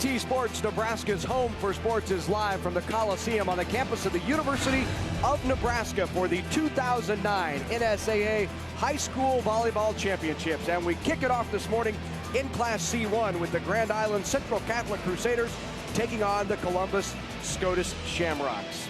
NET Sports, Nebraska's home for sports, is live from the Coliseum on the campus of the University of Nebraska for the 2009 NSAA High School Volleyball Championships. And we kick it off this morning in Class C1 with the Grand Island Central Catholic Crusaders taking on the Columbus Scotus Shamrocks.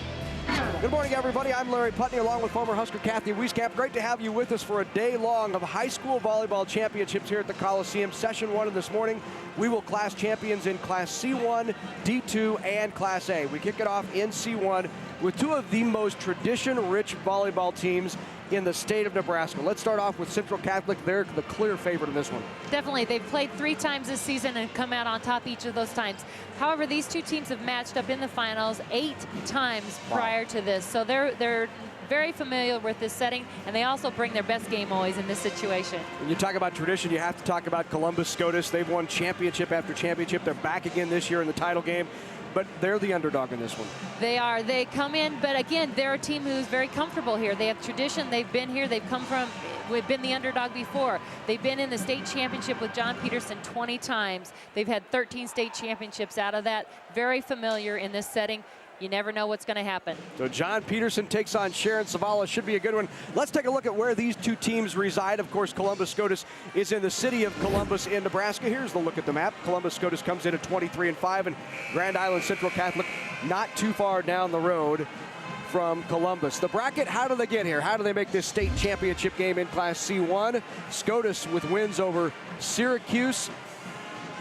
Good morning, everybody. I'm Larry Putney, along with former Husker Kathy Wieskamp. Great to have you with us for a day long of high school volleyball championships here at the Coliseum. Session 1 of this morning, we will class champions in Class C1, D2, and Class A. We kick it off in C1 with two of the most tradition-rich volleyball teams in the state of Nebraska. Let's start off with Central Catholic. They're the clear favorite in this one. Definitely. They've played 3 times this season and come out on top each of those times. However, these two teams have matched up in the finals 8 times prior to this. So they're very familiar with this setting, and they also bring their best game always in this situation. When you talk about tradition, you have to talk about Columbus Scotus. They've won championship after championship. They're back again this year in the title game, but they're the underdog in this one. They are. They come in, but again, they're a team who's very comfortable here. They have tradition. They've been here. We've been the underdog before. They've been in the state championship with John Peterson 20 times. They've had 13 state championships out of that. Very familiar in this setting. You never know what's going to happen. So John Peterson takes on Sharon Savala. Should be a good one. Let's take a look at where these two teams reside. Of course, Columbus Scotus is in the city of Columbus in Nebraska. Here's the look at the map. Columbus Scotus comes in at 23-5, and Grand Island Central Catholic not too far down the road from Columbus. The bracket, how do they get here? How do they make this state championship game in Class C1? Scotus with wins over Syracuse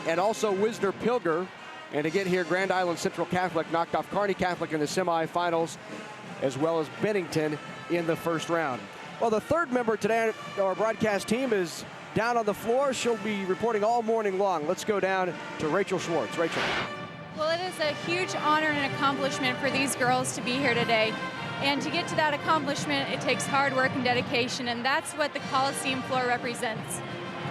and also Wisner Pilger. And to get here, Grand Island Central Catholic knocked off Kearney Catholic in the semifinals, as well as Bennington in the first round. Well, the third member today of our broadcast team is down on the floor. She'll be reporting all morning long. Let's go down to Rachel Schwartz. Rachel. Well, it is a huge honor and accomplishment for these girls to be here today. And to get to that accomplishment, it takes hard work and dedication, and that's what the Coliseum floor represents.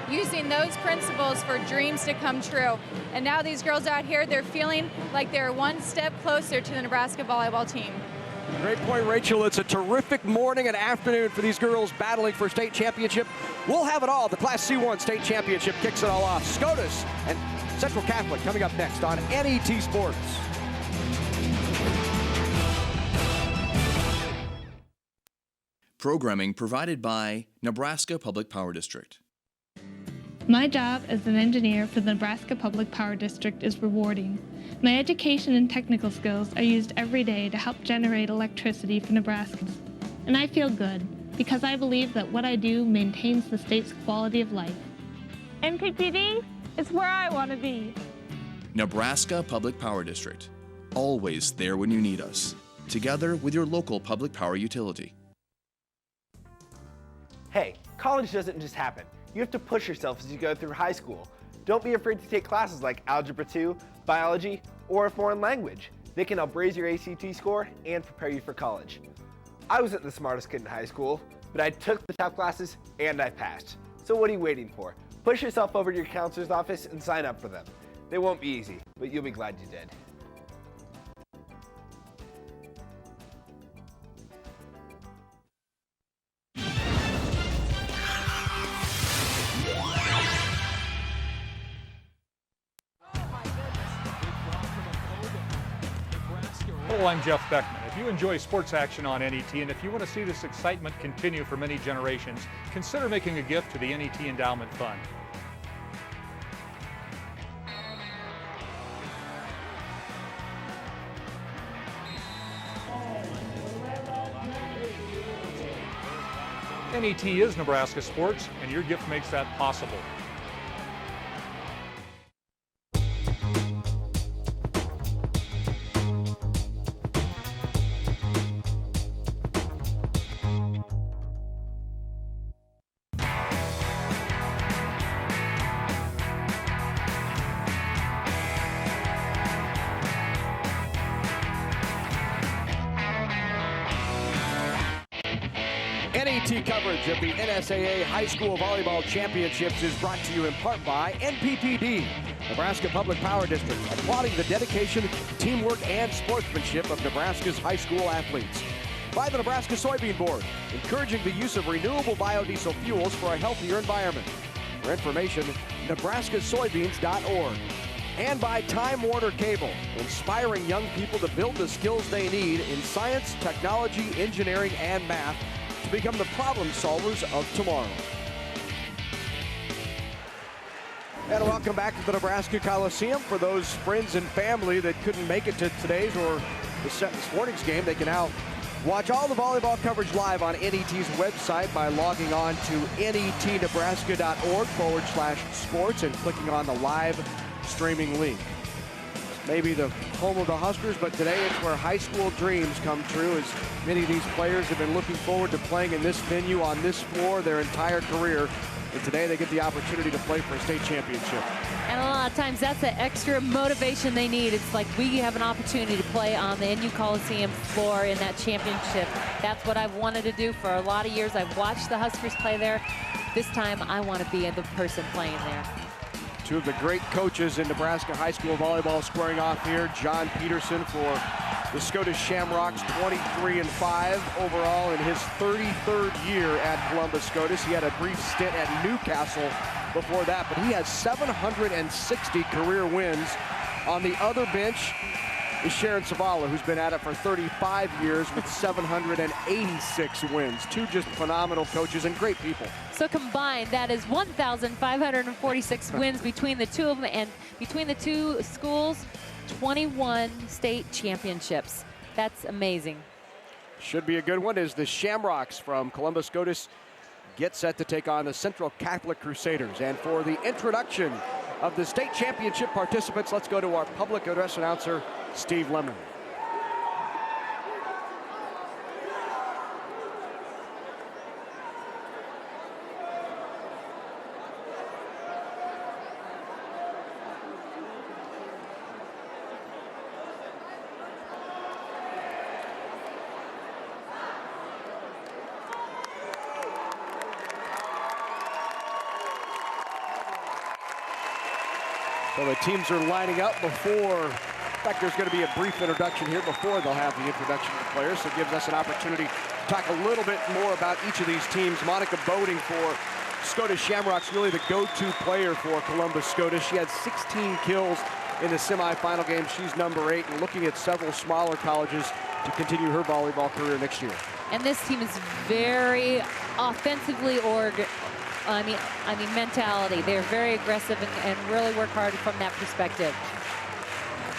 Using those principles for dreams to come true. And now these girls out here, they're feeling like they're one step closer to the Nebraska volleyball team. Great point, Rachel. It's a terrific morning and afternoon for these girls battling for state championship. We'll have it all. The Class C1 state championship kicks it all off. Scotus and Central Catholic coming up next on NET Sports. Programming provided by Nebraska Public Power District. My job as an engineer for the Nebraska Public Power District is rewarding. My education and technical skills are used every day to help generate electricity for Nebraskans. And I feel good because I believe that what I do maintains the state's quality of life. NPPD is where I want to be. Nebraska Public Power District. Always there when you need us. Together with your local public power utility. Hey, college doesn't just happen. You have to push yourself as you go through high school. Don't be afraid to take classes like Algebra 2, Biology, or a foreign language. They can help raise your ACT score and prepare you for college. I wasn't the smartest kid in high school, but I took the top classes and I passed. So what are you waiting for? Push yourself over to your counselor's office and sign up for them. They won't be easy, but you'll be glad you did. Hello, I'm Jeff Beckman. If you enjoy sports action on NET and if you want to see this excitement continue for many generations, consider making a gift to the NET Endowment Fund. NET is Nebraska sports, and your gift makes that possible. NET coverage of the NSAA High School Volleyball Championships is brought to you in part by NPPD, Nebraska Public Power District, applauding the dedication, teamwork, and sportsmanship of Nebraska's high school athletes. By the Nebraska Soybean Board, encouraging the use of renewable biodiesel fuels for a healthier environment. For information, nebraskasoybeans.org. And by Time Warner Cable, inspiring young people to build the skills they need in science, technology, engineering, and math to become the problem solvers of tomorrow. And welcome back to the Nebraska Coliseum. For those friends and family that couldn't make it to today's or this morning's game, they can now watch all the volleyball coverage live on NET's website by logging on to netnebraska.org/sports and clicking on the live streaming link. Maybe the home of the Huskers, but today it's where high school dreams come true, as many of these players have been looking forward to playing in this venue on this floor their entire career. And today they get the opportunity to play for a state championship. And a lot of times that's the extra motivation they need. It's like we have an opportunity to play on the NU Coliseum floor in that championship. That's what I've wanted to do for a lot of years. I've watched the Huskers play there. This time I want to be the person playing there. Two of the great coaches in Nebraska high school volleyball squaring off here. John Peterson for the Scotus Shamrocks, 23-5 overall in his 33rd year at Columbus Scotus. He had a brief stint at Newcastle before that, but he has 760 career wins. On the other bench is Sharon Savala, who's been at it for 35 years with 786 wins. Two just phenomenal coaches and great people. So combined, that is 1,546 wins between the two of them, and between the two schools, 21 state championships. That's amazing. Should be a good one as the Shamrocks from Columbus Scotus get set to take on the Central Catholic Crusaders. And for the introduction of the state championship participants, let's go to our public address announcer, Steve Lemon. So the teams are lining up before, in fact, there's going to be a brief introduction here before they'll have the introduction of the players. So it gives us an opportunity to talk a little bit more about each of these teams. Monica Boding for Scotus Shamrocks, really the go-to player for Columbus Scotus. She had 16 kills in the semifinal game. She's number 8 and looking at several smaller colleges to continue her volleyball career next year. And this team is very offensively mentality. They're very aggressive and really work hard from that perspective.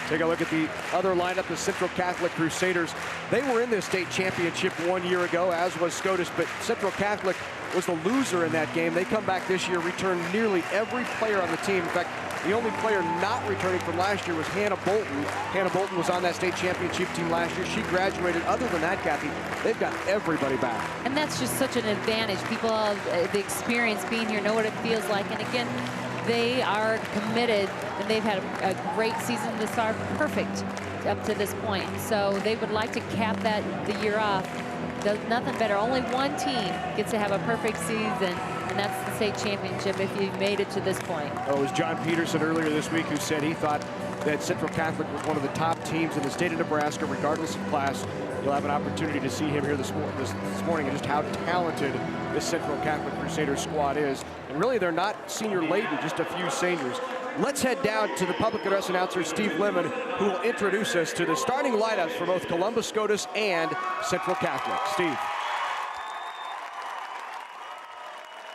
Take a look at the other lineup, the Central Catholic Crusaders. They were in this state championship 1 year ago, as was Scotus, but Central Catholic was the loser in that game. They come back this year, returned nearly every player on the team. In fact, the only player not returning from last year was Hannah Bolton. Hannah Bolton was on that state championship team last year. She graduated. Other than that, Kathy, they've got everybody back. And that's just such an advantage. People have the experience being here, know what it feels like. And again, they are committed, and they've had a great season to start perfect up to this point. So they would like to cap that the year off. Does nothing better. Only one team gets to have a perfect season, and that's the state championship if you made it to this point. Oh, it was John Peterson earlier this week who said he thought that Central Catholic was one of the top teams in the state of Nebraska, regardless of class. You'll have an opportunity to see him here this morning and just how talented this Central Catholic Crusaders squad is. And really, they're not senior laden, just a few seniors. Let's head down to the public address announcer, Steve Lemon, who will introduce us to the starting lineups for both Columbus Scotus and Central Catholic. Steve.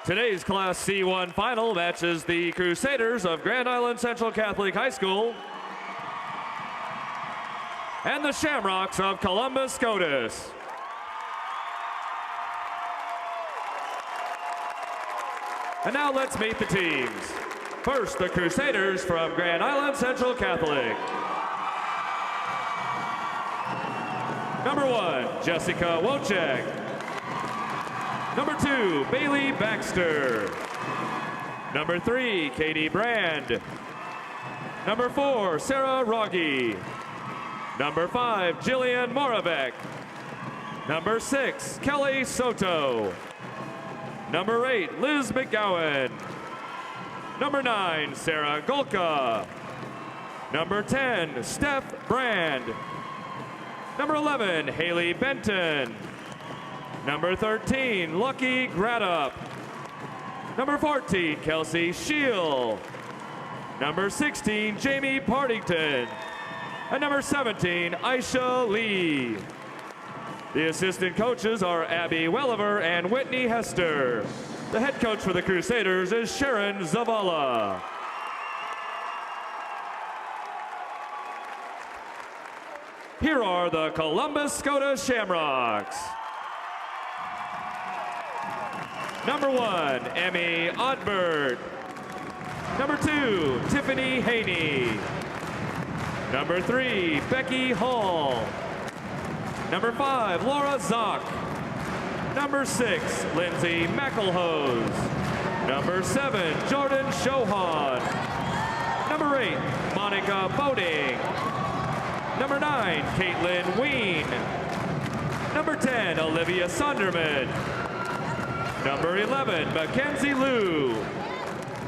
Today's Class C1 final matches the Crusaders of Grand Island Central Catholic High School and the Shamrocks of Columbus Scotus. And now let's meet the teams. First, the Crusaders from Grand Island Central Catholic. Number 1, Jessica Wojcik. Number 2, Bailey Baxter. Number 3, Katie Brand. Number 4, Sarah Rogge. Number 5, Jillian Moravec. Number 6, Kelly Soto. Number 8, Liz McGowan. Number 9, Sarah Golka. Number 10, Steph Brand. Number 11, Haley Benton. Number 13, Lucky Gradup. Number 14, Kelsey Scheel. Number 16, Jamie Partington. And number 17, Aisha Lee. The assistant coaches are Abby Welliver and Whitney Hester. The head coach for the Crusaders is Sharon Zavala. Here are the Columbus Scotus Shamrocks. Number 1, Emmy Odbert. Number 2, Tiffany Haney. Number 3, Becky Hall. Number 5, Laura Zock. Number 6, Lindsay McElhose. Number 7, Jordan Shohan. Number 8, Monica Boding. Number 9, Caitlin Ween. Number 10, Olivia Sonderman. Number 11, Mackenzie Liu.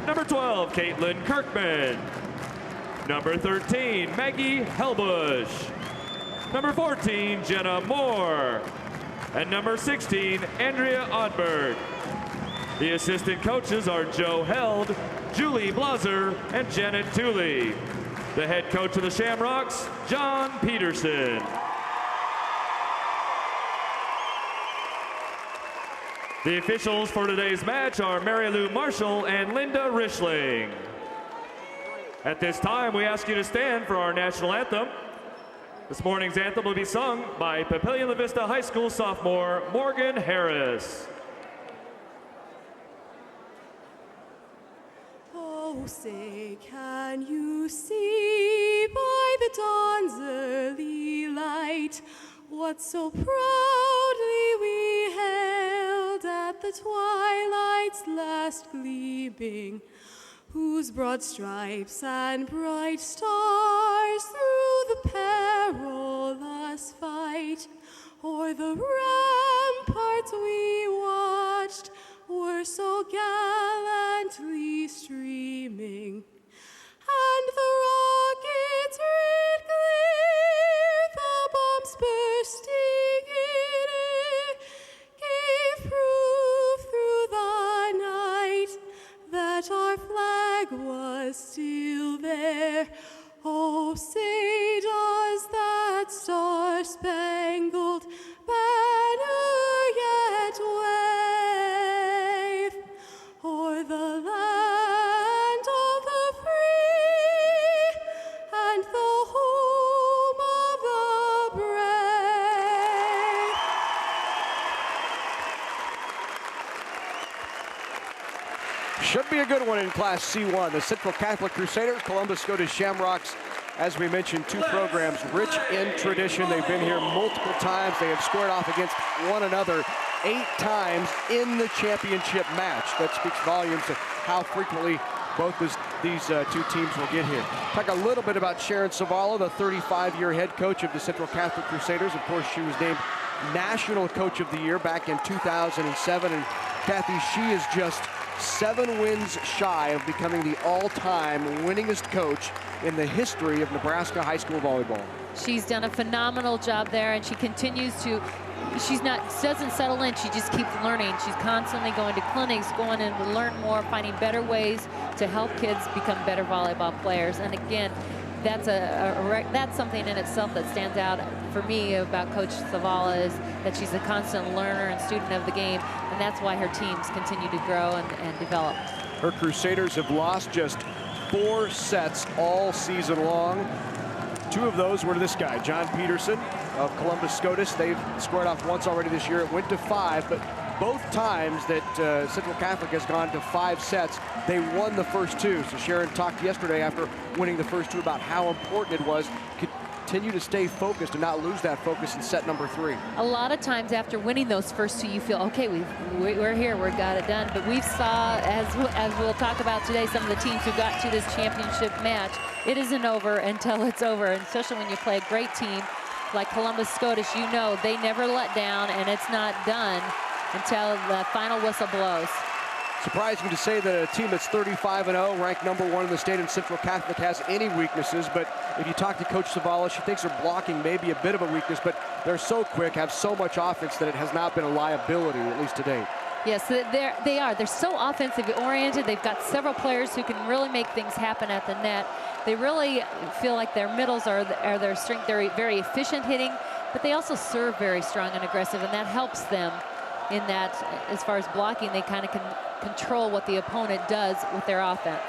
Number 12, Caitlin Kirkman. Number 13, Maggie Helbush. Number 14, Jenna Moore. And number 16, Andrea Odbert. The assistant coaches are Joe Held, Julie Blaser, and Janet Tooley. The head coach of the Shamrocks, John Peterson. The officials for today's match are Mary Lou Marshall and Linda Richling. At this time, we ask you to stand for our national anthem. This morning's anthem will be sung by Papillion La Vista High School sophomore Morgan Harris. Oh, say, can you see by the dawn's early light what so proudly we hailed at the twilight's last gleaming, whose broad stripes and bright stars through the perilous fight o'er the ramparts we watched were so gallantly streaming, and the rockets red glare, the bombs bursting in air, gave proof through the night that our flag was still there. Oh, say does that star-spangled banner yet wave o'er the land of the free and the home of the brave? Should be a good one in Class C1. The Central Catholic Crusaders, Columbus Scotus Shamrocks. As we mentioned, two programs rich in tradition. They've been here multiple times. They have squared off against one another 8 times in the championship match. That speaks volumes to how frequently both these two teams will get here. Talk a little bit about Sharon Zavala, the 35-year head coach of the Central Catholic Crusaders. Of course, she was named National Coach of the Year back in 2007. And Kathy, she is just 7 wins shy of becoming the all-time winningest coach in the history of Nebraska high school volleyball. She's done a phenomenal job there, and she continues to, doesn't settle in, she just keeps learning. She's constantly going to clinics, going in to learn more, finding better ways to help kids become better volleyball players. And again, that's something in itself that stands out for me about Coach Zavala, is that she's a constant learner and student of the game, and that's why her teams continue to grow and develop. Her Crusaders have lost just 4 sets all season long. 2 of those were to this guy, John Peterson of Columbus Scotus. They've squared off once already this year. It went to 5, but both times that Central Catholic has gone to 5 sets, they won the first 2. So Sharon talked yesterday after winning the first 2 about how important it was to continue to stay focused and not lose that focus in set number 3. A lot of times after winning those first 2, you feel, okay, we're here, we've got it done. But we saw, as we'll talk about today, some of the teams who got to this championship match, it isn't over until it's over. And especially when you play a great team like Columbus Scotus, you know they never let down, and it's not done until the final whistle blows. Surprising to say that a team that's 35-0, ranked number 1 in the state in Central Catholic, has any weaknesses. But if you talk to Coach Zavala, she thinks her blocking may be a bit of a weakness, but they're so quick, have so much offense that it has not been a liability, at least to date. Yes, they are. They're so offensively oriented. They've got several players who can really make things happen at the net. They really feel like their middles are their strength. They're very efficient hitting, but they also serve very strong and aggressive, and that helps them in that, as far as blocking, they kind of can control what the opponent does with their offense.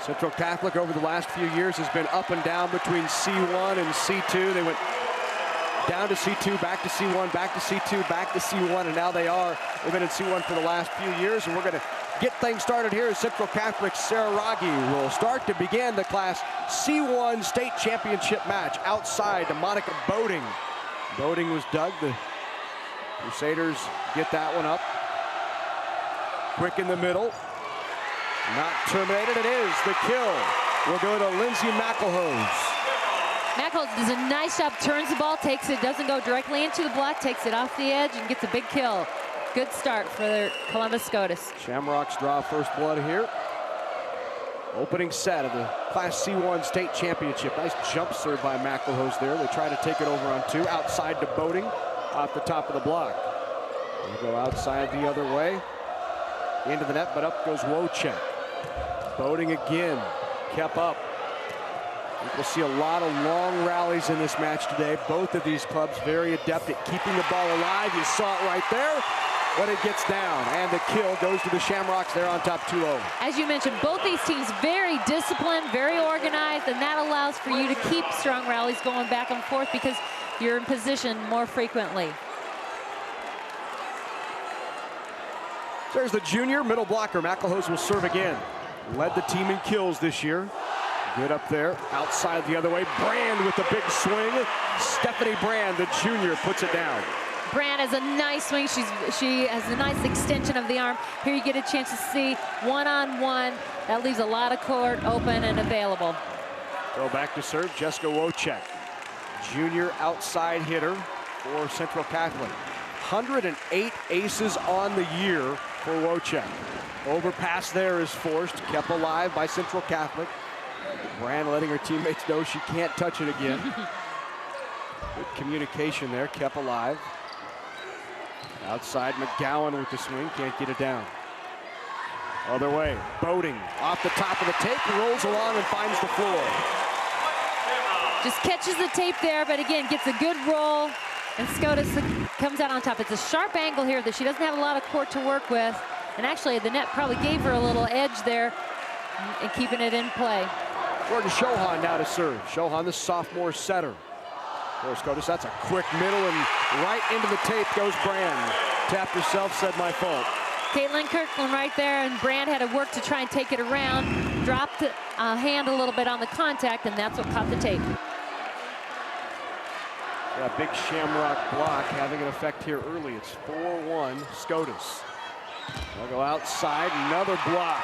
Central Catholic over the last few years has been up and down between C1 and C2. They went down to C2, back to C1, back to C2, back to C1, and now they've been in C1 for the last few years, and we're going to get things started here as Central Catholic Sarah Raggi will start to begin the Class C1 state championship match outside to Monica Boating. Boating was dug. The Crusaders get that one up. Quick in the middle. Not terminated. It is. The kill will go to Lindsay McElhose. McElhose does a nice job, turns the ball, takes it, doesn't go directly into the block, takes it off the edge and gets a big kill. Good start for their Columbus Scotus. Shamrocks draw first blood here. Opening set of the Class C1 state championship. Nice jump serve by McElhose there. They try to take it over on two. Outside to Boating off the top of the block. They go outside the other way. Into the net, but up goes Wojcik. Boating again. Kept up. We'll see a lot of long rallies in this match today. Both of these clubs very adept at keeping the ball alive. You saw it right there. But it gets down, and the kill goes to the Shamrocks. They're on top 2-0. As you mentioned, both these teams very disciplined, very organized, and that allows for you to keep strong rallies going back and forth because you're in position more frequently. There's the junior middle blocker. McElhose will serve again. Led the team in kills this year. Good up there, outside the other way. Brand with the big swing. Stephanie Brand, the junior, puts it down. Brand has a nice swing. She has a nice extension of the arm. Here you get a chance to see one-on-one. That leaves a lot of court open and available. Go back to serve, Jessica Wojcik. Junior outside hitter for Central Catholic. 108 aces on the year for Wojcik. Overpass there is forced, kept alive by Central Catholic. Brand letting her teammates know she can't touch it again. Good communication there, kept alive. Outside, McGowan with the swing, can't get it down. Other way, Boating off the top of the tape, rolls along and finds the floor. Just catches the tape there, but again, gets a good roll, and Scotus comes out on top. It's a sharp angle here that she doesn't have a lot of court to work with, and actually the net probably gave her a little edge there in keeping it in play. Jordan Shohan now to serve. Shohan, the sophomore setter. For Scotus, that's a quick middle, and right into the tape goes Brand. Tapped herself, said my fault. Caitlin Kirkland right there, and Brand had to work to try and take it around. Dropped a hand a little bit on the contact, and that's what caught the tape. Yeah, big Shamrock block having an effect here early. It's 4-1 Scotus. They'll go outside, another block.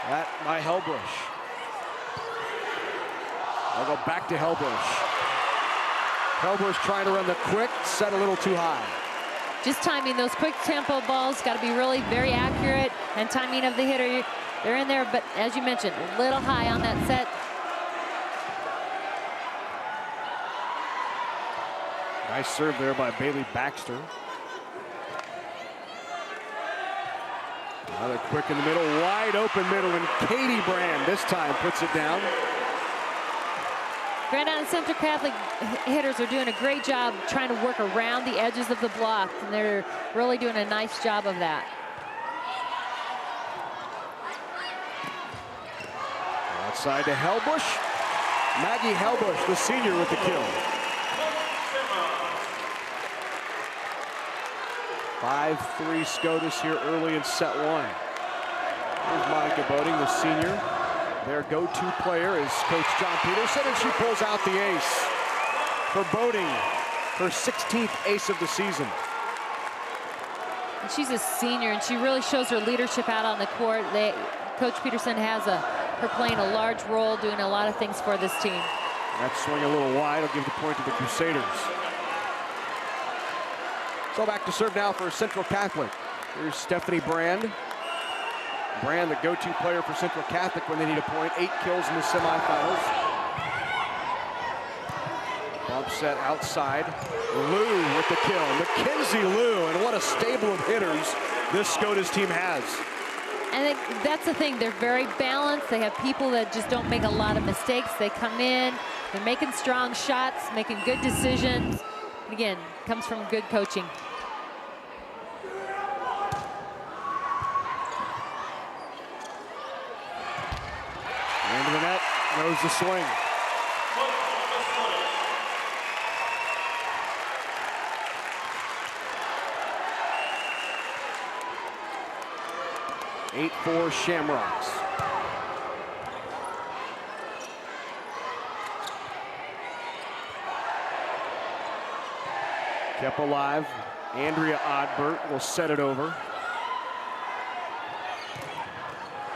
That by Helbush. They'll go back to Helbush. Helbush trying to run the quick, set a little too high. Just timing those quick tempo balls, got to be really very accurate, and timing of the hitter. They're in there, but as you mentioned, a little high on that set. Nice serve there by Bailey Baxter. Another quick in the middle, wide open middle, and Katie Brand this time puts it down. Grand Island Central Catholic hitters are doing a great job trying to work around the edges of the block, and they're really doing a nice job of that. Outside to Helbush. Maggie Helbush, the senior, with the kill. 5-3 Scotus here early in set one. Here's Monica Boating, the senior. Their go-to player is Coach John Peterson, and she pulls out the ace for Boating, her 16th ace of the season. And she's a senior, and she really shows her leadership out on the court. Coach Peterson has her playing a large role, doing a lot of things for this team. That swing a little wide. I'll give the point to the Crusaders. So back to serve now for Central Catholic. Here's Stephanie Brand. Brand, the go-to player for Central Catholic when they need a point. 8 kills in the semifinals. Bump set outside. Liu with the kill. Mackenzie Liu, and what a stable of hitters this Scotus team has. And that's the thing, they're very balanced. They have people that just don't make a lot of mistakes. They come in, they're making strong shots, making good decisions. And again, comes from good coaching. Into the net, goes the swing. Eight for Shamrocks. Kept alive. Andrea Odbert will set it over.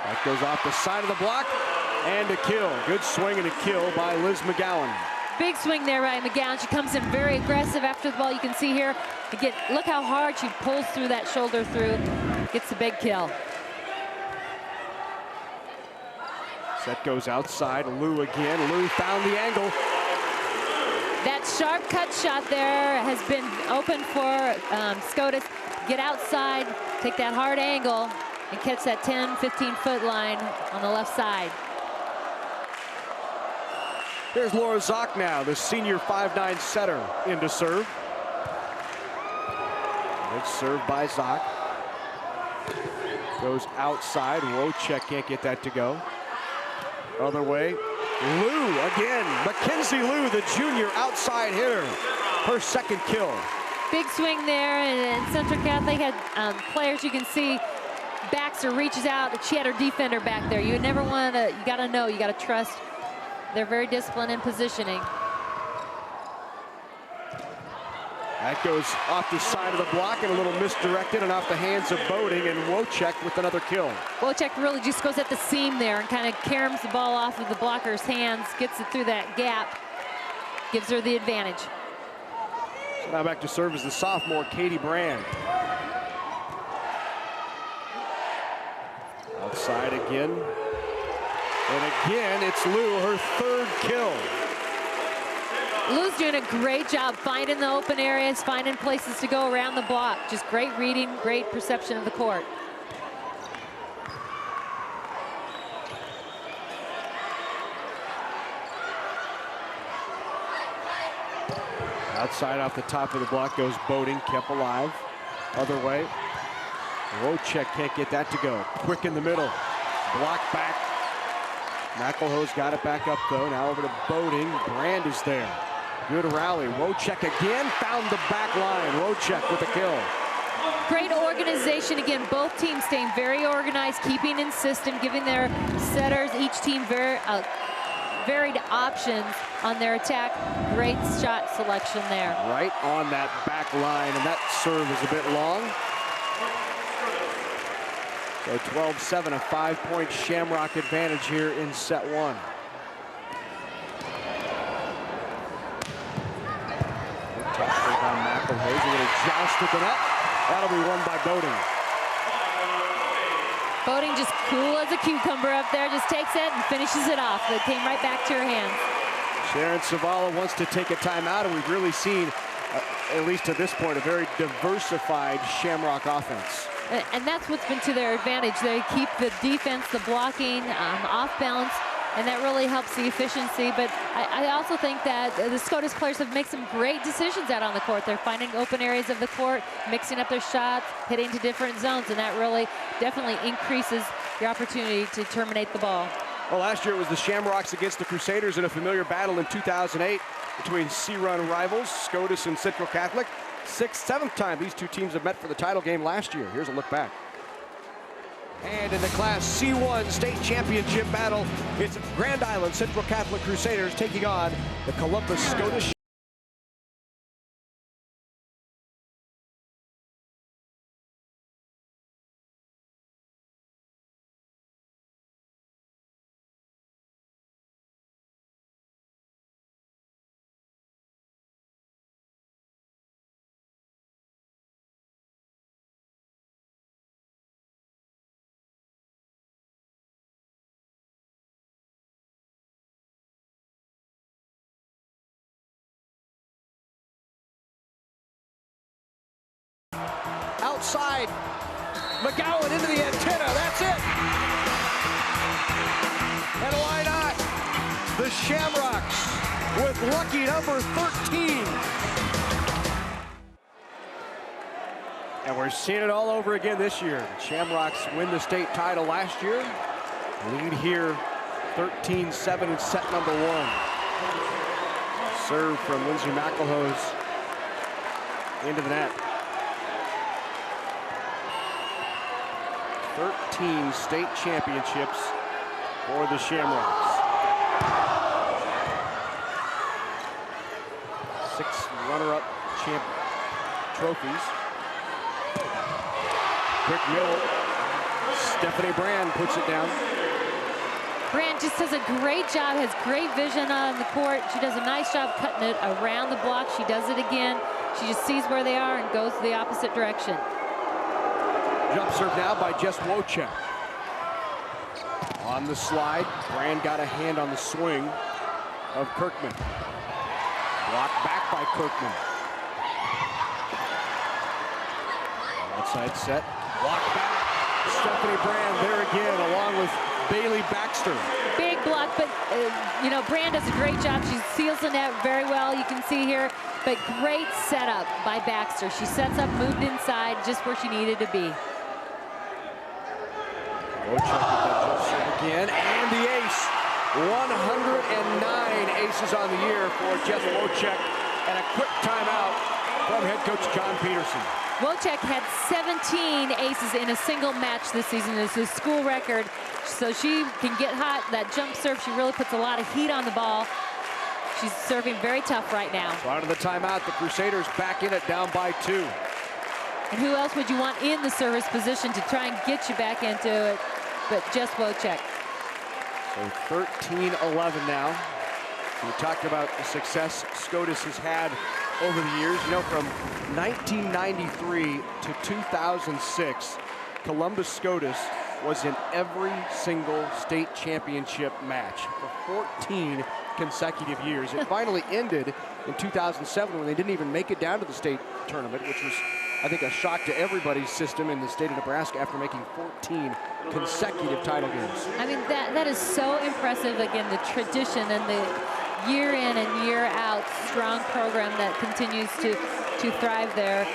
That goes off the side of the block and a kill. Good swing and a kill by Liz McGowan. Big swing there by McGowan. She comes in very aggressive after the ball. You can see here, again, look how hard she pulls through that shoulder through. Gets the big kill. Set goes outside. Lou again. Lou found the angle. That sharp cut shot there has been open for Scotus. Get outside, take that hard angle, and catch that 10, 15-foot line on the left side. There's Laura Zock now, the senior 5'9" setter, into serve. Good serve by Zock. Goes outside. Wojcik can't get that to go. Other way. Lou again. Mackenzie Lou, the junior outside hitter. Her second kill. Big swing there, and Central Catholic had players you can see. Baxter reaches out. She had her defender back there. You never want to, you got to know, you got to trust. They're very disciplined in positioning. That goes off the side of the block and a little misdirected and off the hands of Boding, and Wojcik with another kill. Wojcik really just goes at the seam there and kind of caroms the ball off of the blocker's hands, gets it through that gap, gives her the advantage. So now back to serve is the sophomore, Katie Brand. Outside again. And again, it's Lou, her third kill. Lou's doing a great job finding the open areas, finding places to go around the block. Just great reading, great perception of the court. Outside off the top of the block goes Boding, kept alive. Other way. Wojcik can't get that to go. Quick in the middle. Block back. McElhoe's got it back up though. Now over to Boding. Brand is there. Good rally. Wojcik again found the back line. Wojcik with a kill. Great organization. Again, both teams staying very organized, keeping in system, giving their setters, each team varied options on their attack. Great shot selection there. Right on that back line, and that serve is a bit long. So 12-7, a 5-point Shamrock advantage here in set one. Good touch there by McElhoe. A little joust at the net. That'll be won by Boding. Boding just cool as a cucumber up there, just takes it and finishes it off. It came right back to her hands. Sharon Savala wants to take a timeout, and we've really seen, at least to this point, a very diversified Shamrock offense. And that's what's been to their advantage. They keep the defense, the blocking off balance, and that really helps the efficiency. But I also think that the Scotus players have made some great decisions out on the court. They're finding open areas of the court, mixing up their shots, hitting to different zones, and that really definitely increases your opportunity to terminate the ball. Well, last year it was the Shamrocks against the Crusaders in a familiar battle in 2008 between C-Run rivals, Scotus and Central Catholic. Seventh time these two teams have met for the title game last year. Here's a look back. And in the Class C1 state championship battle, it's Grand Island Central Catholic Crusaders taking on the Columbus Scotus. Outside, McGowan into the antenna. That's it. And why not? The Shamrocks with lucky number 13. And we're seeing it all over again this year. The Shamrocks win the state title last year. Lead here 13-7 in set number 1. Serve from Lindsay McElhose into the net. 13 state championships for the Shamrocks. 6 runner-up trophies. Quick middle. Stephanie Brand puts it down. Brand just does a great job, has great vision on the court. She does a nice job cutting it around the block. She does it again. She just sees where they are and goes the opposite direction. Jump serve now by Jess Wojcik. On the slide, Brand got a hand on the swing of Kirkman. Blocked back by Kirkman. Outside set, blocked back. Stephanie Brand there again, along with Bailey Baxter. Big block, but you know, Brand does a great job. She seals the net very well, you can see here. But great setup by Baxter. She sets up, moved inside, just where she needed to be. Wojcik again, and the ace. 109 aces on the year for Jess Wojcik, and a quick timeout from head coach John Peterson. Wojcik had 17 aces in a single match this season. It's a school record, so she can get hot. That jump serve, she really puts a lot of heat on the ball. She's serving very tough right now. So out of the timeout, the Crusaders back in it, down by 2. And who else would you want in the service position to try and get you back into it but Jess Wojcik? So 13-11 now. We talked about the success Scotus has had over the years. You know, from 1993 to 2006, Columbus Scotus was in every single state championship match for 14 consecutive years. It finally ended in 2007 when they didn't even make it down to the state tournament, which was, I think, a shock to everybody's system in the state of Nebraska after making 14 consecutive title games. I mean, that is so impressive. Again, the tradition and the year in and year out strong program that continues to thrive there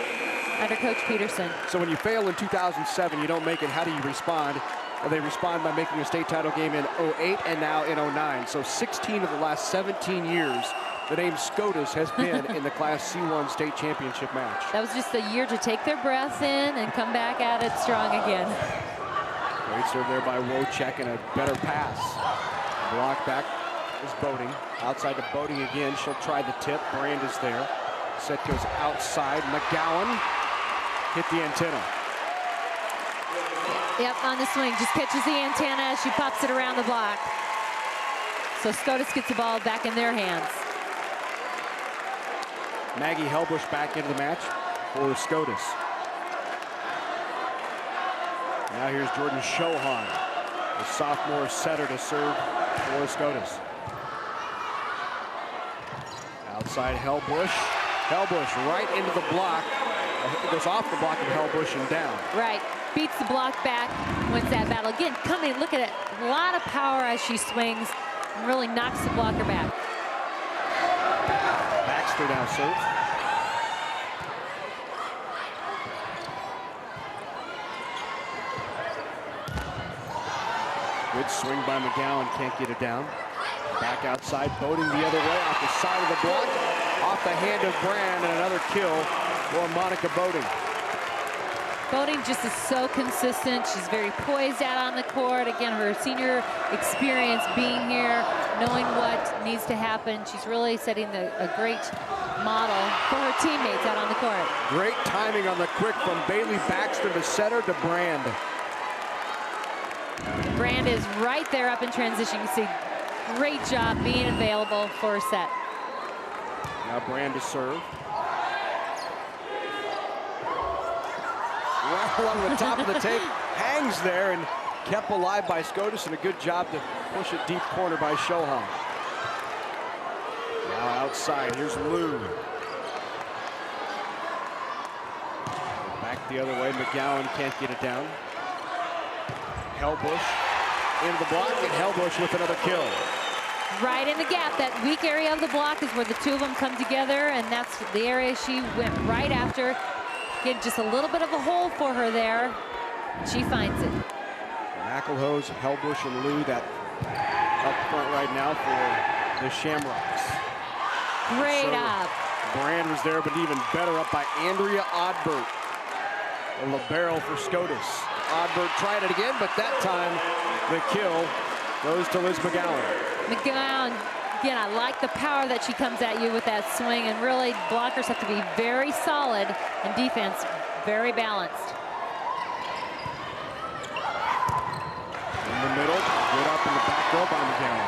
under Coach Peterson. So when you fail in 2007, you don't make it, how do you respond? Well, they respond by making a state title game in 08 and now in 09. So 16 of the last 17 years, the name Scotus has been in the Class C1 state championship match. That was just a year to take their breath in and come back at it strong again. Great serve there by Wojcik and a better pass. Block back is Boating. Outside to Boating again. She'll try the tip. Brand is there. Set goes outside. McGowan hit the antenna. Yep, on the swing. Just catches the antenna as she pops it around the block. So Scotus gets the ball back in their hands. Maggie Helbush back into the match for Scotus. Now here's Jordan Shohan, the sophomore setter to serve for Scotus. Outside Helbush. Helbush right into the block. It goes off the block of Helbush and down. Right. Beats the block back, wins that battle. Again, coming, look at it. A lot of power as she swings and really knocks the blocker back. Baxter now serves. Good swing by McGowan, can't get it down. Back outside, Boating the other way, off the side of the block, off the hand of Brand, and another kill for Monica Boating. Boating just is so consistent. She's very poised out on the court. Again, her senior experience being here, knowing what needs to happen. She's really setting a great model for her teammates out on the court. Great timing on the quick from Bailey Baxter, the setter, to Brand. Brand is right there up in transition. You see, great job being available for a set. Now Brand to serve. Right along the top of the tape, hangs there and kept alive by Scotus, and a good job to push it deep corner by Shohan. Now outside, here's Lou. Back the other way, McGowan can't get it down. Hellbush into the block, and Hellbush with another kill. Right in the gap. That weak area of the block is where the two of them come together, and that's the area she went right after. Get just a little bit of a hole for her there. She finds it. McElhose, Hellbush, and Lou that up front right now for the Shamrocks. Great up. Brand was there, but even better up by Andrea Odbert. The libero for Scotus. Odbert tried it again, but that time the kill goes to Liz McGowan. McGowan, again, I like the power that she comes at you with that swing, and really blockers have to be very solid and defense very balanced. In the middle, good up in the back row by McGowan.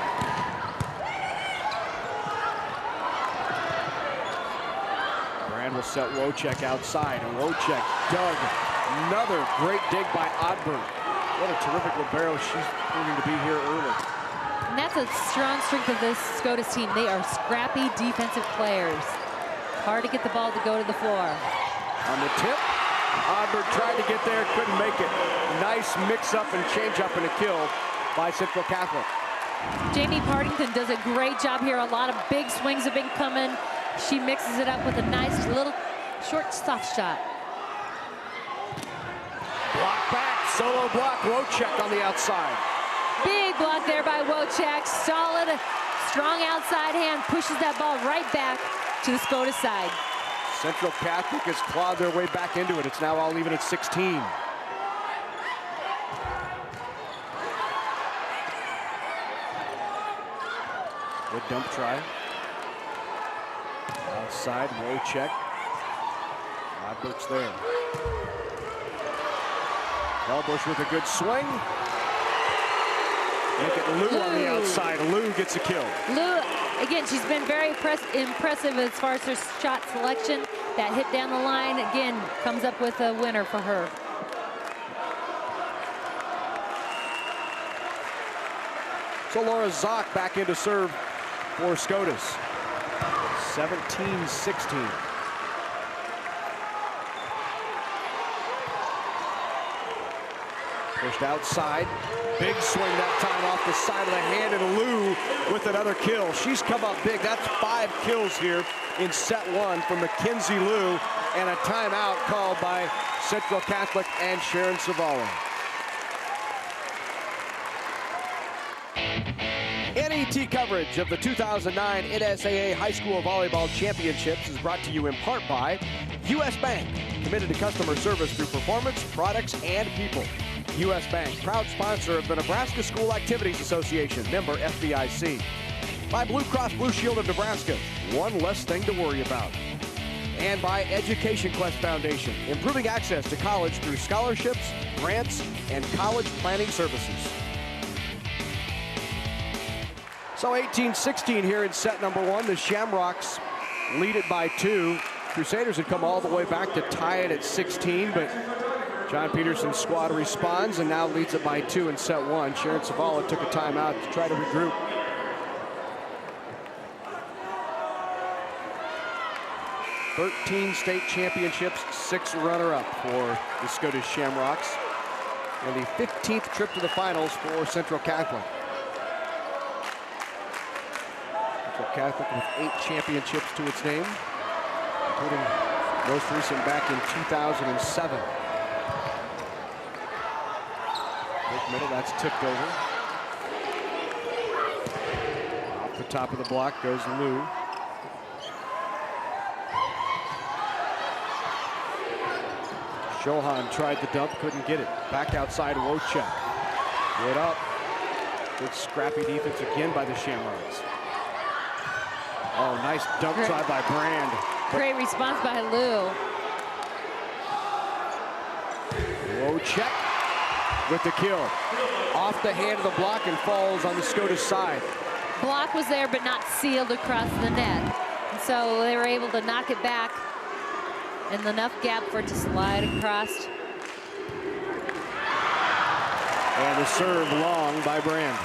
Brand will set Wojcik outside, and Wojcik dug. Another great dig by Odbert. What a terrific libero she's proving to be here early. And that's a strong strength of this Scotus team. They are scrappy defensive players. Hard to get the ball to go to the floor. On the tip, Odbert tried to get there, couldn't make it. Nice mix-up and change-up and a kill by Central Catholic. Jamie Partington does a great job here. A lot of big swings have been coming. She mixes it up with a nice little short soft shot. Block back, solo block, Wojcik on the outside. Big block there by Wojcik. Solid, strong outside hand, pushes that ball right back to the Scotus side. Central Catholic has clawed their way back into it. It's now all even at 16. Good dump try. Outside, Wojcik. Odbert's there. Hellbush with a good swing. Make it Lou on the outside. Lou gets a kill. Lou, again, she's been very impressive as far as her shot selection. That hit down the line, again, comes up with a winner for her. So Laura Zock back into serve for Scotus. 17-16. Pushed outside. Big swing that time off the side of the hand, and Lou with another kill. She's come up big. That's 5 kills here in set 1 from Mackenzie Lou, and a timeout called by Central Catholic and Sharon Savala. NET coverage of the 2009 NSAA High School Volleyball Championships is brought to you in part by U.S. Bank, committed to customer service through performance, products, and people. U.S. Bank, proud sponsor of the Nebraska School Activities Association, member FDIC. By Blue Cross Blue Shield of Nebraska, one less thing to worry about. And by Education Quest Foundation, improving access to college through scholarships, grants, and college planning services. So 18-16 here in set number 1. The Shamrocks lead it by 2. Crusaders had come all the way back to tie it at 16, but John Peterson's squad responds and now leads it by 2 in set 1. Sharon Savala took a timeout to try to regroup. State championships, 6 runner-up for the Scotus Shamrocks, and the 15th trip to the finals for Central Catholic. Central Catholic with 8 championships to its name, including most recent back in 2007. Big middle, that's tipped over. Off the top of the block goes Lou. Johan tried the dump, couldn't get it. Back outside, Wojcik. Good up. Good scrappy defense again by the Shamrocks. Oh, nice dump try by Brand. Great response by Lou. Wojcik with the kill. Off the hand of the block and falls on the Scotus side. Block was there, but not sealed across the net. And so they were able to knock it back and enough gap for it to slide across. And the serve long by Brand.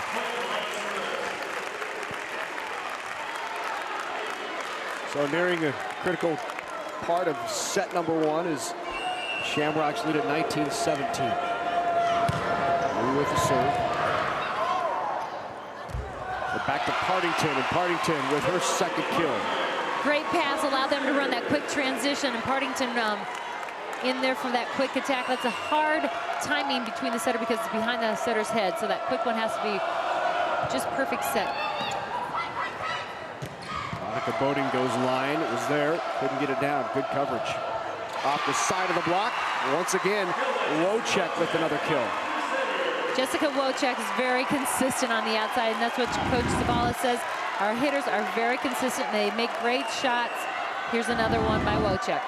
So nearing a critical part of set number 1 as Shamrocks lead at 19-17. With the serve. But back to Partington, and Partington with her second kill. Great pass, allowed them to run that quick transition, and Partington in there for that quick attack. That's a hard timing between the setter because it's behind the setter's head, so that quick one has to be just perfect set. Monica Boating goes line. It was there. Couldn't get it down. Good coverage. Off the side of the block. Once again, Wojcik with another kill. Jessica Wojcik is very consistent on the outside, and that's what Coach Zavala says. Our hitters are very consistent. They make great shots. Here's another one by Wojcik.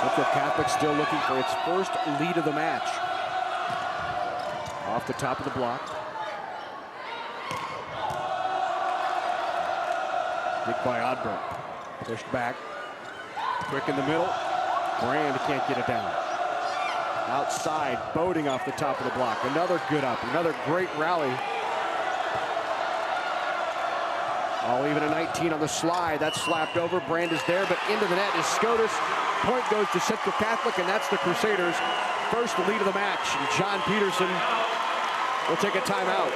Central Catholic still looking for its first lead of the match. Off the top of the block. Dick by Oddberg. Pushed back. Quick in the middle. Brand can't get it down. Outside, Boating off the top of the block. Another good up, another great rally. All even a 19 on the slide. That's slapped over. Brand is there, but into the net is Scotus. Point goes to Central Catholic, and that's the Crusaders' first lead of the match. And John Peterson will take a timeout.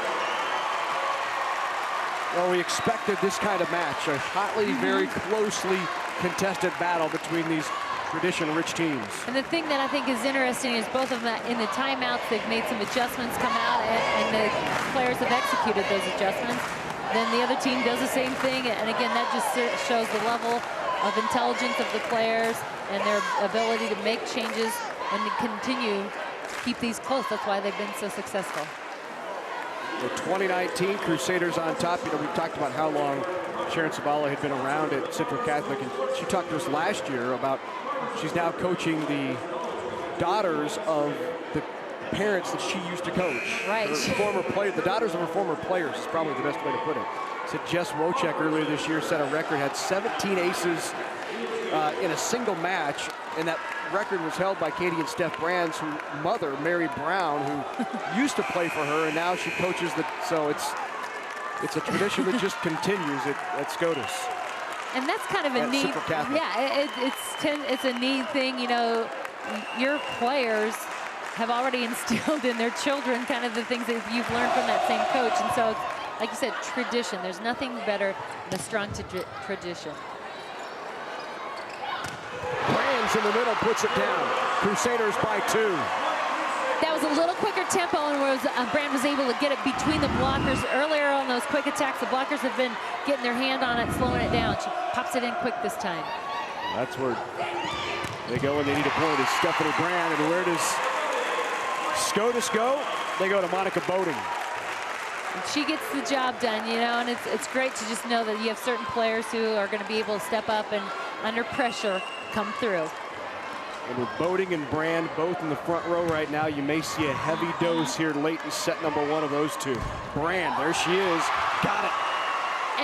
Well, we expected this kind of match, a hotly, very closely contested battle between these tradition-rich teams. And the thing that I think is interesting is both of them in the timeouts, they've made some adjustments, come out, and the players have executed those adjustments. Then the other team does the same thing, and again, that just shows the level of intelligence of the players and their ability to make changes and to continue to keep these close. That's why they've been so successful. The 2019 Crusaders on top. You know, we talked about how long Sharon Sabala had been around at Central Catholic, and she talked to us last year about she's now coaching the daughters of the parents that she used to coach. Right. Her former player, the daughters of her former players is probably the best way to put it. Said Jess Wojcik earlier this year set a record, had 17 aces in a single match, and that record was held by Katie and Steph Brand's mother, Mary Brown, who used to play for her, and now she coaches the. So it's a tradition that just continues at Scotus. And that's kind of a neat. Yeah, it's a neat thing. You know, your players have already instilled in their children kind of the things that you've learned from that same coach, and so, like you said, tradition. There's nothing better than a strong tradition. Brand's in the middle, puts it down. Crusaders by 2. That was a little quicker tempo, and Brand was able to get it between the blockers. Earlier on those quick attacks, the blockers have been getting their hand on it, slowing it down. She pops it in quick this time. That's where they go when they need a point, is Stephanie Brand. And where does Scotus go? They go to Monica Boating. And she gets the job done, you know, and it's great to just know that you have certain players who are going to be able to step up and under pressure come through. And with Boating and Brand both in the front row right now, you may see a heavy dose here late in set number 1 of those two. Brand, there she is, got it.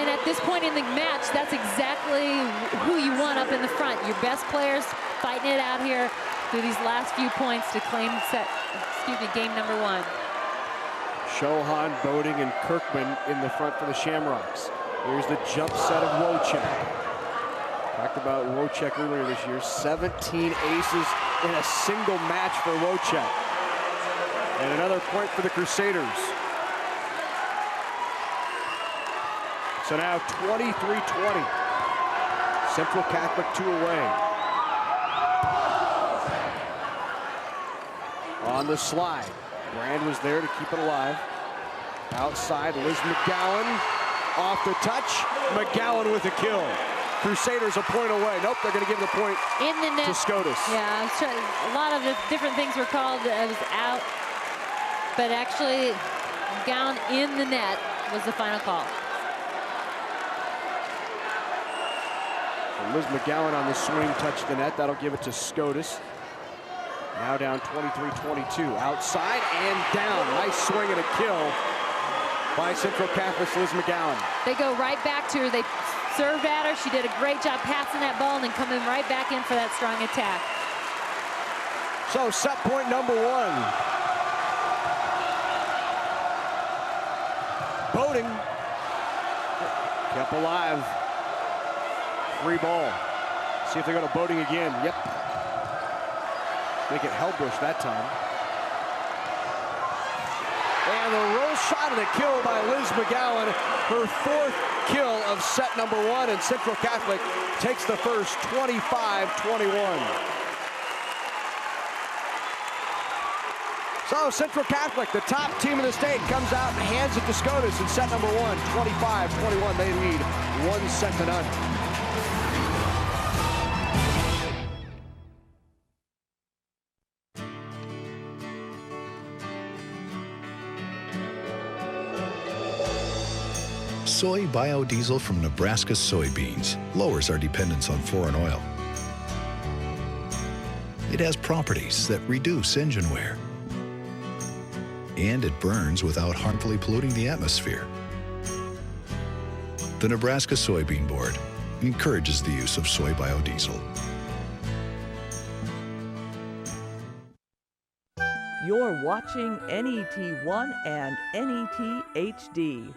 And at this point in the match, that's exactly who you want up in the front. Your best players fighting it out here through these last few points to claim game number 1. Shohan, Boating, and Kirkman in the front for the Shamrocks. Here's the jump set of Wojcik. Talked about Wojcik earlier this year. 17 aces in a single match for Wojcik. And another point for the Crusaders. So now 23-20. Central Catholic 2 away. On the slide. Brand was there to keep it alive. Outside, Liz McGowan. Off the touch. McGowan with a kill. Crusaders a point away. Nope, they're going to give the point in the net to Scotus. Yeah, a lot of the different things were called. It was out, but actually, McGowan in the net was the final call. So Liz McGowan on the swing touched the net. That'll give it to Scotus. Now down 23-22. Outside and down. Nice swing and a kill by Central Catholic's Liz McGowan. They go right back to her. They served at her. She did a great job passing that ball and then coming right back in for that strong attack. So set point number 1. Boating kept alive. Free ball. See if they go to Boating again. Yep. Make it Hellbush that time. And the roll shot and a kill by Liz McGowan. Her 4th kill of set number 1, and Central Catholic takes the first 25-21. So Central Catholic, the top team in the state, comes out and hands it to Scotus in set number 1, 25-21. They lead 1-0. Soy biodiesel from Nebraska soybeans lowers our dependence on foreign oil. It has properties that reduce engine wear. And it burns without harmfully polluting the atmosphere. The Nebraska Soybean Board encourages the use of soy biodiesel. You're watching NET1 and NET HD.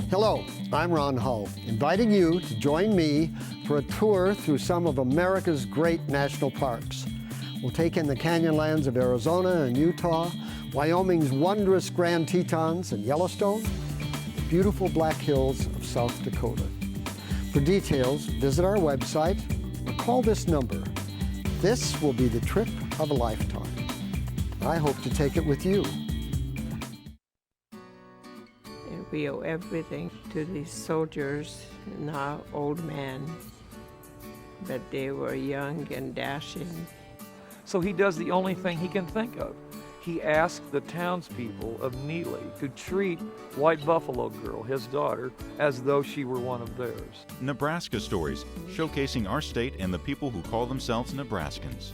Hello, I'm Ron Hull, inviting you to join me for a tour through some of America's great national parks. We'll take in the canyonlands of Arizona and Utah, Wyoming's wondrous Grand Tetons and Yellowstone, the beautiful Black Hills of South Dakota. For details, visit our website or call this number. This will be the trip of a lifetime. I hope to take it with you. We owe everything to these soldiers and our old men, but they were young and dashing. So he does the only thing he can think of. He asked the townspeople of Neely to treat White Buffalo Girl, his daughter, as though she were one of theirs. Nebraska Stories, showcasing our state and the people who call themselves Nebraskans.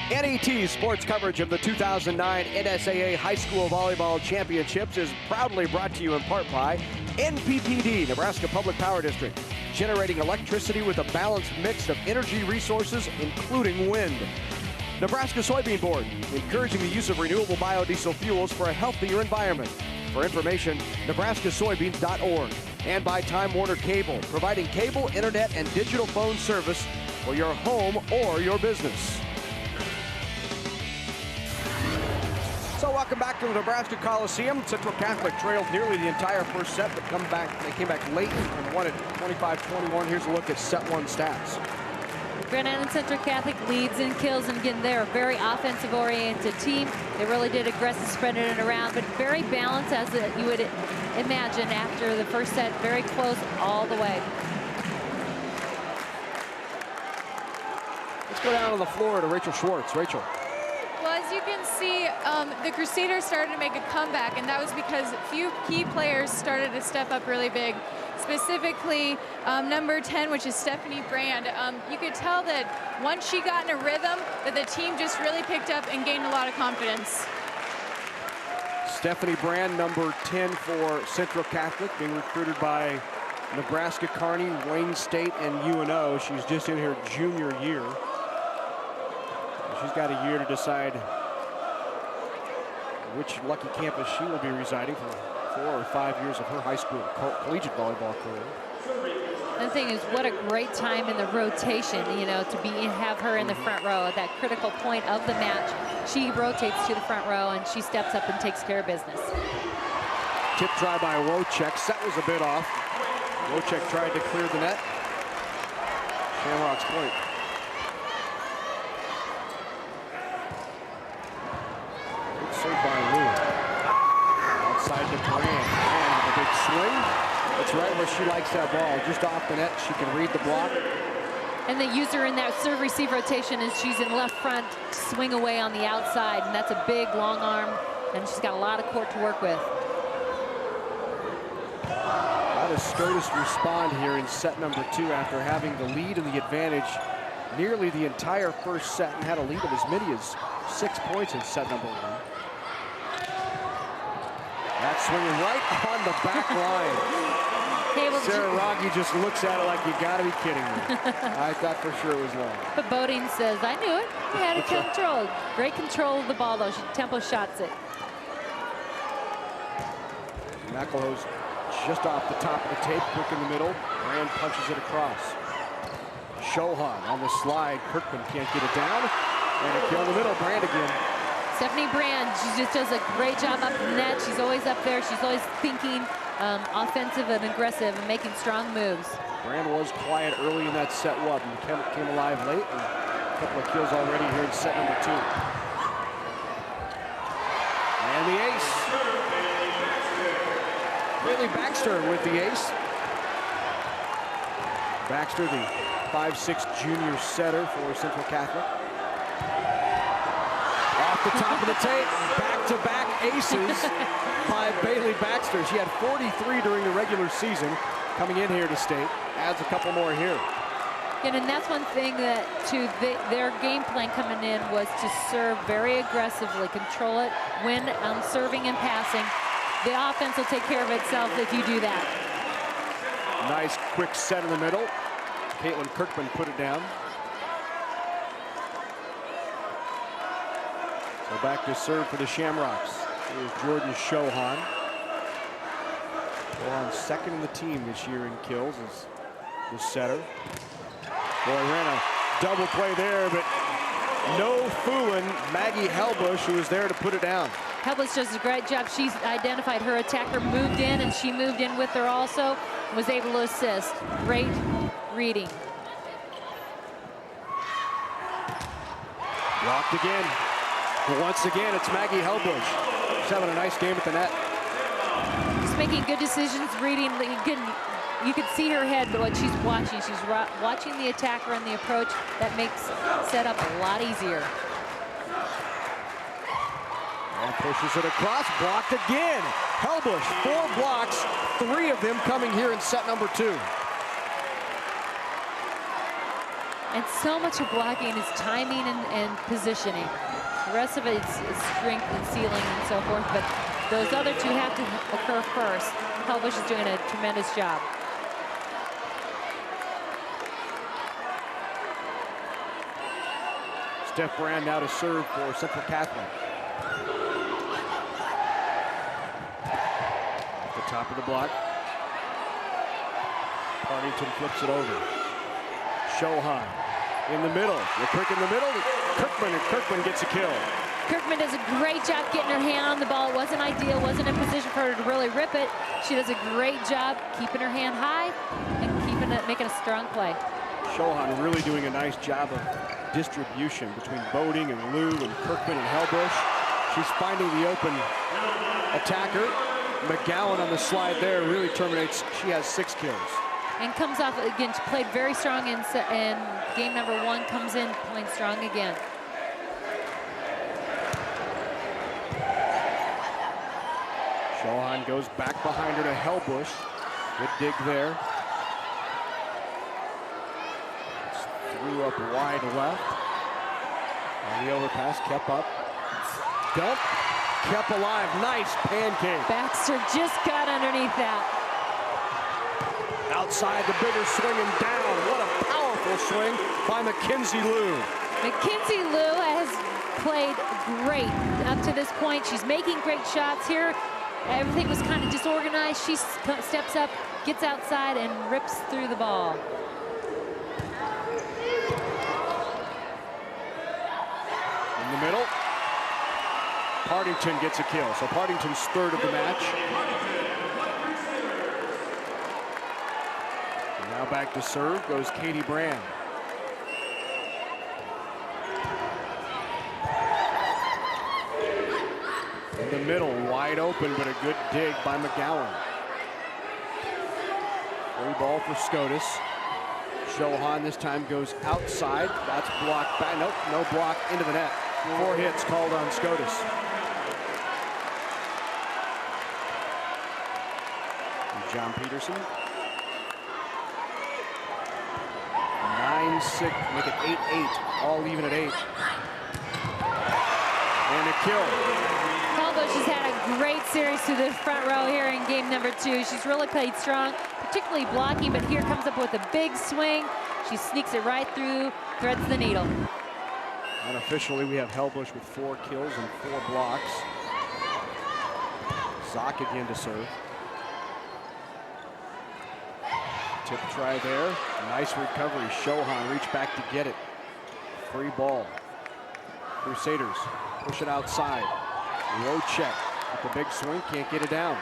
NET sports coverage of the 2009 NSAA High School Volleyball Championships is proudly brought to you in part by NPPD, Nebraska Public Power District, generating electricity with a balanced mix of energy resources, including wind. Nebraska Soybean Board, encouraging the use of renewable biodiesel fuels for a healthier environment. For information, nebraskasoybeans.org. And by Time Warner Cable, providing cable, internet, and digital phone service for your home or your business. So welcome back to the Nebraska Coliseum. Central Catholic trailed nearly the entire first set, but they came back late and won it 25-21. Here's a look at set 1 stats. Grand Island Central Catholic leads in kills, and again, they're a very offensive-oriented team. They really did aggressive spreading it around, but very balanced, as you would imagine after the first set. Very close all the way. Let's go down to the floor to Rachel Schwartz. Rachel. Well, as you can see, the Crusaders started to make a comeback, and that was because a few key players started to step up really big. Specifically, number 10, which is Stephanie Brand. You could tell that once she got in a rhythm, that the team just really picked up and gained a lot of confidence. Stephanie Brand, number 10 for Central Catholic, being recruited by Nebraska, Kearney, Wayne State, and UNO. She's just in her junior year. She's got a year to decide which lucky campus she will be residing for 4 or 5 years of her high school collegiate volleyball career. The thing is, what a great time in the rotation, you know, to have her in the front row at that critical point of the match. She rotates to the front row and she steps up and takes care of business. Tip try by Wojcik. Set was a bit off. Wojcik tried to clear the net. Shamrock's point. Served by Lou. Outside to Brand. And a big swing. That's right where she likes that ball. Just off the net. She can read the block. And they use her in that serve-receive rotation as she's in left front, swing away on the outside. And that's a big, long arm. And she's got a lot of court to work with. How does Scotus respond here in set number 2 after having the lead and the advantage nearly the entire first set and had a lead of as many as 6 points in set number 1. That's swinging right on the back line. Sarah Rogge just looks at it like, you gotta be kidding me. I thought for sure it was long. But Bodine says, I knew it. He had it controlled. Great control of the ball, though. She tempo shots it. McElhoe's just off the top of the tape, quick in the middle. Brand punches it across. Shohan on the slide. Kirkman can't get it down. And a kill in the middle. Brand again. Stephanie Brand, she just does a great job up the net. She's always up there. She's always thinking offensive and aggressive and making strong moves. Brand was quiet early in that set one and came alive late. And a couple of kills already here in set number 2. And the ace. Bailey Baxter with the ace. Baxter, the 5'6" junior setter for Central Catholic. Off the top of the tape, back-to-back aces by Bailey Baxter. She had 43 during the regular season. Coming in here to state, adds a couple more here. And that's one thing that their game plan coming in was to serve very aggressively, control it, win on serving and passing. The offense will take care of itself if you do that. Nice quick set in the middle. Caitlin Kirkman put it down. So back to serve for the Shamrocks. Here's Jordan Shohan. Shohan second in the team this year in kills as the setter. Boy, ran a double play there, but no fooling Maggie Helbush, who was there to put it down. Helbush does a great job. She's identified her attacker, moved in, and she moved in with her also, and was able to assist. Great reading. Blocked again. Once again, it's Maggie Helbush. She's having a nice game at the net. She's making good decisions, reading. You can see her head, but what she's watching the attacker and the approach. That makes setup a lot easier. And pushes it across, blocked again. Helbush, 4 blocks, 3 of them coming here in set number 2. And so much of blocking is timing and positioning. The rest of it is strength and sealing and so forth, but those other 2 have to occur first. Helbush is doing a tremendous job. Steph Brand now to serve for Central Catholic. At the top of the block. Partington flips it over. Shohan in the middle. Quick in the middle. Kirkman gets a kill. Kirkman does a great job getting her hand on the ball. It wasn't ideal, wasn't in position for her to really rip it. She does a great job keeping her hand high and making a strong play. Shohan really doing a nice job of distribution between Boding and Lou and Kirkman and Helbush. She's finding the open attacker. McGowan on the slide there really terminates. She has 6 kills. And comes off again. She played very strong in game number 1. Comes in playing strong again. Shohan goes back behind her to Helbush. Good dig there. Threw up wide left. On the overpass, kept up. Dump, kept alive. Nice pancake. Baxter just got underneath that. Outside the bigger swing and down. What a powerful swing by Mackenzie Liu. Mackenzie Liu has played great up to this point. She's making great shots here. Everything was kind of disorganized. She steps up, gets outside, and rips through the ball. In the middle. Partington gets a kill. So Partington's 3rd of the match. And now back to serve goes Katie Brand. In the middle, wide open, but a good dig by McGowan. Free ball for Scotus. Shohan this time goes outside. That's blocked back. Nope, no block into the net. 4 hits called on Scotus. And John Peterson. 9 9-6, make it 8-8, all even at 8. And a kill. Bush has had a great series through the front row here in game number 2. She's really played strong, particularly blocking, but here comes up with a big swing. She sneaks it right through, threads the needle. Unofficially, we have Hellbush with 4 kills and 4 blocks. Zock again to serve. Tip try there. Nice recovery. Shohan reached back to get it. Free ball. Crusaders push it outside. Low check with the big swing. Can't get it down.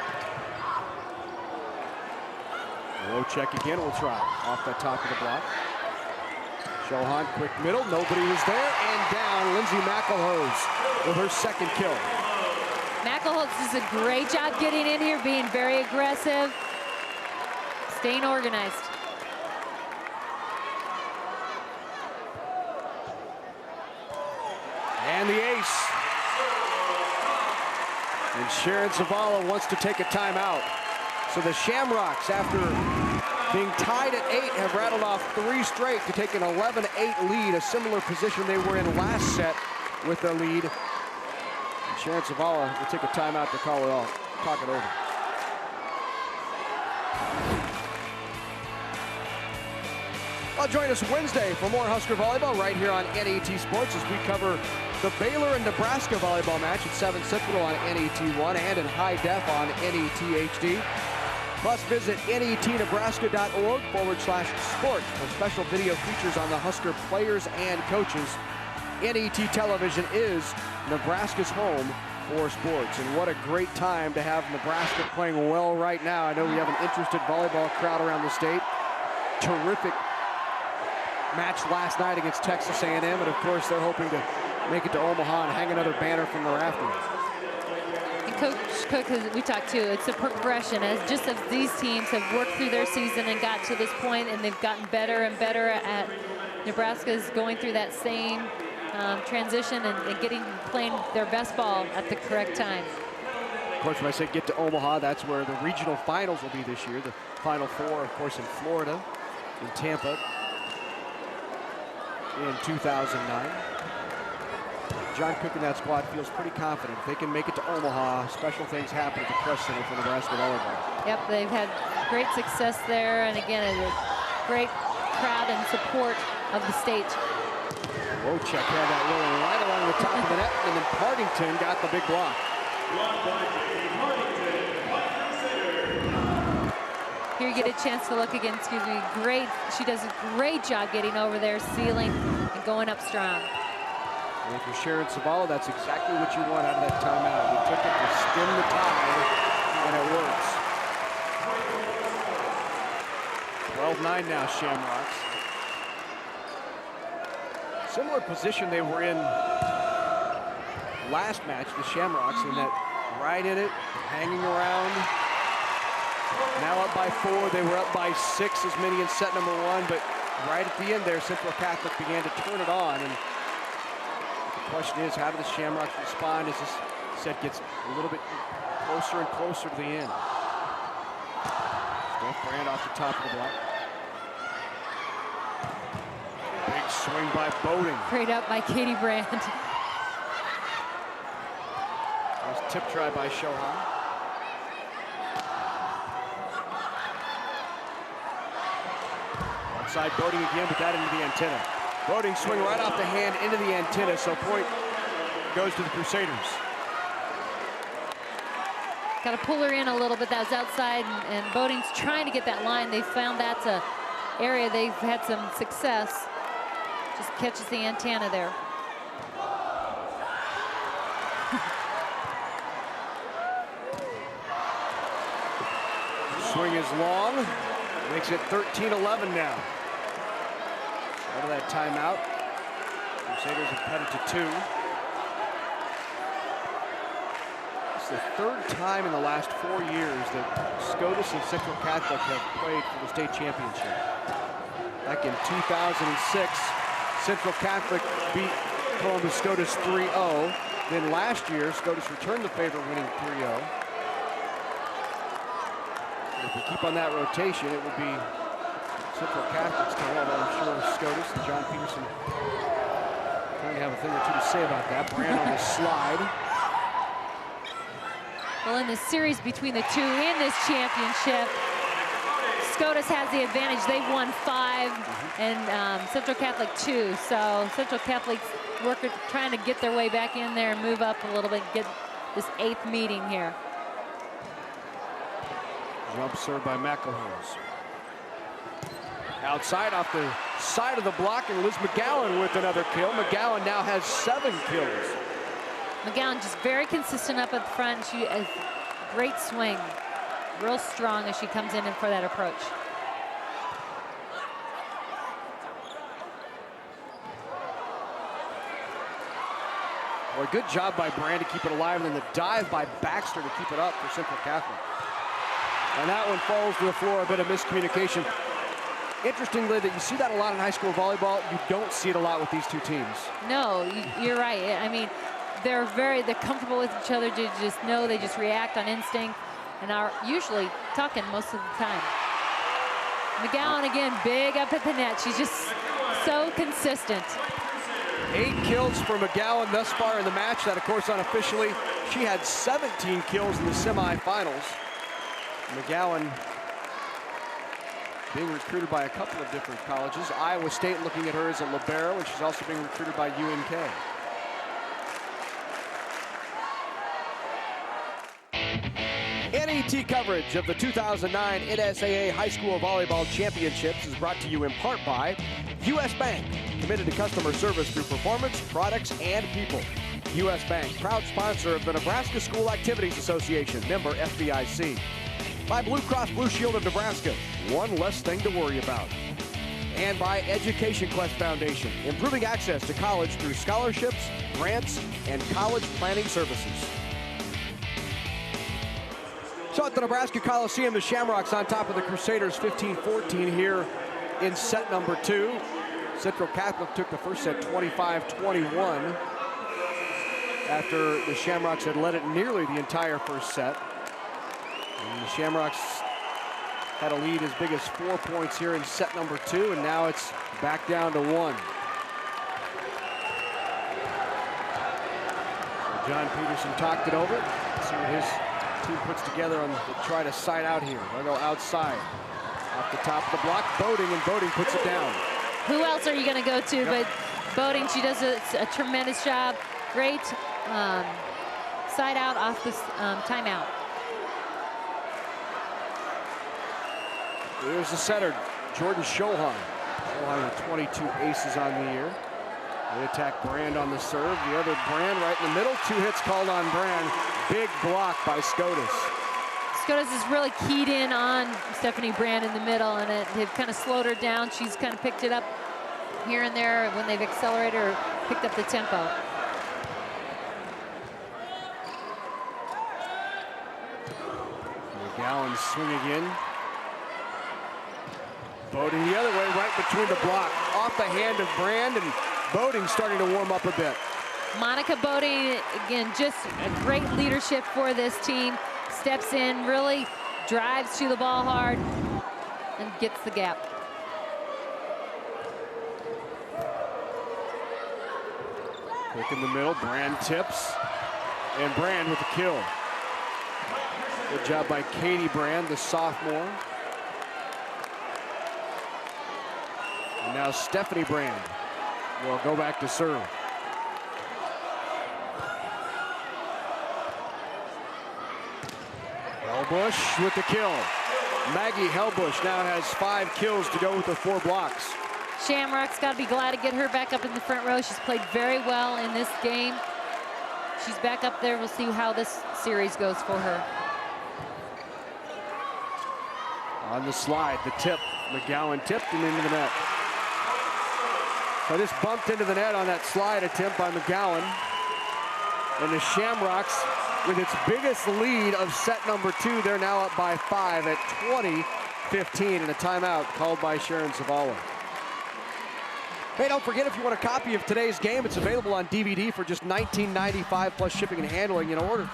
Low check again. We'll try. Off the top of the block. Shohan, quick middle. Nobody was there. And down. Lindsay McElhose with her 2nd kill. McElhose does a great job getting in here, being very aggressive, staying organized. And the ace. And Sharon Zavala wants to take a timeout. So the Shamrocks, after being tied at 8, have rattled off 3 straight to take an 11-8 lead, a similar position they were in last set with the lead. And Sharon Zavala will take a timeout to call it off, talk it over. Well, join us Wednesday for more Husker volleyball right here on NET Sports as we cover the Baylor and Nebraska volleyball match at 7 Central on NET1 and in high def on NET HD. Plus, visit netnebraska.org/sport for special video features on the Husker players and coaches. NET Television is Nebraska's home for sports. And what a great time to have Nebraska playing well right now. I know we have an interested volleyball crowd around the state. Terrific match last night against Texas A&M, and of course they're hoping to make it to Omaha and hang another banner from the rafters. And Coach Cook, we talked too, it's a progression as these teams have worked through their season and got to this point, and they've gotten better and better at Nebraska's going through that same transition and playing their best ball at the correct time. Of course, when I say get to Omaha, that's where the regional finals will be this year. The Final Four, of course, in Florida, in Tampa, in 2009. John Cook and that squad feels pretty confident. If they can make it to Omaha, special things happen at the Press Center for Nebraska volleyball. Yep, they've had great success there, and again, a great crowd and support of the state. Wojcik had that rolling right along the top of the net, and then Partington got the big block. Here you get a chance to look again, excuse me, great, she does a great job getting over there, sealing and going up strong. And for Sharon Zavala, that's exactly what you want out of that timeout. You took it to stem the tide, and it works. 12-9 now, Shamrocks. Similar position they were in last match, the Shamrocks, in that right in it, hanging around. Now up by 4, they were up by 6, as many in set number 1, but right at the end there, Central Catholic began to turn it on. And the question is, how do the Shamrocks respond as this set gets a little bit closer and closer to the end? Steph Brand off the top of the block. Big swing by Boating. Great up by Katie Brand. Nice tip try by Shohan. Outside Boating again, but that into the antenna. Boating swing right off the hand into the antenna, so point goes to the Crusaders. Got to pull her in a little bit. That was outside, and Boating's trying to get that line. They found that's a area they've had some success. Just catches the antenna there. Swing is long, makes it 13-11 now. Out of that timeout, Crusaders have headed to 2. It's the 3rd time in the last 4 years that Scotus and Central Catholic have played for the state championship. Back in 2006, Central Catholic beat Columbus Scotus 3-0. Then last year, Scotus returned the favor, winning 3-0. If we keep on that rotation, it would be Central Catholic's turn, although I'm sure Scotus and John Peterson going to have a thing or two to say about that. Brand on the slide. Well, in the series between the two in this championship, Scotus has the advantage. They've won 5 and Central Catholic 2. So Central Catholic's trying to get their way back in there and move up a little bit, get this 8th meeting here. Jump serve by McElhose. Outside off the side of the block, and Liz McGowan with another kill. McGowan now has 7 kills. McGowan just very consistent up at the front. She has great swing, real strong as she comes in for that approach. Well, a good job by Brand to keep it alive, and then the dive by Baxter to keep it up for Central Catholic. And that one falls to the floor, a bit of miscommunication. Interestingly, that you see that a lot in high school volleyball. You don't see it a lot with these two teams. No, you're right. I mean, they're comfortable with each other. They just know, they just react on instinct and are usually tucking most of the time. McGowan again, big up at the net. She's just so consistent. 8 kills for McGowan thus far in the match. That, of course, unofficially, she had 17 kills in the semifinals. McGowan being recruited by a couple of different colleges. Iowa State looking at her as a libero, and she's also being recruited by UNK. NET coverage of the 2009 NSAA High School Volleyball Championships is brought to you in part by U.S. Bank, committed to customer service through performance, products, and people. U.S. Bank, proud sponsor of the Nebraska School Activities Association, member FDIC. By Blue Cross Blue Shield of Nebraska, one less thing to worry about. And by Education Quest Foundation, improving access to college through scholarships, grants, and college planning services. So at the Nebraska Coliseum, the Shamrocks on top of the Crusaders 15-14 here in set number 2. Central Catholic took the first set 25-21 after the Shamrocks had led it nearly the entire first set. And the Shamrocks had a lead as big as 4 points here in set number 2, and now it's back down to 1. So John Peterson talked it over. Let's see what his team puts together on to try to side out here. They'll go outside. Off the top of the block, Boating, and Boating puts it down. Who else are you going to go to but Boating? She does a tremendous job. Great side out off the timeout. Here's the setter, Jordan Shohan. Shohan with 22 aces on the year. They attack Brand on the serve. The other Brand right in the middle. 2 hits called on Brand. Big block by Scotus. Scotus is really keyed in on Stephanie Brand in the middle, and they've kind of slowed her down. She's kind of picked it up here and there when they've accelerated or picked up the tempo. McGowan swing again. Boating the other way, right between the block. Off the hand of Brand, and Boating starting to warm up a bit. Monica Boating, again, just a great leadership for this team. Steps in, really drives to the ball hard, and gets the gap. Quick in the middle, Brand tips, and Brand with the kill. Good job by Katie Brand, the sophomore. And now Stephanie Brand will go back to serve. Hellbush with the kill. Maggie Hellbush now has 5 kills to go with the 4 blocks. Shamrock's got to be glad to get her back up in the front row. She's played very well in this game. She's back up there. We'll see how this series goes for her. On the slide, the tip. McGowan tipped and into the net. So this bumped into the net on that slide attempt by McGowan. And the Shamrocks, with its biggest lead of set number 2, they're now up by 5 at 20-15, and a timeout called by Sharon Zavala. Hey, don't forget, if you want a copy of today's game, it's available on DVD for just $19.95 plus shipping and handling. To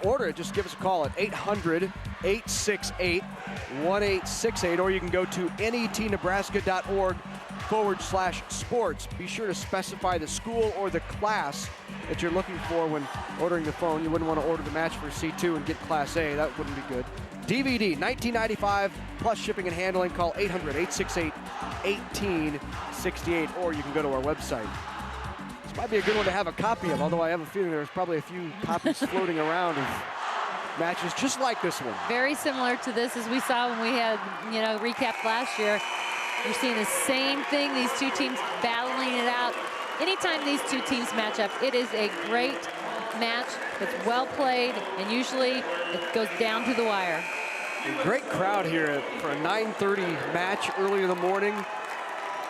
order it, just give us a call at 800-868-1868, or you can go to netnebraska.org/sports. Be sure to specify the school or the class that you're looking for when ordering the phone. You wouldn't want to order the match for C2 and get Class A. That wouldn't be good. DVD, $19.95 plus shipping and handling. Call 800-868-1868, or you can go to our website. This might be a good one to have a copy of, although I have a feeling there's probably a few copies floating around of matches just like this one. Very similar to this as we saw when we had, recapped last year. You're seeing the same thing, these two teams battling it out. Anytime these two teams match up, it is a great match that's well played, and usually it goes down to the wire. A great crowd here for a 9:30 match early in the morning.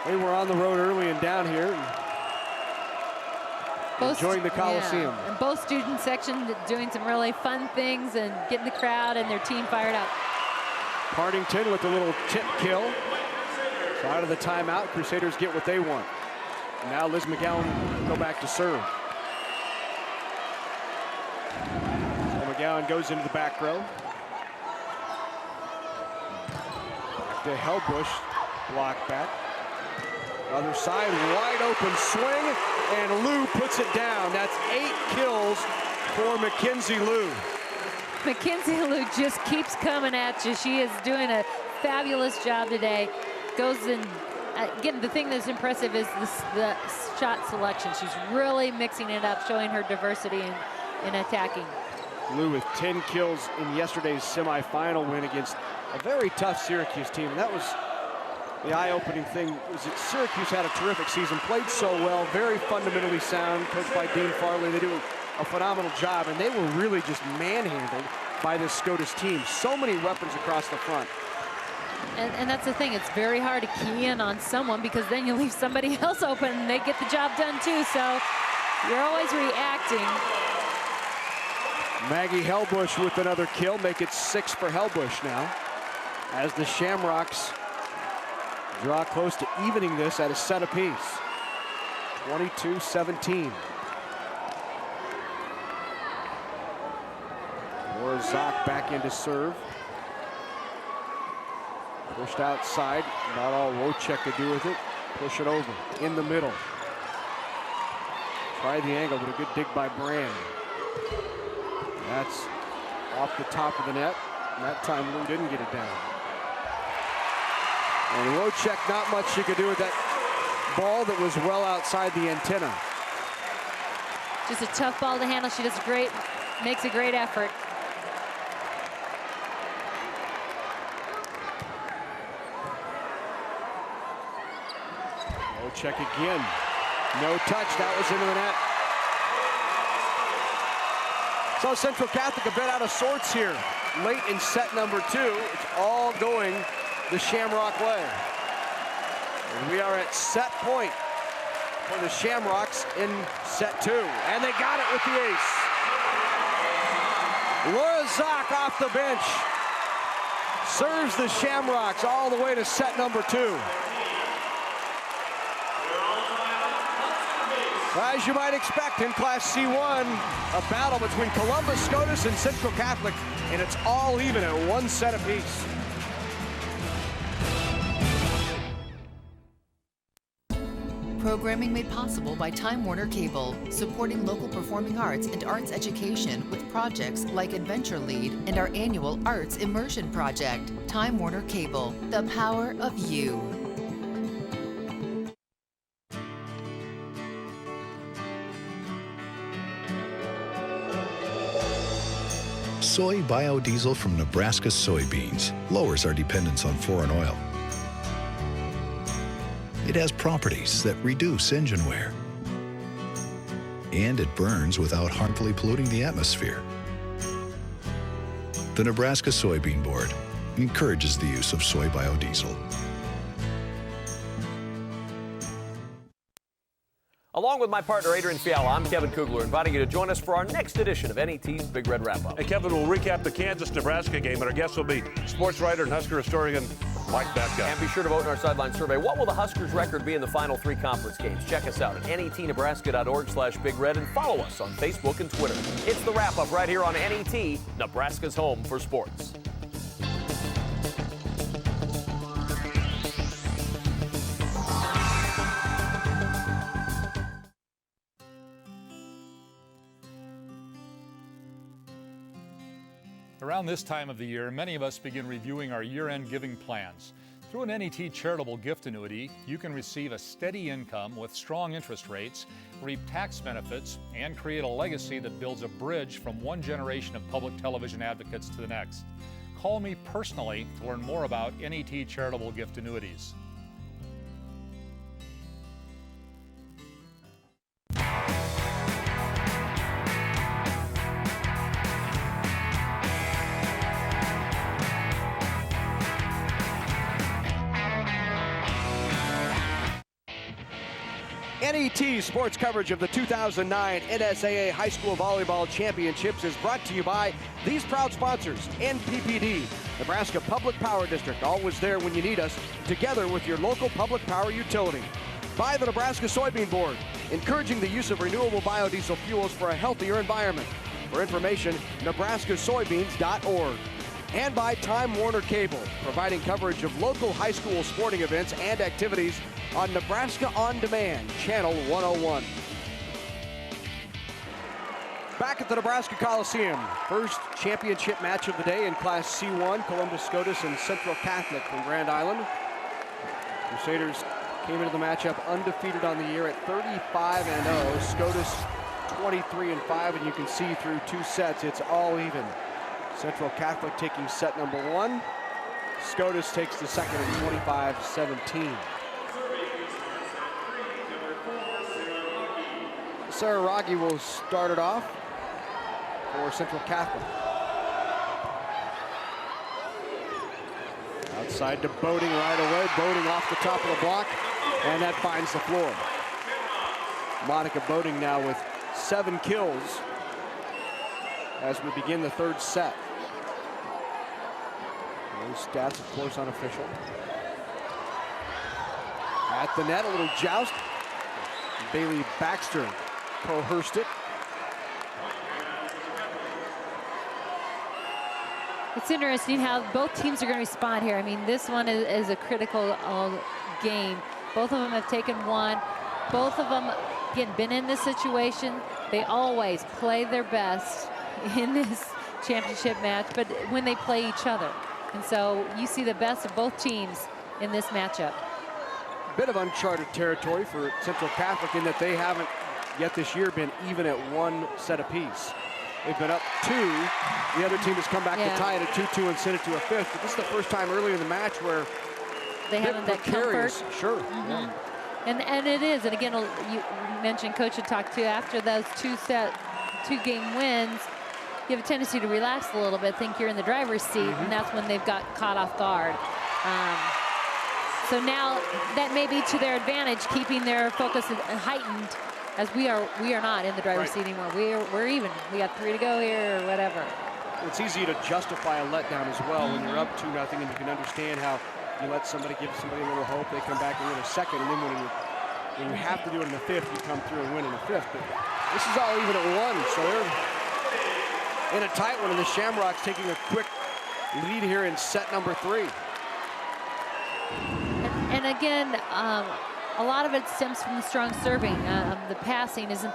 They were on the road early and down here, enjoying the Coliseum. Yeah. And both student sections doing some really fun things and getting the crowd and their team fired up. Partington with a little tip kill. So out of the timeout, Crusaders get what they want. Now Liz McGowan go back to serve. So McGowan goes into the back row. Back to Hellbush, block back. Other side, wide open swing, and Lou puts it down. That's 8 kills for Mackenzie Lou. Mackenzie Lou just keeps coming at you. She is doing a fabulous job today. Goes in. Again, the thing that's impressive is the shot selection. She's really mixing it up, showing her diversity in attacking. Lou with 10 kills in yesterday's semifinal win against a very tough Syracuse team. And that was the eye-opening thing, was that Syracuse had a terrific season, played so well, very fundamentally sound, coached by Dean Farley. They do a phenomenal job, and they were really just manhandled by this Scotus team. So many weapons across the front. And that's the thing, it's very hard to key in on someone because then you leave somebody else open and they get the job done too, so you're always reacting. Maggie Hellbush with another kill, make it 6 for Hellbush now, as the Shamrocks draw close to evening this at a set apiece. 22-17. Laura Zock back into serve. Pushed outside, not all Wojcik to do with it. Push it over, in the middle. Try the angle, but a good dig by Brand. That's off the top of the net. And that time Lou didn't get it down. And Wojcik, not much she could do with that ball that was well outside the antenna. Just a tough ball to handle. She does great, makes a great effort. Check again. No touch. That was into the net. So Central Catholic a bit out of sorts here. Late in set number 2. It's all going the Shamrock way. And we are at set point for the Shamrocks in set 2. And they got it with the ace. Laura Zock off the bench serves the Shamrocks all the way to set number 2. As you might expect in Class C1, a battle between Columbus, Scotus, and Central Catholic, and it's all even at 1 set apiece. Programming made possible by Time Warner Cable, supporting local performing arts and arts education with projects like Adventure Lead and our annual Arts Immersion Project. Time Warner Cable, the power of you. Soy biodiesel from Nebraska soybeans lowers our dependence on foreign oil. It has properties that reduce engine wear. And it burns without harmfully polluting the atmosphere. The Nebraska Soybean Board encourages the use of soy biodiesel. Along with my partner, Adrian Fiala, I'm Kevin Kugler, inviting you to join us for our next edition of NET's Big Red Wrap-Up. And Kevin will recap the Kansas-Nebraska game, and our guest will be sports writer and Husker historian Like that guy. And be sure to vote in our sideline survey. What will the Huskers' record be in the final 3 conference games? Check us out at netnebraska.org/Big Red and follow us on Facebook and Twitter. It's the wrap-up right here on NET, Nebraska's home for sports. Around this time of the year, many of us begin reviewing our year-end giving plans. Through an NET charitable gift annuity, you can receive a steady income with strong interest rates, reap tax benefits, and create a legacy that builds a bridge from one generation of public television advocates to the next. Call me personally to learn more about NET charitable gift annuities. NET sports coverage of the 2009 NSAA High School Volleyball Championships is brought to you by these proud sponsors: NPPD, Nebraska Public Power District, always there when you need us, together with your local public power utility. By the Nebraska Soybean Board, encouraging the use of renewable biodiesel fuels for a healthier environment. For information, nebraskasoybeans.org. And by Time Warner Cable, providing coverage of local high school sporting events and activities on Nebraska On Demand, Channel 101. Back at the Nebraska Coliseum, first championship match of the day in Class C1, Columbus Scotus and Central Catholic from Grand Island. Crusaders came into the matchup undefeated on the year at 35-0. Scotus 23-5, and you can see through 2 sets, it's all even. Central Catholic taking set number 1. Scotus takes the second at 25-17. Sarah Raggi will start it off for Central Catholic. Outside to Boating right away. Boating off the top of the block, and that finds the floor. Monica Boating now with 7 kills as we begin the 3rd set. Those stats, of course, unofficial. At the net, a little joust. Bailey Baxter coerced it. It's interesting how both teams are going to respond here. I mean, this one is a critical game. Both of them have taken 1. Both of them, again, been in this situation. They always play their best in this championship match, but when they play each other. And so you see the best of both teams in this matchup. Bit of uncharted territory for Central Catholic in that they haven't yet this year been even at 1 set apiece. They've been up 2. The other team has come back to tie it at 2-2 and send it to a 5th. But this is the first time earlier in the match where they haven't that comfort. Sure. Mm-hmm. Yeah. And it is. And again, you mentioned Coach had talked to after those 2-game wins. You have a tendency to relax a little bit, think you're in the driver's seat, and that's when they've got caught off guard. So now that may be to their advantage, keeping their focus heightened, as we are not in the driver's seat anymore. We're even. We got 3 to go here or whatever. It's easy to justify a letdown as well when you're up 2-0, and you can understand how you give somebody a little hope, they come back and win a second, and then when you have to do it in the 5th, you come through and win in the 5th. But this is all even at 1, so they're in a tight one, and the Shamrocks taking a quick lead here in set number 3. And again, a lot of it stems from the strong serving. The passing isn't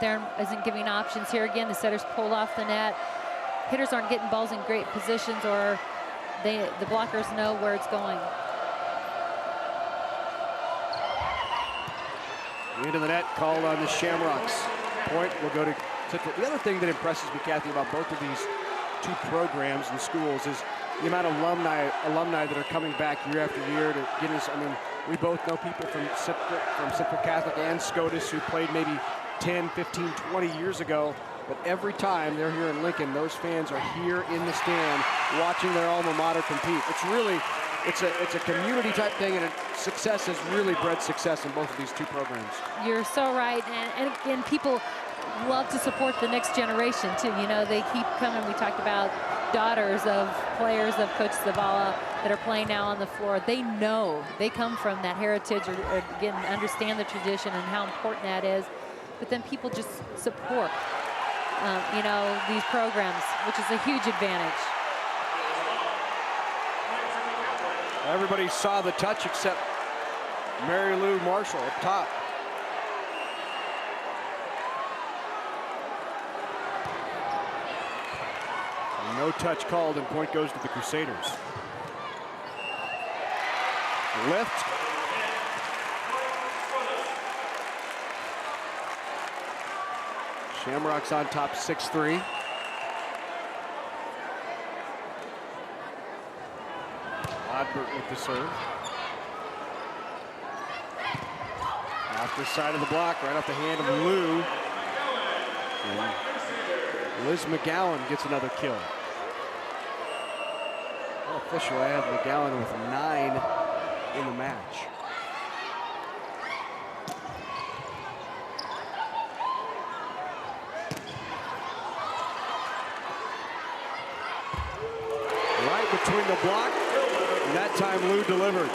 giving options here. Again, the setters pulled off the net. Hitters aren't getting balls in great positions, or the blockers know where it's going. Into the net, called on the Shamrocks. Point will go to Central. The other thing that impresses me, Kathy, about both of these 2 programs and schools is the amount of alumni that are coming back year after year to get us. I mean, we both know people from Central Catholic and Scotus who played maybe 10, 15, 20 years ago. But every time they're here in Lincoln, those fans are here in the stand watching their alma mater compete. It's really, it's a community type thing, and success has really bred success in both of these 2 programs. You're so right, and again, people love to support the next generation too. You know, they keep coming. We talked about daughters of players of Coach Zavala that are playing now on the floor. They know, they come from that heritage or again, understand the tradition and how important that is. But then people just support, you know, these programs, which is a huge advantage. Everybody saw the touch except Mary Lou Marshall up top. No touch called, and point goes to the Crusaders. Lift. Shamrocks on top 6-3. Odbert with the serve. Off the side of the block, right off the hand of Lou. And Liz McGowan gets another kill. Official, I have McGowan with 9 in the match. Right between the block, and that time Lou delivered.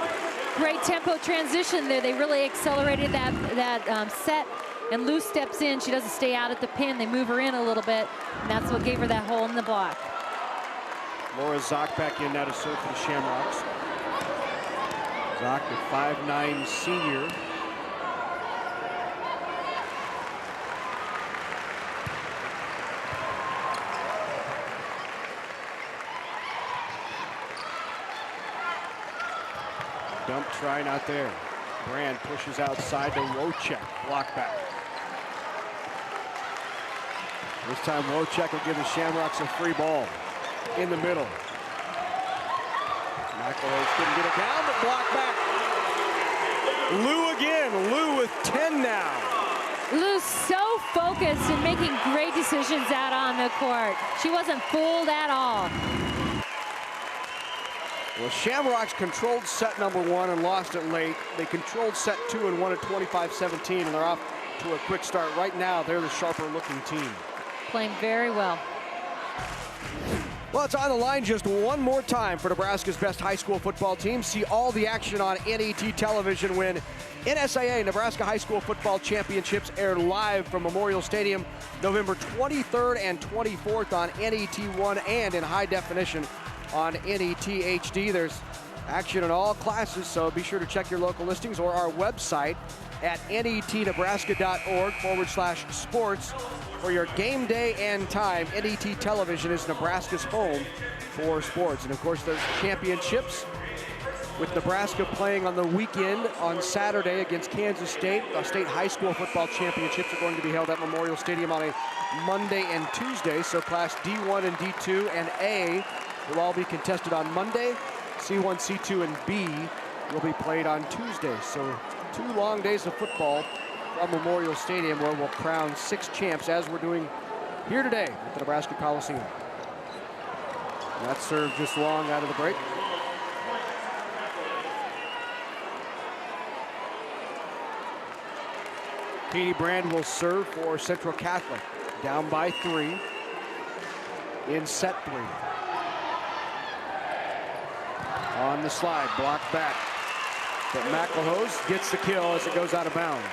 Great tempo transition there. They really accelerated that set, and Lou steps in. She doesn't stay out at the pin. They move her in a little bit, and that's what gave her that hole in the block. Laura Zock back in now to serve for the Shamrocks. Zock, the 5'9" senior. Dump try not there. Brand pushes outside to Wojcik, block back. This time Wojcik will give the Shamrocks a free ball in the middle. McElroy couldn't get it down, but block back. Lou again, Lou with 10 now. Lou's so focused and making great decisions out on the court. She wasn't fooled at all. Well, Shamrocks controlled set number 1 and lost it late. They controlled set 2 and won at 25-17, and they're off to a quick start. Right now, they're the sharper looking team. Playing very well. Well, it's on the line just one more time for Nebraska's best high school football team. See all the action on NET television when NSAA Nebraska High School Football Championships air live from Memorial Stadium November 23rd and 24th on NET1 and in high definition on NET HD. There's action in all classes, so be sure to check your local listings or our website at netnebraska.org/sports for your game day and time. NET television is Nebraska's home for sports. And of course, there's championships with Nebraska playing on the weekend on Saturday against Kansas State. The state high school football championships are going to be held at Memorial Stadium on a Monday and Tuesday. So class D1 and D2 and A will all be contested on Monday. C1, C2, and B will be played on Tuesday. So 2 long days of football from Memorial Stadium, where we'll crown 6 champs, as we're doing here today at the Nebraska Coliseum. That serve just long out of the break. Katie Brand will serve for Central Catholic, down by 3 in set 3. On the slide, blocked back. But McElhose gets the kill as it goes out of bounds.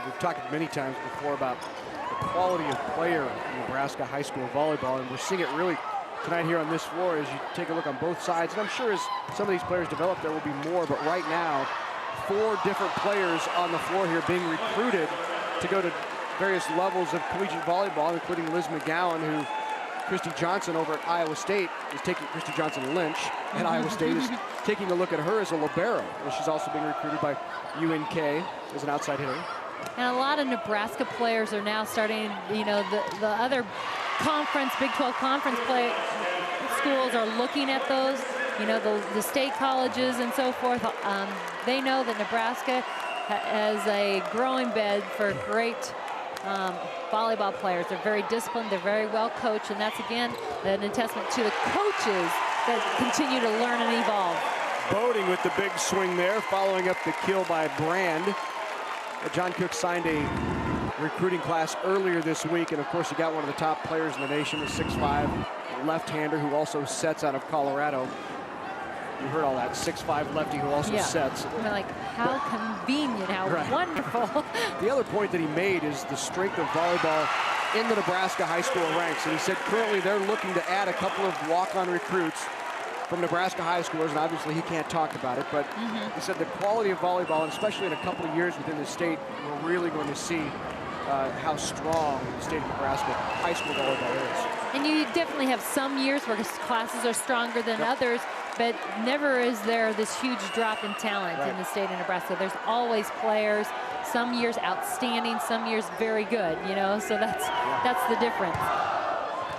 We've talked many times before about the quality of player in Nebraska high school volleyball, and we're seeing it really tonight here on this floor as you take a look on both sides. And I'm sure as some of these players develop, there will be more, but right now, 4 different players on the floor here being recruited to go to various levels of collegiate volleyball, including Liz McGowan, who Christy Johnson over at Iowa State is taking, Christy Johnson Lynch at Iowa State is taking a look at her as a libero. And she's also being recruited by UNK as an outside hitter. And a lot of Nebraska players are now starting, you know, the other conference, Big 12 conference schools are looking at those, you know, the state colleges and so forth. They know that Nebraska has a growing bed for great volleyball players. They're very disciplined, they're very well coached, and that's again an testament to the coaches that continue to learn and evolve. Boating with the big swing there, following up the kill by Brand. John Cook signed a recruiting class earlier this week, and of course he got one of the top players in the nation, a 6'5" left-hander who also sets out of Colorado. You heard all that, 6'5" lefty who also sets. I mean, like, how convenient, how wonderful. The other point that he made is the strength of volleyball in the Nebraska high school ranks. And he said currently they're looking to add a couple of walk-on recruits from Nebraska high schoolers, and obviously he can't talk about it, but he said the quality of volleyball, and especially in a couple of years within the state, we're really going to see how strong the state of Nebraska high school volleyball is. And you definitely have some years where classes are stronger than others, but never is there this huge drop in talent in the state of Nebraska. There's always players, some years outstanding, some years very good, you know, so that's the difference.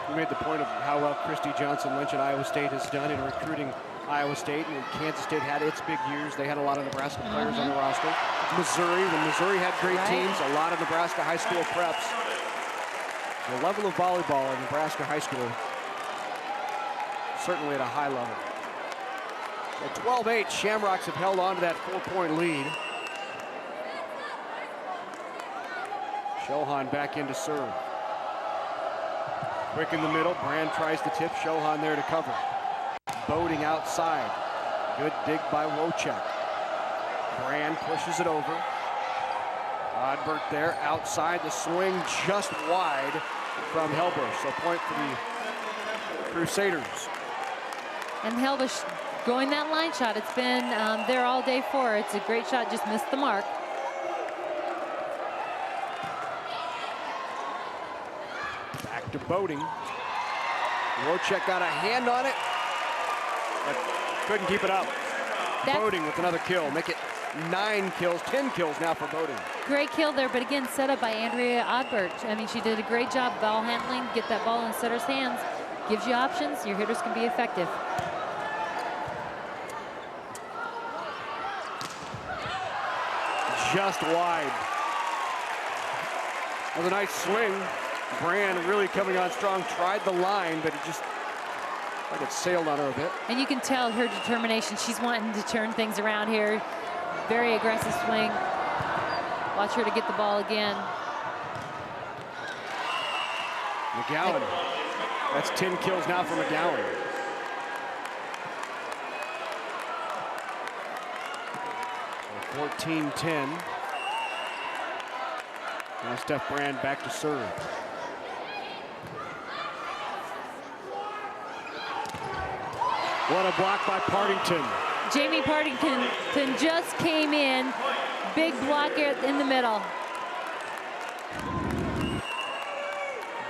You made the point of how well Christy Johnson Lynch at Iowa State has done in recruiting Iowa State, and Kansas State had its big years. They had a lot of Nebraska players on the roster. Missouri, when Missouri had great teams, a lot of Nebraska high school preps. The level of volleyball in Nebraska high school, certainly at a high level. At 12-8, Shamrocks have held on to that 4-point lead. Shohan back into serve. Quick in the middle, Brand tries to tip, Shohan there to cover. Boating outside, good dig by Wojcik. Brand pushes it over. Oddbert there, outside the swing, just wide from Helbush, so point for the Crusaders. And Helbush going that line shot, it's been there all day for her. It's a great shot, just missed the mark. Back to Boating. Wojcik got a hand on it, but couldn't keep it up. Boating with another kill, make it 9 kills, 10 kills now for Boating. Great kill there, but again, set up by Andrea Oddbert. I mean, she did a great job ball handling, get that ball in setter's hands. Gives you options, your hitters can be effective. Just wide. That was a nice swing. Brand really coming on strong, tried the line, but it just like it sailed on her a bit. And you can tell her determination. She's wanting to turn things around here. Very aggressive swing. Watch her to get the ball again. McGowan. That's 10 kills now for McGowan. So 14-10. Now Steph Brand back to serve. What a block by Partington. Jamie Partington just came in. Big block in the middle.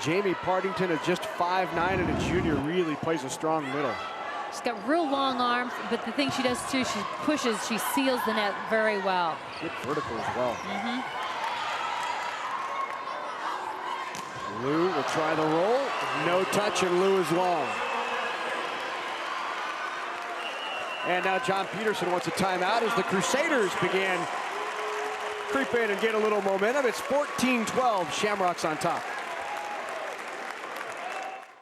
Jamie Partington is just 5'9" and a junior, really plays a strong middle. She's got real long arms, but the thing she does too, she pushes, she seals the net very well. Good vertical as well. Lou will try the roll. No touch, and Lou is long. And now John Peterson wants a timeout as the Crusaders begin creep in and get a little momentum. It's 14-12, Shamrocks on top.